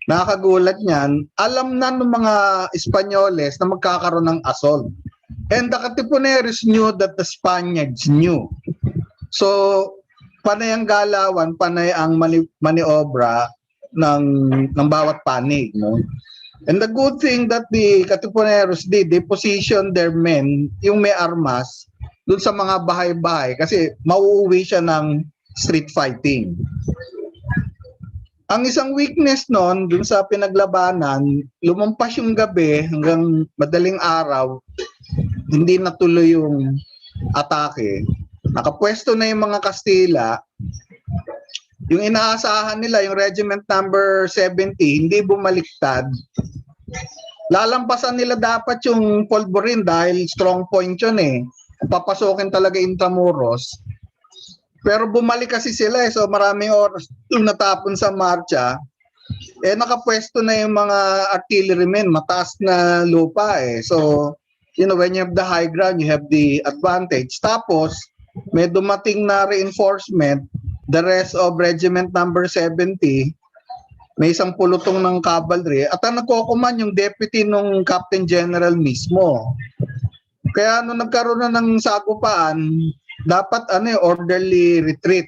nakakagulat niyan, alam na ng mga Espanyoles na magkakaroon ng assault. And the Katipuneros knew that the Spaniards knew. So, panay ang galawan, panay ang maniobra ng bawat panig, no? And the good thing that the Katipuneros did, they positioned their men, yung may armas, dun sa mga bahay-bahay kasi mauuwi siya ng street fighting. Ang isang weakness nun, dun sa pinaglabanan, lumampas yung gabi hanggang madaling araw, hindi natuloy yung atake. Nakapwesto na yung mga Kastila. Yung inaasahan nila, yung regiment number 70, hindi bumaliktad. Lalampasan nila dapat yung Polvorin dahil strong point yun eh. Papasokin talaga Intramuros. Pero bumalik kasi sila eh, so maraming oras yung natapon sa marcha. Eh nakapwesto na yung mga artillerymen, mataas na lupa eh. So, you know, when you have the high ground, you have the advantage. Tapos, may dumating na reinforcement, the rest of regiment number 70, may isang pulutong ng cavalry, at ang nagkokoman yung deputy nung Captain General mismo. Kaya nung nagkaroon na ng sagupaan, dapat orderly retreat.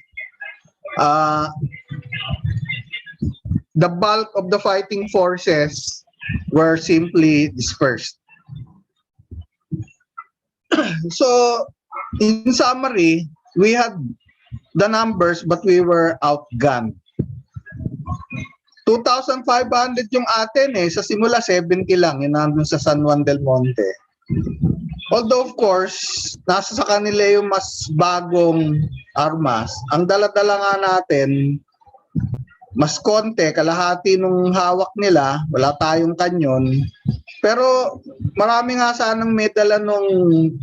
The bulk of the fighting forces were simply dispersed. So, in summary, we had the numbers but we were outgunned. 2,500 yung atin eh, sa simula 70 lang, yun nandun sa San Juan del Monte. Although of course, nasa sa kanila yung mas bagong armas. Ang dala-dala nga natin, mas konti, kalahati nung hawak nila, wala tayong kanyon. Pero marami nga sanang may dala nung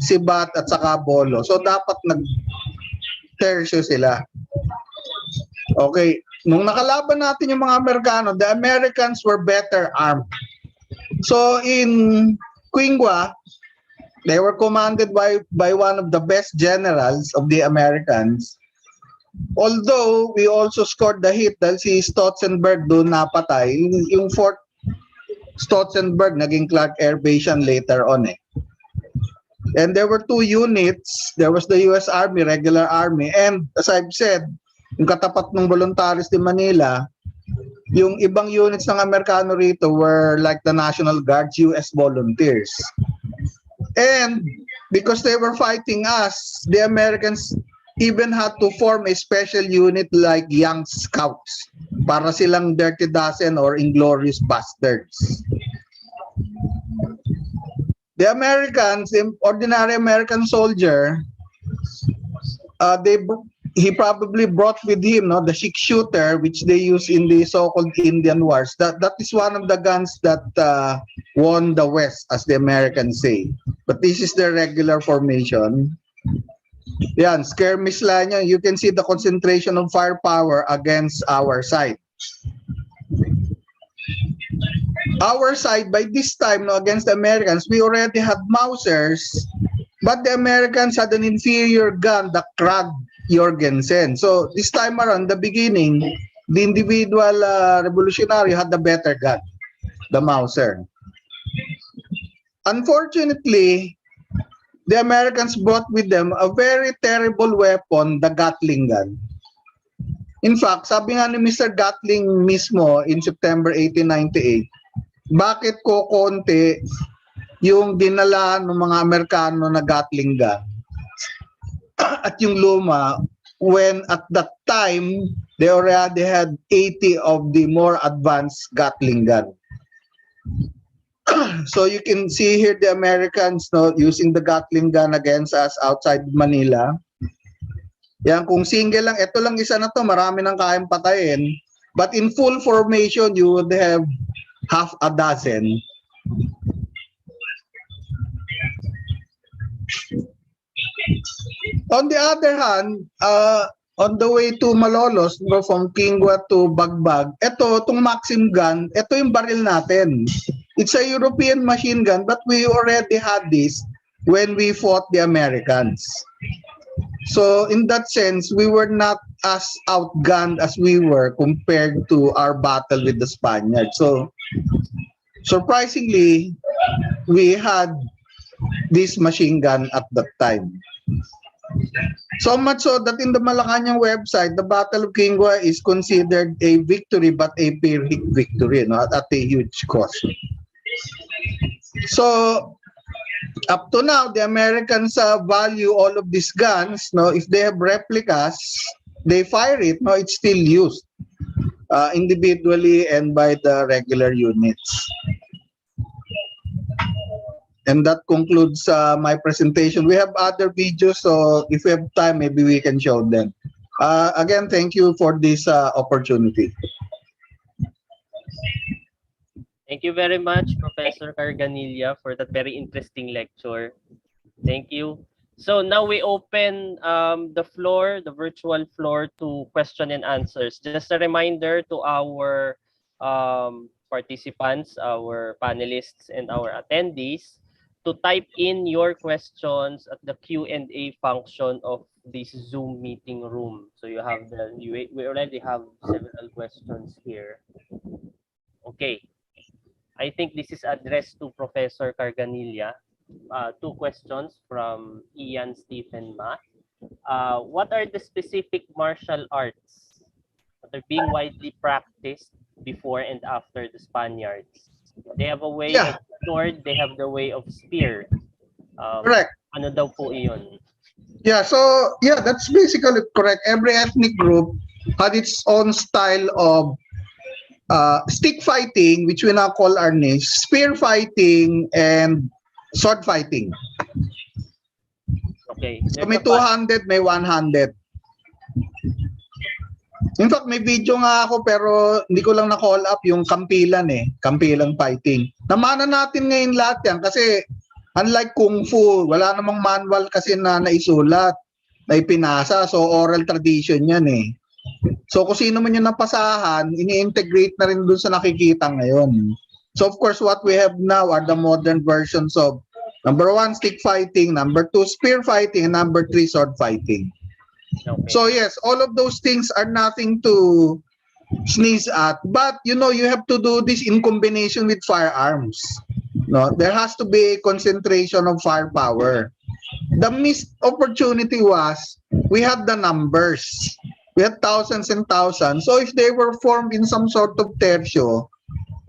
sibat at saka bolo. So dapat nag-tertio sila. Okay, nung nakalaban natin yung mga Amerikano, the Americans were better armed. So in Quingua, they were commanded by one of the best generals of the Americans. Although we also scored the hit dahil si Stotzenberg doon napatay. Yung Fort Stotzenberg naging Clark Air Base later on eh. And there were two units. There was the US Army, regular army, and as I've said, yung katapat ng Voluntaries de Manila, yung ibang units ng Amerikano rito were like the National Guards, US Volunteers. And because they were fighting us, the Americans even had to form a special unit like Young Scouts para silang Dirty Dozen or Inglorious Bastards. The Americans, the ordinary American soldier, he probably brought with him the six-shooter which they use in the so-called Indian Wars. That is one of the guns that won the West, as the Americans say. But this is their regular formation. Yan, skirmish lang yan. You can see the concentration of firepower against our side. Our side, by this time, against the Americans, we already had Mausers, but the Americans had an inferior gun, the Krag Jorgensen. So this time around, the beginning, the individual revolutionary had the better gun, the Mauser. Unfortunately, the Americans brought with them a very terrible weapon, the Gatling gun. In fact, sabi nga ni Mr. Gatling mismo in September 1898, bakit ko konti yung dinala ng mga Amerikano na Gatling gun at yung luma, when at that time they already had 80 of the more advanced Gatling gun. So you can see here the Americans using the Gatling gun against us outside Manila. Yan, kung single lang, ito lang isa na to, marami nang kayang patayin. But in full formation, you would have half a dozen. On the other hand, on the way to Malolos, from Quingua to Bagbag, itong Maxim gun, ito yung baril natin. It's a European machine gun, but we already had this when we fought the Americans. So in that sense, we were not as outgunned as we were compared to our battle with the Spaniards. So surprisingly, we had this machine gun at that time. So much so that in the Malacanang website, the Battle of Quingua is considered a victory, but a Pyrrhic victory, no, at a huge cost. So up to now, the Americans value all of these guns. No, if they have replicas, they fire it. No, it's still used individually and by the regular units. And that concludes my presentation. We have other videos, so if we have time, maybe we can show them. Again, thank you for this opportunity. Thank you very much, Professor Carganilla, for that very interesting lecture. Thank you. So now we open the floor, the virtual floor, to question and answers. Just a reminder to our participants, our panelists, and our attendees to type in your questions at the Q&A function of this Zoom meeting room. So you have we already have several questions here. Okay. I think this is addressed to Professor Carganilla. Two questions from Ian Stephen Math. What are the specific martial arts that are being widely practiced before and after the Spaniards? They have a way of sword, they have the way of spear. Correct. Ano daw po iyon? Yeah, so yeah, that's basically correct. Every ethnic group had its own style of stick fighting, which we now call arnis, spear fighting, and sword fighting. Okay. So may 200, may 100. In fact, may video nga ako pero hindi ko lang na-call up yung kampilan kampilan fighting. Namana natin ngayon lahat yan kasi unlike Kung Fu, wala namang manual kasi na naisulat, na ipinasa, so oral tradition yan So kung sino man yung napasahan, ini-integrate na rin dun sa nakikita ngayon. So of course, what we have now are the modern versions of number 1, stick fighting, number 2, spear fighting, and number 3, sword fighting. Okay. So yes, all of those things are nothing to sneeze at, but you have to do this in combination with firearms. No, there has to be a concentration of firepower. The missed opportunity was we had the numbers. We had thousands and thousands. So if they were formed in some sort of tertio,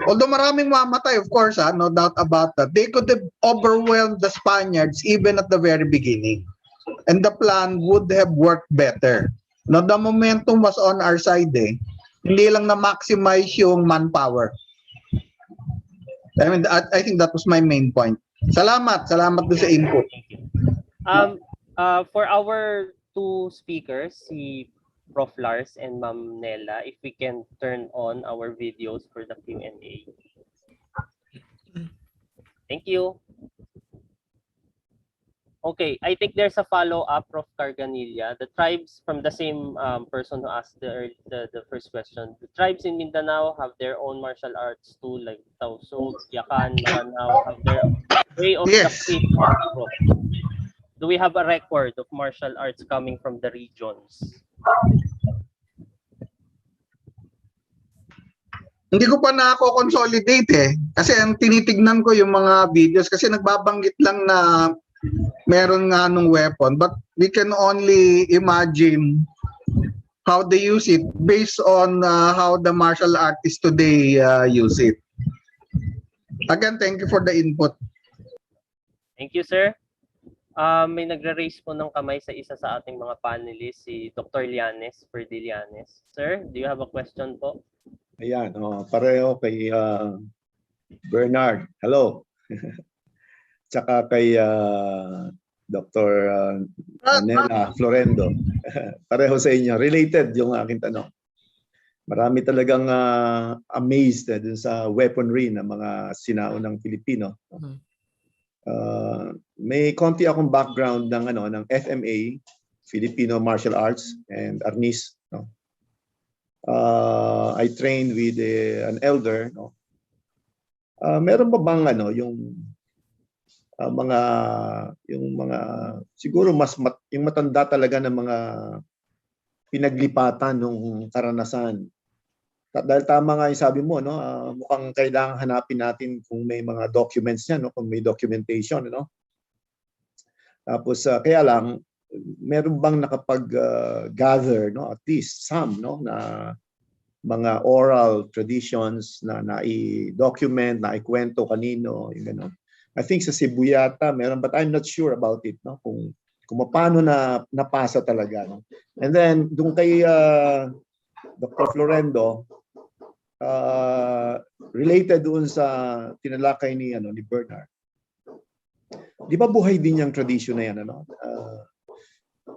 although maraming mamatay, of course, no doubt about that, they could have overwhelmed the Spaniards even at the very beginning. And the plan would have worked better. Now, the momentum was on our side Hindi lang na-maximize yung manpower. I mean, I think that was my main point. Salamat doon sa input. Thank you. For our two speakers, si Prof. Lars and Ma'am Nella, if we can turn on our videos for the Q&A. Thank you. Okay, I think there's a follow-up, Prof. Carganilla. The tribes, from the same person who asked the first question, the tribes in Mindanao have their own martial arts too, like Tausug, Yakan, Maranao, have their way of practice. Do we have a record of martial arts coming from the regions? Hindi ko pa na ako consolidate kasi ang tinitignan ko yung mga videos kasi nagbabanggit lang na meron nga nung weapon, but we can only imagine how they use it based on how the martial artists today use it. Again, thank you for the input. Thank you, sir. May nagre-raise po ng kamay sa isa sa ating mga panelists, si Dr. Lianes, Ferdilianes. Sir, do you have a question po? Ayan, pareho kay Bernard. Hello. Tsaka kay Dr. Nella Florendo. Pareho sa inyo. Related yung aking tanong. Marami talagang amazed dun sa weaponry ng mga sinaunang Pilipino. May konti akong background ng FMA, Filipino Martial Arts, and Arnis. I trained with an elder. Meron ba bang yung mga siguro yung matanda talaga ng mga pinaglipatan ng karanasan. Dahil tama nga yung sabi mo, mukhang kailangan hanapin natin kung may mga documents niya, kung may documentation, Tapos kaya lang meron bang nakapag-gather, no, at least some, no, na mga oral traditions na nai-document, naikwento kanino, yung gano'n. I think sa Cebu yata meron, but I'm not sure about it, no, kung paano na napasa talaga, no. And then doon kay Dr. Florendo, related doon sa tinalakay ni Bernard. Di ba buhay din yung tradition na yan, ano?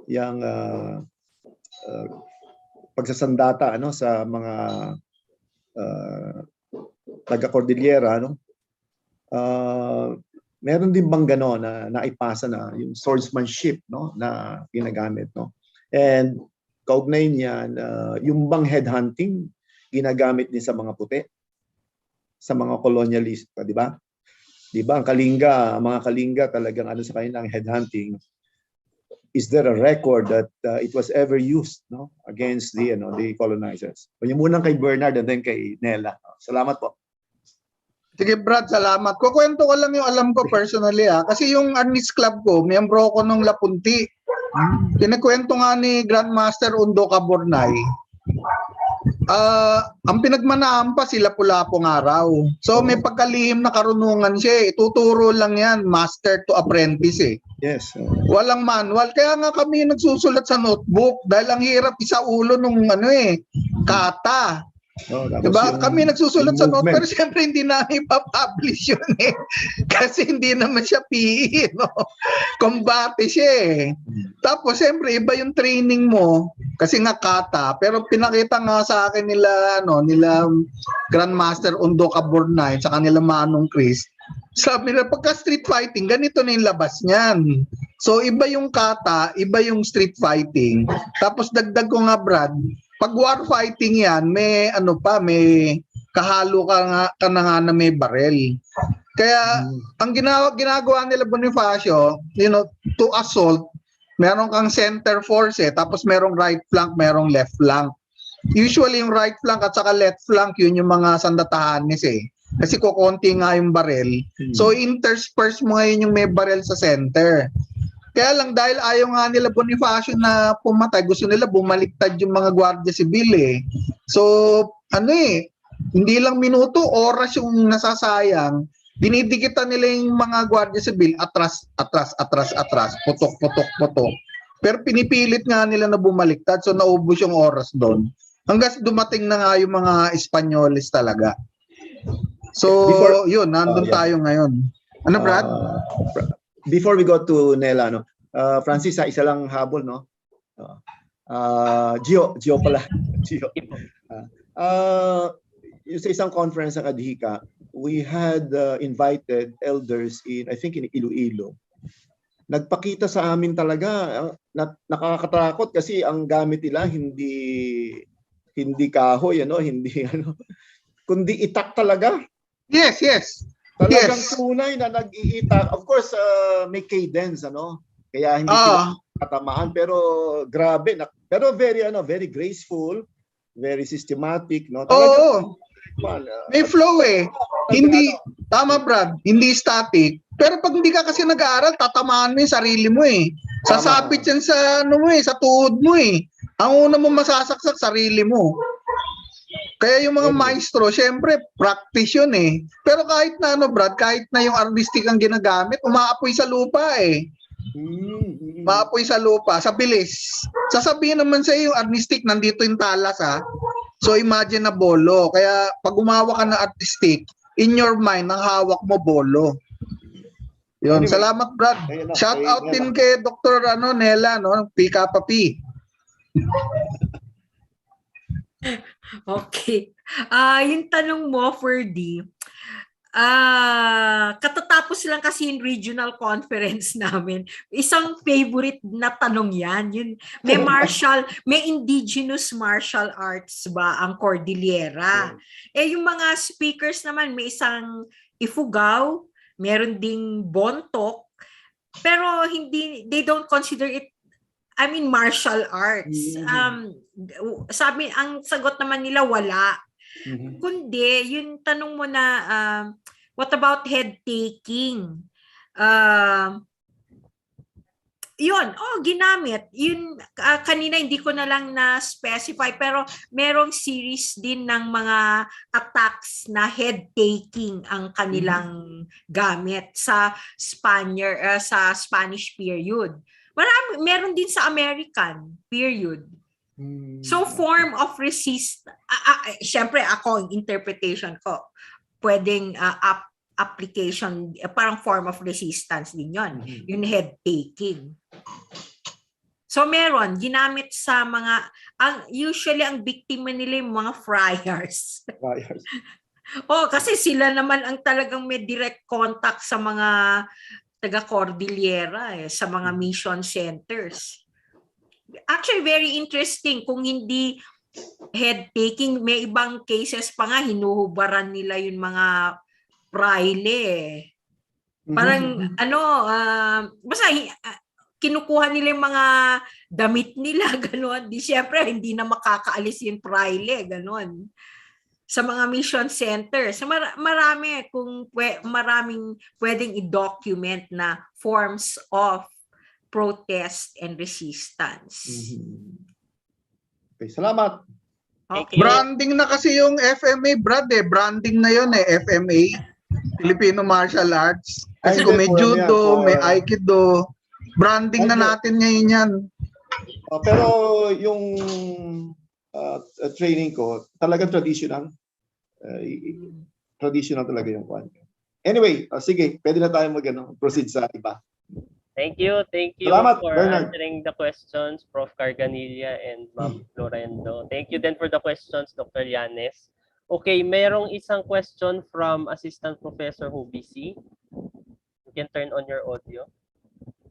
Yung pagsasandata, ano, sa mga taga-Cordillera, ano? Meron din bang gano'n na naipasa na yung swordsmanship, no, na ginagamit, no? And kaugnay niyan, yung bang headhunting ginagamit din sa mga puti, sa mga colonialist, di ba? Di ba ang Kalinga, mga Kalinga talagang ano sa kanilang headhunting. Is there a record that it was ever used, no, against the colonizers? Kunya muna kay Bernard and then kay Nela. Salamat po. Sige Brad, salamat. Kukwento ko lang yung alam ko personally kasi yung Arnis Club ko, miyembro ko nung Lapunti. Kinikwento nga ni Grandmaster Undo Cabornay. Ang pinagmanaan pa sila Lapu-Lapong araw. So may pagkalihim na karunungan siya. Ituturo lang yan, master to apprentice eh. Yes. Walang manual. Kaya nga kami nagsusulat sa notebook dahil ang hirap isaulo nung kata. Diba? Kami nagsusulat sa note pero siyempre hindi namin ipapublish yun eh. Kasi hindi naman siya PE, no? Kombate siya eh. Tapos siyempre iba yung training mo kasi nga kata pero pinakita nga sa akin nila Grandmaster Undo Cabornay sa kanila Manong Chris. Sabi nila pagka street fighting ganito na yung labas niyan. So iba yung kata, iba yung street fighting. Tapos dagdag ko nga Brad, pag war fighting yan, may may kahalo ka na nga na may barel. Kaya ang ginagawa nila Bonifacio, to assault, meron kang center force tapos merong right flank, merong left flank. Usually yung right flank at saka left flank, yun yung mga sandatahanis eh. Kasi kukonti nga yung barel. So intersperse mo ngayon yung may barel sa center. Kaya lang dahil ayaw nga nila Bonifacio na pumatay, gusto nila bumaliktad yung mga gwardiya sibil eh. So, hindi lang minuto, oras yung nasasayang. Dinidikitan nila yung mga gwardiya sibil, atras, putok. Pero pinipilit nga nila na bumaliktad, so naubos yung oras doon. Hanggang dumating na nga yung mga Espanyoles talaga. So, yun, nandun tayo ngayon. Ano, Brad? Before we go to Nela, Francis, isa lang habol, no? Gio pala. Gio. Yung sa isang conference ng Adhika, we had invited elders I think in Iloilo. Nagpakita sa amin talaga, nakakatakot kasi ang gamit nila hindi kahoy, hindi kundi itak talaga. Yes. Talagang tunay na nag-iitak. Of course, may cadence, kaya hindi sila katamaan, pero grabe. Pero very graceful, very systematic, no? Oo. May flow eh. Hindi, tama Brad, hindi static. Pero pag hindi ka kasi nag-aaral, tatamaan mo yung sarili mo eh. Sasapit yan sa sa tuhod mo eh. Ang una mo masasaksak, sarili mo. Kaya yung mga maestro, syempre, practice yun eh. Pero kahit na Brad, kahit na yung artistic ang ginagamit, umaapoy sa lupa eh. Maapoy sa lupa, sa bilis. Sasabihin naman sa iyo yung artistic, nandito yung talas ha. So imagine na bolo. Kaya pag umawa ka ng artistic, in your mind, ang hawak mo bolo. Yun, anyway, salamat Brad. Shout out din kay Dr. Nela, Pika Papi. Okay. Yung tanong mo, Ferdy, katatapos lang kasi yung regional conference namin. Isang favorite na tanong yan. Yun, may indigenous martial arts ba ang Cordillera? Yung mga speakers naman, may isang Ifugao, meron ding Bontok, pero they don't consider it martial arts. Sabi, ang sagot naman nila wala. Kundi, yung tanong mo na, what about head taking? yun, ginamit. Yun, kanina hindi ko na lang na-specify, pero merong series din ng mga attacks na head-taking ang kanilang gamit sa sa Spanish period. Meron din sa American period. So form of resist, syempre ako, interpretation ko, pwedeng application, parang form of resistance din yon, yung head taking. So meron, ginamit sa mga, usually ang biktima nila yung mga friars. Kasi sila naman ang talagang may direct contact sa mga taga-Cordillera, sa mga mission centers. Actually, very interesting. Kung hindi head-taking, may ibang cases pa nga, hinuhubaran nila yung mga praile. Parang, basta kinukuha nila yung mga damit nila, gano'n. Di syempre, hindi na makakaalis yung praile, gano'n. Sa mga mission centers. So, maraming pwedeng i-document na forms of protest and resistance. Okay, salamat. Thank you. Branding na kasi yung FMA, Brad Branding na yun FMA. Filipino Martial Arts. Kasi kung may judo, may aikido, branding na natin ngayon yan. Pero yung training ko, talagang traditional. Traditional talaga yung kwan. Anyway, sige, pwede na tayo proceed sa iba. Thank you Salamat, for Bernard. answering the questions, Prof. Carganilla and Ma'am Florendo. Thank you then for the questions, Dr. Llanes. Okay, merong isang question from Assistant Professor Hubisi. You can turn on your audio.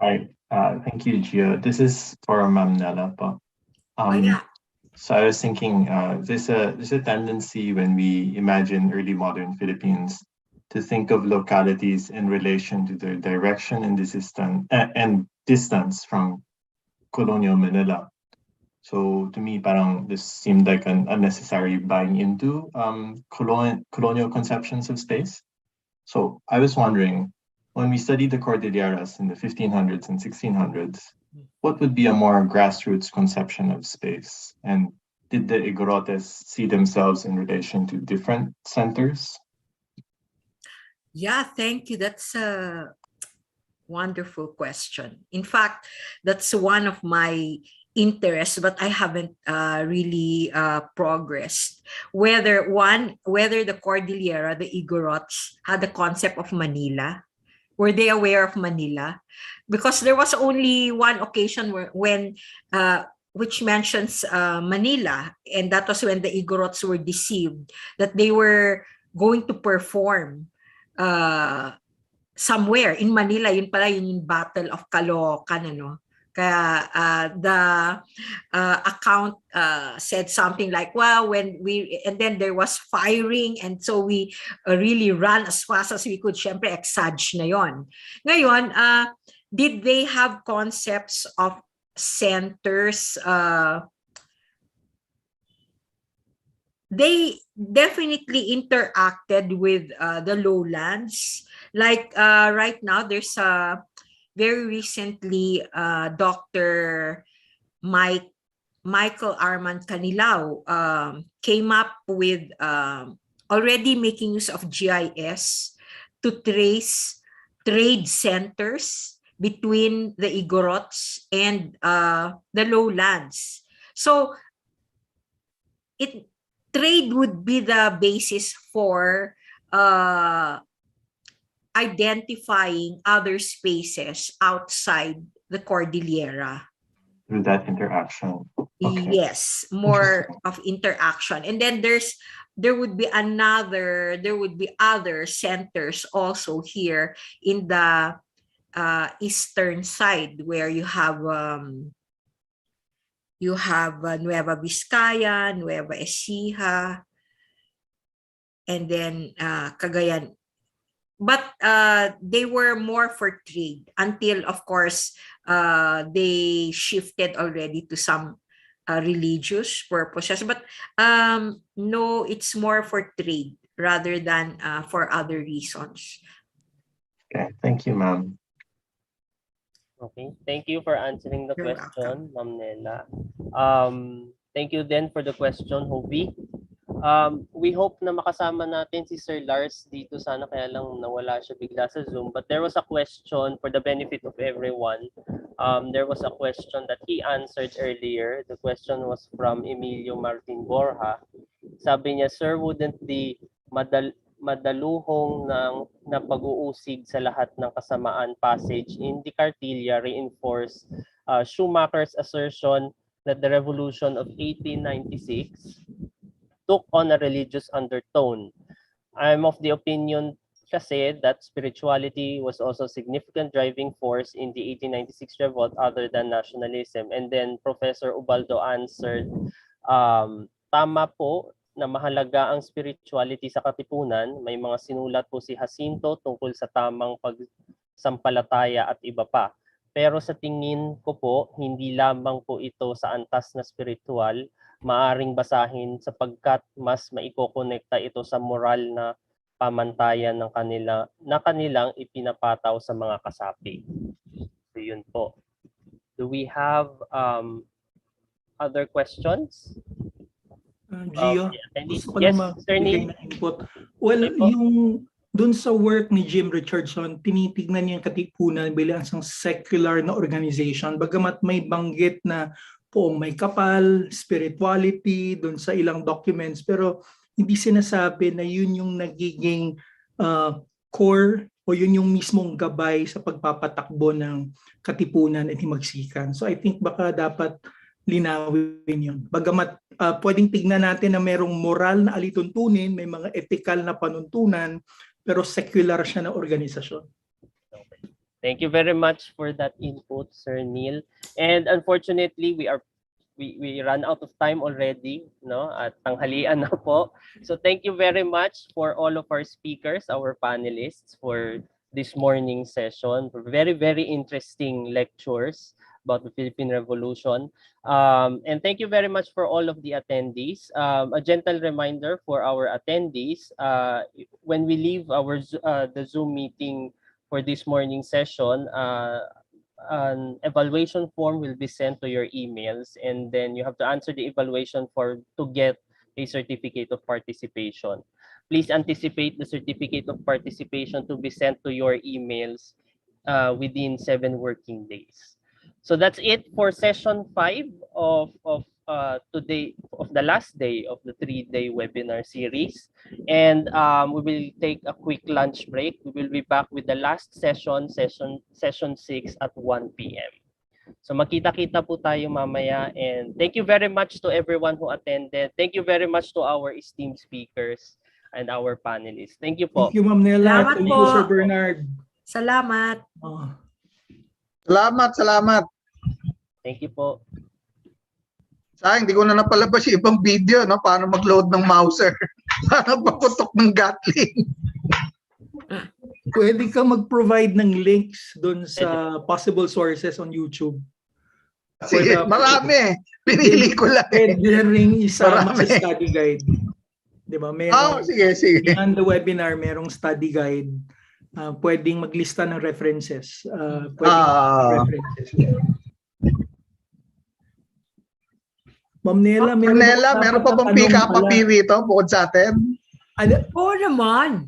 Hi, thank you, Gio. This is for Ma'am Nella po. So I was thinking, there's a tendency when we imagine early modern Philippines to think of localities in relation to their direction and distance from colonial Manila. So to me, parang this seemed like an unnecessary buying into colonial conceptions of space. So I was wondering, when we studied the Cordilleras in the 1500s and 1600s, what would be a more grassroots conception of space? And did the Igorotes see themselves in relation to different centers? Yeah, thank you. That's a wonderful question. In fact, that's one of my interests, but I haven't really progressed. Whether the Cordillera, the Igorots, had the concept of Manila. Were they aware of Manila? Because there was only one occasion when which mentions Manila, and that was when the Igorots were deceived that they were going to perform somewhere in Manila. Yun pala yung Battle of Caloocan, Kaya the account said something like, well, and then there was firing, and so we really ran as fast as we could. Syempre, exage na yon. Ngayon, did they have concepts of centers? They definitely interacted with the lowlands. Like right now, there's very recently Dr. Michael Armand Canilao came up with already making use of GIS to trace trade centers between the Igorots and the lowlands. So trade would be the basis for identifying other spaces outside the Cordillera. Through that interaction. Okay. Yes, more of interaction. And then there would be other centers also here in the eastern side, where you have Nueva Vizcaya, Nueva Ecija, and then Cagayan. But they were more for trade until, of course, they shifted already to some religious purposes. But no, it's more for trade rather than for other reasons. Okay, thank you, ma'am. Okay. Thank you for answering the You're question, Ma'am Nela. Thank you then for the question, Hobie. We hope na makasama natin si Sir Lars dito sana, kaya lang nawala siya bigla sa Zoom. But there was a question for the benefit of everyone. There was a question that he answered earlier. The question was from Emilio Martin Borja. Sabi niya, Sir, wouldn't the madaluhong na pag-uusig sa lahat ng kasamaan passage in the Cartilla reinforce Schumacher's assertion that the revolution of 1896 took on a religious undertone? I'm of the opinion kasi that spirituality was also a significant driving force in the 1896 revolt other than nationalism. And then Professor Ubaldo answered, tama po na mahalaga ang spirituality sa Katipunan. May mga sinulat po si Jacinto tungkol sa tamang pagsampalataya at iba pa. Pero sa tingin ko po, hindi lamang po ito sa antas na spiritual, maaring basahin sapagkat mas maikokonekta ito sa moral na pamantayan ng kanilang ipinapataw sa mga kasapi. So yun po. Do we have other questions? Gio, gusto ko lang magbigay ng input. Well, Okay po. yung dun sa work ni Jim Richardson, tinitignan niya yung Katipunan bilang isang secular na organization. Bagamat may banggit na po may kapal, spirituality dun sa ilang documents, pero hindi sinasabi na yun yung nagiging core o yun yung mismong gabay sa pagpapatakbo ng Katipunan at Himagsikan. So I think baka dapat linawin yun. Bagamat pwedeng tignan natin na merong moral na alituntunin, may mga ethical na panuntunan, pero secular siya na organisasyon. Thank you very much for that input, Sir Neil. And unfortunately, we ran out of time already, no? At tanghalian na po. So thank you very much for all of our speakers, our panelists for this morning session. Very, very interesting lectures about the Philippine Revolution. And thank you very much for all of the attendees. A gentle reminder for our attendees, when we leave the Zoom meeting for this morning session, an evaluation form will be sent to your emails, and then you have to answer the evaluation form to get a certificate of participation. Please anticipate the certificate of participation to be sent to your emails within 7 working days. So that's it for session 5 of today, of the last day of the 3-day webinar series. And we will take a quick lunch break. We will be back with the last session 6 at 1 p.m. So makita-kita po tayo mamaya, and thank you very much to everyone who attended. Thank you very much to our esteemed speakers and our panelists. Thank you po. Thank you, Ma'am Nela. Salamat Thank po. you, Sir Bernard. Salamat. Salamat. Thank you po. Sayang, hindi ko na napalabas yung ibang video, no? Paano mag-load ng mouser. Paano paputok ng Gatling. Pwede ka mag-provide ng links doon sa possible sources on YouTube. Sige, marami. Pinili ko lang. Pwede rin isama Marami. sa study guide. Di ba? Merong, Sige. on the webinar, merong study guide. Pwedeng maglista ng references. References. Ma'am Nela, Manela, meron pa bang pick-up papiwi ito bukod sa atin? Ano? Oo naman.